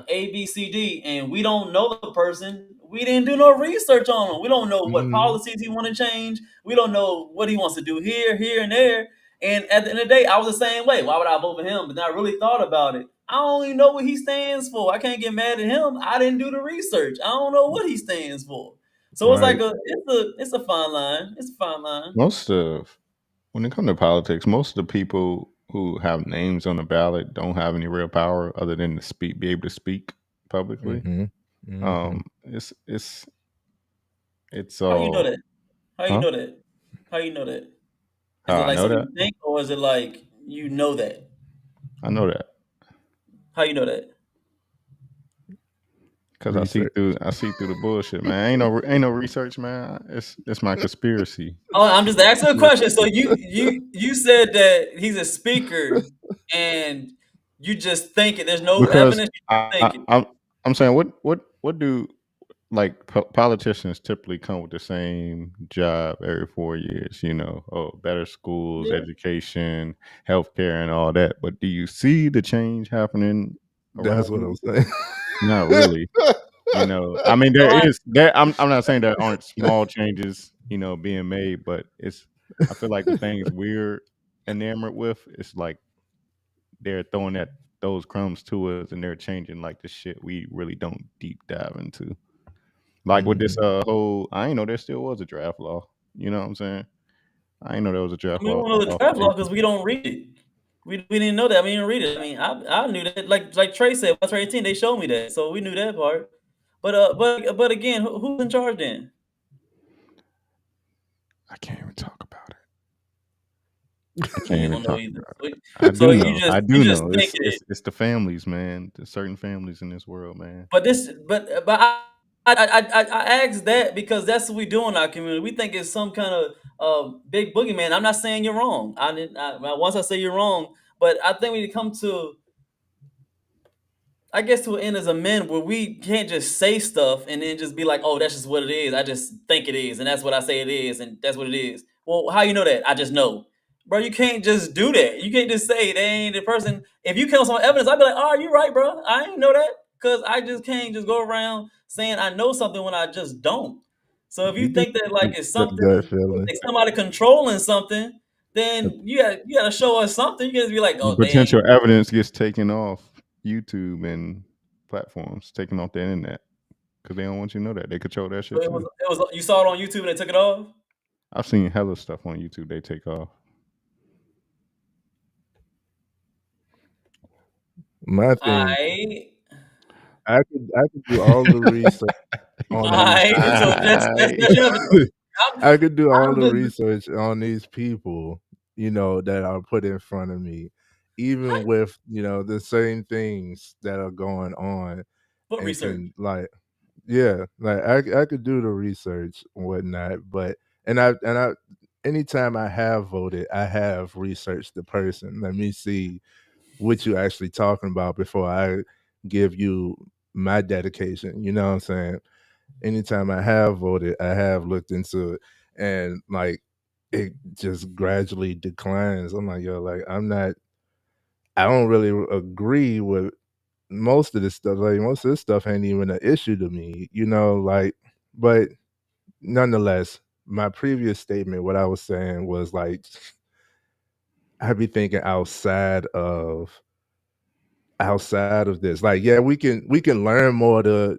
A, B, C, D, and we don't know the person. We didn't do no research on him. We don't know what Mhm. policies he want to change. We don't know what he wants to do here, and there. And at the end of the day, I was the same way. Why would I vote for him? But then I really thought about it. I don't even know what he stands for. I can't get mad at him. I didn't do the research. I don't know what he stands for. So it's like Right. it's a fine line. It's a fine line. When it comes to politics, most of the people who have names on the ballot don't have any real power other than be able to speak publicly. Mhm. Mhm. It's How you know all, that? How you huh? know that? How you know that? Is How it I like know something that? you think, or is it like you know that? I know that How you know that? because Research. I see through the bullshit, man. Ain't no research, man. It's my conspiracy. Oh, I'm just asking a Conspiracy question. So you theory. you you said that he's a speaker, and you just think it. There's no Because evidence. You just think it. I'm saying what do like politicians typically come with the same job every 4 years, better schools, Yeah. education, healthcare, and all that. But do you see the change happening That's around what I'm you? saying. Not really. I mean, No, there is there. I'm not saying there aren't small changes, being made, but I feel like the things we're enamored with, it's like they're throwing those crumbs to us, and they're changing like the shit we really don't deep dive into. Like with this Mhm. whole, I ain't know there still was a draft law. You know what I'm saying? I ain't know there was a I draft mean, we law don't know the draft law because authorization. we don't read it. We didn't know that. We didn't read it. I mean, I knew that. Like Trey said, when I was 18, they showed me that, so we knew that part. But again, who's in charge then? I can't even talk about it. I So can't you even don't know talk either. about So, it. I so do you know. just I you do just know. think It's it. it's it's the families, man. The certain families in this world, man. But I asked that because that's what we do in our community. We think it's some kind of big boogeyman. I'm not saying you're wrong. I didn't. Once I say you're wrong, but I think we come to, I guess, to an end as a men where we can't just say stuff and then just be like, "Oh, that's just what it is. I just think it is, and that's what I say it is, and that's what it is." Well, how you know that? I just know, bro. You can't just do that. You can't just say they ain't the person. If you come with some evidence, I'd be like, "Oh, you're right, bro. I ain't know that," because I just can't just go around saying I know something when I just don't. So if you You just think that like it's that gut something, feeling. like somebody controlling something, then you gotta show us something. You can't just be like, The "Oh, they ain't." potential evidence gets taken off YouTube and platforms, taken off the internet because they don't want you to know that they control that So shit too. it was you saw it on YouTube and they took it off. I've seen hella stuff on YouTube they take off. My thing, I I could do all the research on these I so people. that's your evidence. I could do all I'm the just research on these people, that are put in front of me, even with, the same things that are going on, what and research? can like, yeah, like I could do the research and whatnot, but and I anytime I have voted, I have researched the person. Let me see what you actually talking about before I give you my dedication. You know what I'm saying? Anytime I have voted, I have looked into it, and like it just gradually declines. I'm like, yo, like I don't really agree with most of this stuff. Like most of this stuff ain't even an issue to me, like, but nonetheless, my previous statement, what I was saying was like I be thinking outside of this. Like, yeah, we can learn more to,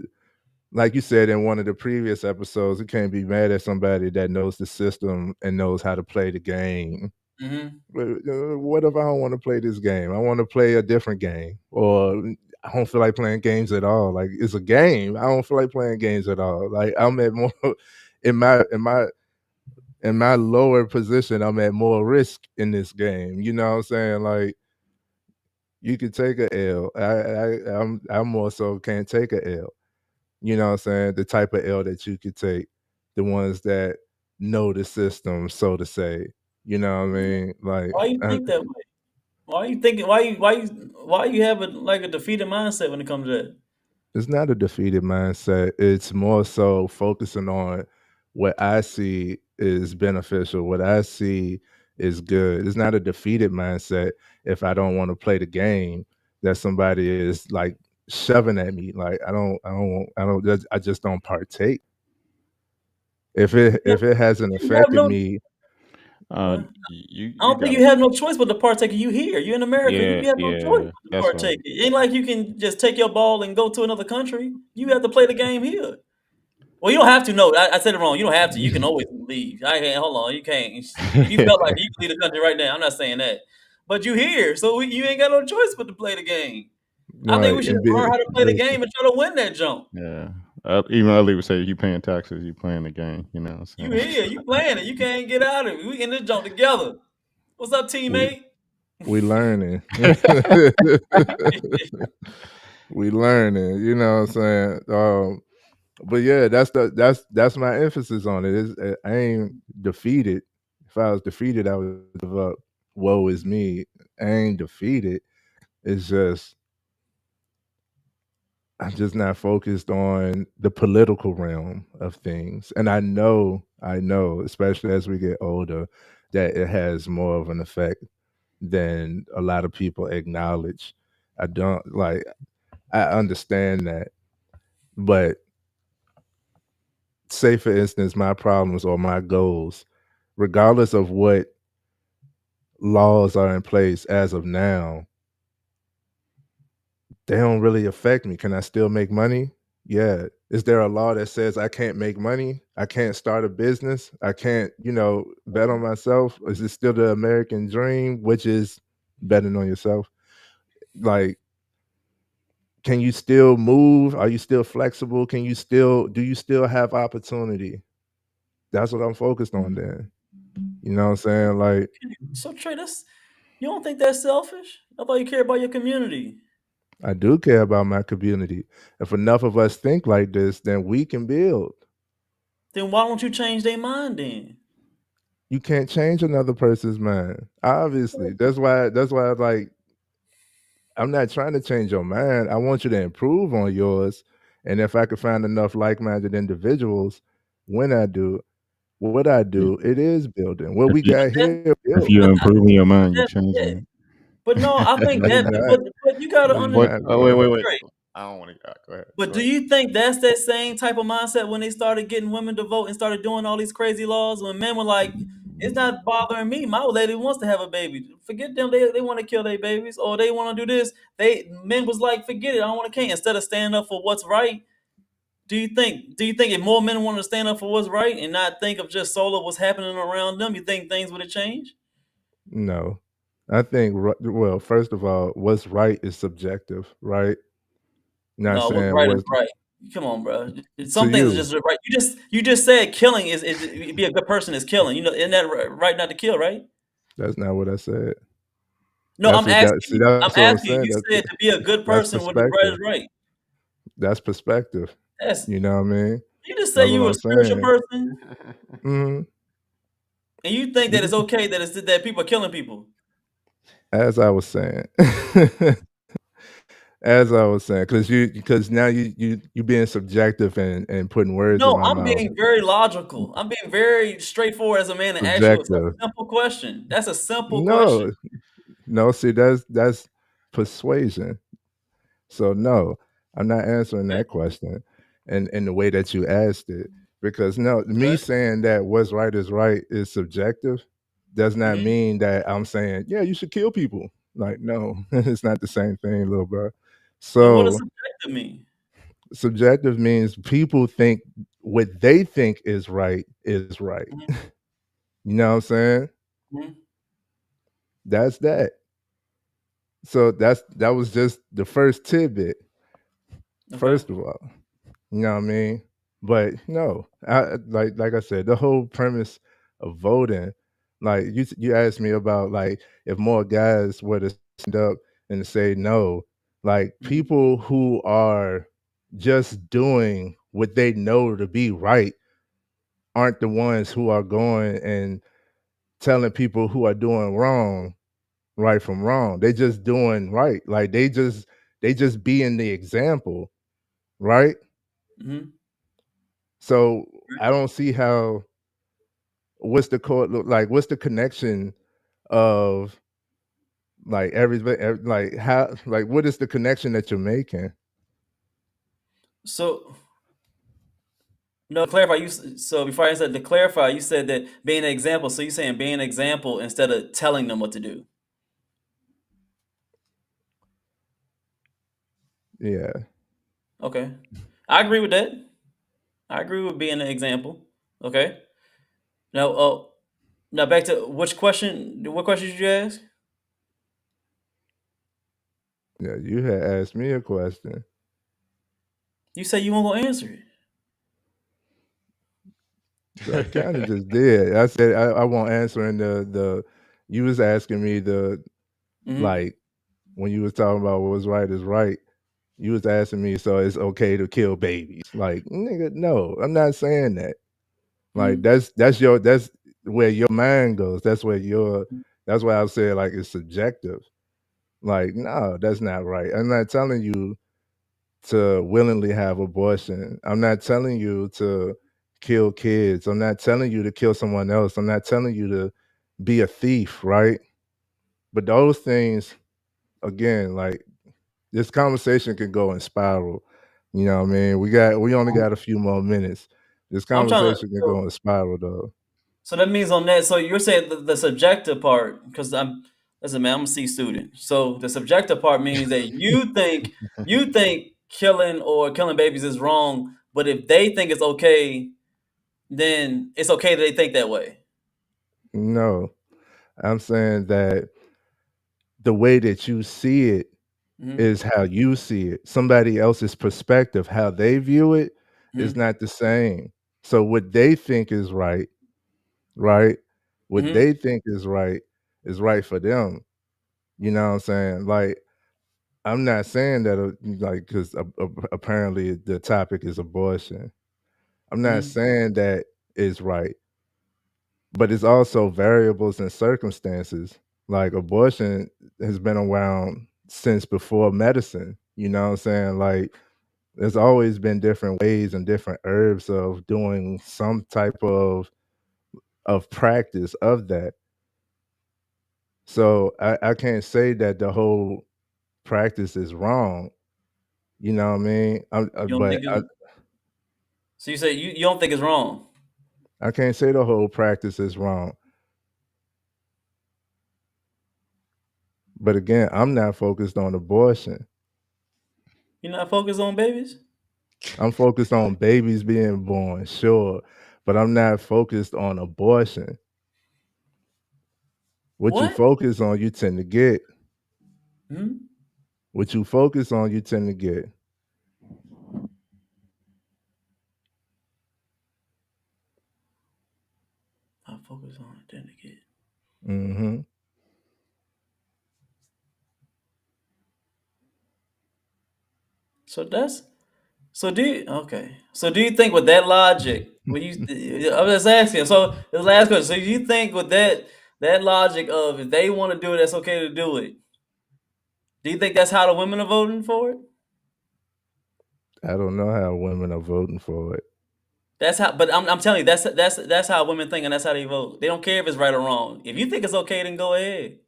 like you said in one of the previous episodes, you can't be mad at somebody that knows the system and knows how to play the game. Mm-hmm. But, what if I don't want to play this game? I want to play a different game, or I don't feel like playing games at all. Like it's a game. I don't feel like playing games at all. Like I'm at more in my lower position. I'm at more risk in this game. You know what I'm saying? Like you could take a L. I'm more so can't take a L. You know what I'm saying? The type of L that you could take, the ones that know the system, so to say. You know what I mean? Like, Why you think that way? Why you thinking? Why you have like a defeated mindset when it comes to that? it's not a defeated mindset. It's more so focusing on what I see is beneficial, what I see is good. It's not a defeated mindset if I don't want to play the game that somebody is like shoving at me. Like I just don't partake. If it hasn't You have affected no. me. I You don't think got you have no choice but to partake. You here. You in America. You yeah, have no choice yeah. but to That's what partake. It ain't like you can just take your ball and go to another country. You have to play the game here. Well, you don't have to. No, I said it wrong. You don't have to. You can always leave. I can't. Hold on. You can't. If you felt like you can leave the country right now, I'm not saying that. But you here, so you ain't got no choice but to play the game. I think Right, we should and be learn how to play the listen. game and try to win that jump. Yeah. Even Ali would say, you paying taxes, you playing the game. You know what You I'm saying? here, you playing it. You can't get out of it. We in this jump together. What's up, We teammate? we learning. We learning. You know what I'm saying? But yeah, that's my emphasis on it. I ain't defeated. If I was defeated, I would give up. Woe is me. I ain't defeated. It's just I'm just not focused on the political realm of things. And I know, especially as we get older, that it has more of an effect than a lot of people acknowledge. I don't like I understand that. But say for instance, my problems or my goals, regardless of what laws are in place as of now, they don't really affect me. Can I still make money? Yeah. Is there a law that says I can't make money? I can't start a business? I can't, bet on myself? Is it still the American dream, which is betting on yourself? Like, can you still move? Are you still flexible? Do you still have opportunity? That's what I'm focused on then. You know what I'm saying? Like, So Trey, you don't think that's selfish? I thought you care about your community. I do care about my community. If enough of us think like this, then we can build. Then why don't you change their mind then? You can't change another person's mind. Obviously. That's why like I'm not trying to change your mind. I want you to improve on yours. And if I could find enough like-minded individuals, when I do, what I do, it is building. What If we you got here if built. you're improving your mind, you're Yeah. changing it. But no, I think No, you're that, not. but you gotta No, you're What? understand, not, Oh, bro. wait. Trey. I don't want to. Go ahead. But do you think that's that same type of mindset when they started getting women to vote and started doing all these crazy laws? When men were like, "It's not bothering me. My old lady wants to have a baby. Forget them. They want to kill their babies or they want to do this." Men was like, "Forget it. I don't want to care." Instead of standing up for what's right, do you think if more men wanted to stand up for what's right and not think of just solo what's happening around them, you think things would have changed? No. I think well, first of all, what's right is subjective, right? Not No, what's saying right is what's right. Come on, bro. to Some things are you. just right. You just said killing is be a good person is killing. Isn't that right not to kill, right? That's not what I said. No, I'm asking See, you. I'm that's what I'm asking you. saying. You said to be a good That's person, what is right perspective. is right. That's perspective. That's You know what I mean? you just say That's what you a I'm spiritual saying. person, hmm and you think that it's okay that people are killing people. As I was saying. As I was saying, because now you being subjective and putting words in No, my I'm mouth. being very logical. I'm being very straightforward as a man and ask you a Subjective. simple question. That's a simple question. No, no. See, that's persuasion. So no, I'm not answering Okay. that question in the way that you asked it. Because no, me Okay. saying that what's right is right is subjective does not hmm mean that I'm saying, yeah, you should kill people. Like, no, it's not the same thing, little bro. Then what does So subjective mean? subjective means people think what they think is right is right. Mhm. You know what I'm saying? Mhm. That's that. So that was just the first tidbit, Okay. first of all. You know what I mean? But no, like I said, the whole premise of voting, like you asked me about like if more guys were to stand up and say no, like Mhm. people who are just doing what they know to be right aren't the ones who are going and telling people who are doing wrong right from wrong. They just doing right. Like they just being the example, right? Mhm. So I don't see how what's the connection of like everybody like how like what is the connection that you're making? So no, to clarify. So before I said to clarify, you said that being an example. So you saying being an example instead of telling them what to do. Yeah. Okay, I agree with that. I agree with being an example. Okay. Now, now back to which question? What question did you ask? Yeah, you had asked me a question. You say you won't go answer it. I kind of just did. I said I won't answer in the. You was asking me the Mm-hmm. like when you was talking about what was right is right. You was asking me, so it's okay to kill babies. Like, nigga, no, I'm not saying that. Like, Mm-hmm. that's where your mind goes. That's why I said like it's subjective. Like, no, that's not right. I'm not telling you to willingly have abortion. I'm not telling you to kill kids. I'm not telling you to kill someone else. I'm not telling you to be a thief, right? But those things, again, like this conversation can go and spiral. You know what I mean? We only got a few more minutes. This I'm trying to. conversation can go and spiral though. So that means on that. So you're saying the subjective part, because listen, man, I'm a C student. So the subjective part means that you think killing babies is wrong, but if they think it's okay, then it's okay that they think that way. No, I'm saying that the way that you see it Mm-hmm. is how you see it. Somebody else's perspective, how they view it, is Mm-hmm. not the same. So what they think is right, right? What Mm-hmm. they think is right for them. You know what I'm saying? Like I'm not saying that like because apparently the topic is abortion. I'm not Mm-hmm. saying that is right, but it's also variables and circumstances. Like abortion has been around since before medicine. You know what I'm saying? Like there's always been different ways and different herbs of doing some type of practice of that. So I can't say that the whole practice is wrong. You know what I mean? You don't But think it, so you say you don't think it's wrong. I can't say the whole practice is wrong. But again, I'm not focused on abortion. You're not focused on babies. I'm focused on babies being born, sure, but I'm not focused on abortion. What you What? focus on, you tend to get. Hmm. What you focus on, you tend to get. I focus on it, then to get. Hmm. So that's so do you okay. So do you think with that logic, when you I'm just asking, so the last question, so you think with that logic of if they want to do it, that's okay to do it. Do you think that's how the women are voting for it? I don't know how women are voting for it. That's how but I'm telling you, that's how women think and that's how they vote. They don't care if it's right or wrong. If you think it's okay, then go ahead.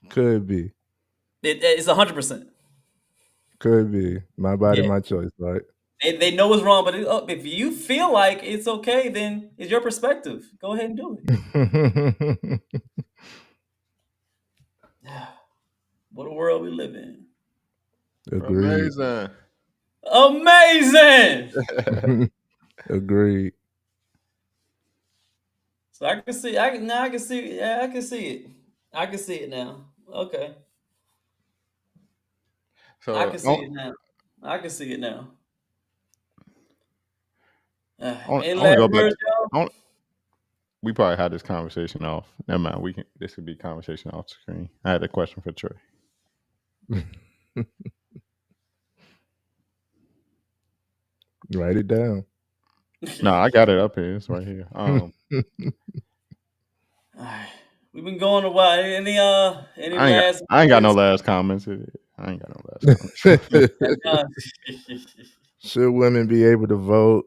Could be. It's 100%. Could be. My body, Yeah. my choice, right? They know it's wrong, but if you feel like it's okay, then it's your perspective. Go ahead and do it. What a world we live in. Agreed. Amazing. Amazing. Agreed. So I can see. I can now. I can see. Yeah, I can see it. I can see it now. Okay, I So can see it now. I can see it now. I Any want to last go back. words, y'all? We probably had this conversation off. Never mind. We can. This could be conversation off screen. I had a question for Trey. Write it down. No, I got it up here. It's right here. Alright. We've been going a while. Any last I ain't got no words? last comments. I ain't got no last comments. Uh, Should women be able to vote?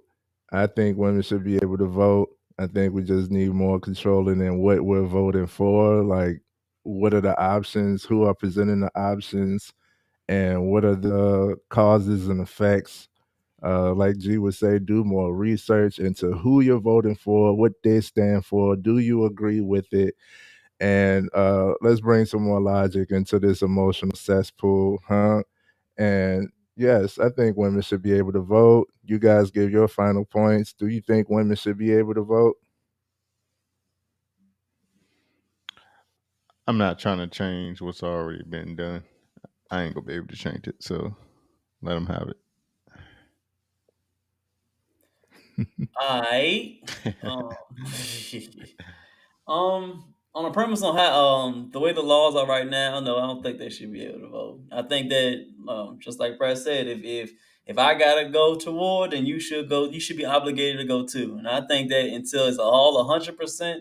I think women should be able to vote. I think we just need more controlling in what we're voting for. Like, what are the options? Who are presenting the options? And what are the causes and effects? Like G would say, do more research into who you're voting for, what they stand for. Do you agree with it? And let's bring some more logic into this emotional cesspool, huh? And yes, I think women should be able to vote. You guys give your final points. Do you think women should be able to vote? I'm not trying to change what's already been done. I ain't gonna be able to change it, so let them have it. Alright. On a premise on how the way the laws are right now, no, I don't think they should be able to vote. I think that just like Brad said, if I gotta go to war, then you should go. You should be obligated to go too. And I think that until it's all 100%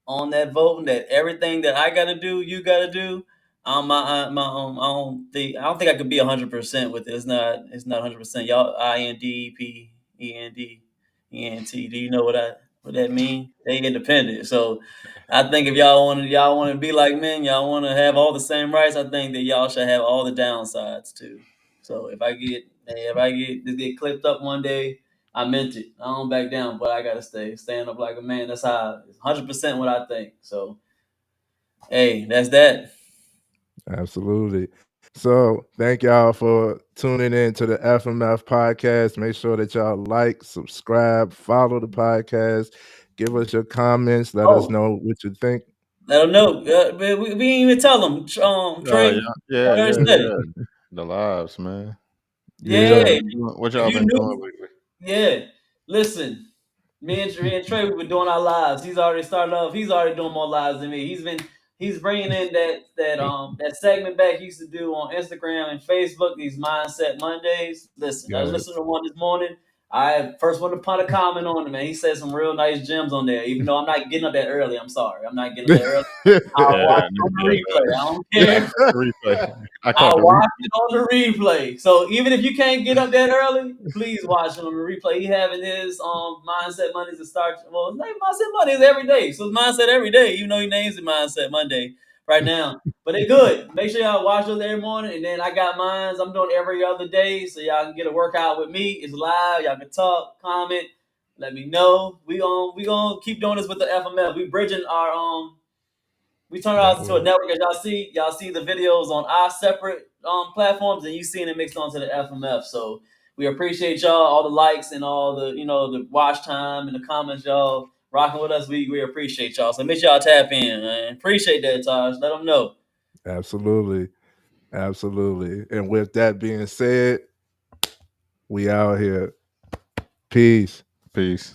on that voting, that everything that I gotta do, you gotta do. I don't think I could be 100% with it. It's not 100%. Y'all, INDPEND, ENT. Do you know what that mean? They independent. So I think if y'all want to be like men, y'all want to have all the same rights. I think that y'all should have all the downsides too. So if I get to get clipped up one day, I meant it. I don't back down, but I gotta stand up like a man. That's how 100% what I think. So hey, that's that. Absolutely. So thank y'all for tuning in to the FMF podcast. Make sure that y'all like, subscribe, follow the podcast, give us your comments, let us Oh, know what you think. let them know. But we didn't even tell them. Oh Trey, yeah, I already yeah, said it. yeah. The lives, man. Yeah, What if y'all you been doing knew, lately? yeah. Listen, me and Trey, we've been doing our lives. He's already started off. He's already doing more lives than me. He's bringing in that segment back he used to do on Instagram and Facebook. These Mindset Mondays. Listen, I was Yes. listening to one this morning. I first want to put a comment on it, man. He said some real nice gems on there. Even though I'm not getting up that early, I'm sorry, I'm not getting up that early. I'll watch Yeah, it on the yeah, replay. I don't yeah. I care. caught the replay. I caught I'll the watch replay. it on the replay. So even if you can't get up that early, please watch it on the replay. He having his Mindset Mondays to start. Well, his name Mindset Mondays every day. So it's Mindset every day, even though he names it Mindset Monday right now. But they good. Make sure y'all watch those every morning. And then I got mines. I'm doing every other day. So y'all can get a workout with me. It's live. Y'all can talk, comment, let me know. We gonna keep doing this with the FML. We bridging our we turn it out to a network. As y'all see the videos on our separate platforms, and you seen it mixed onto the FMF. So we appreciate y'all, all the likes and all the the watch time and the comments y'all rocking with us. We appreciate y'all. So make sure y'all tap in, man. Appreciate that, Taj. Let them know. Absolutely. Absolutely. And with that being said, we out here. Peace. Peace.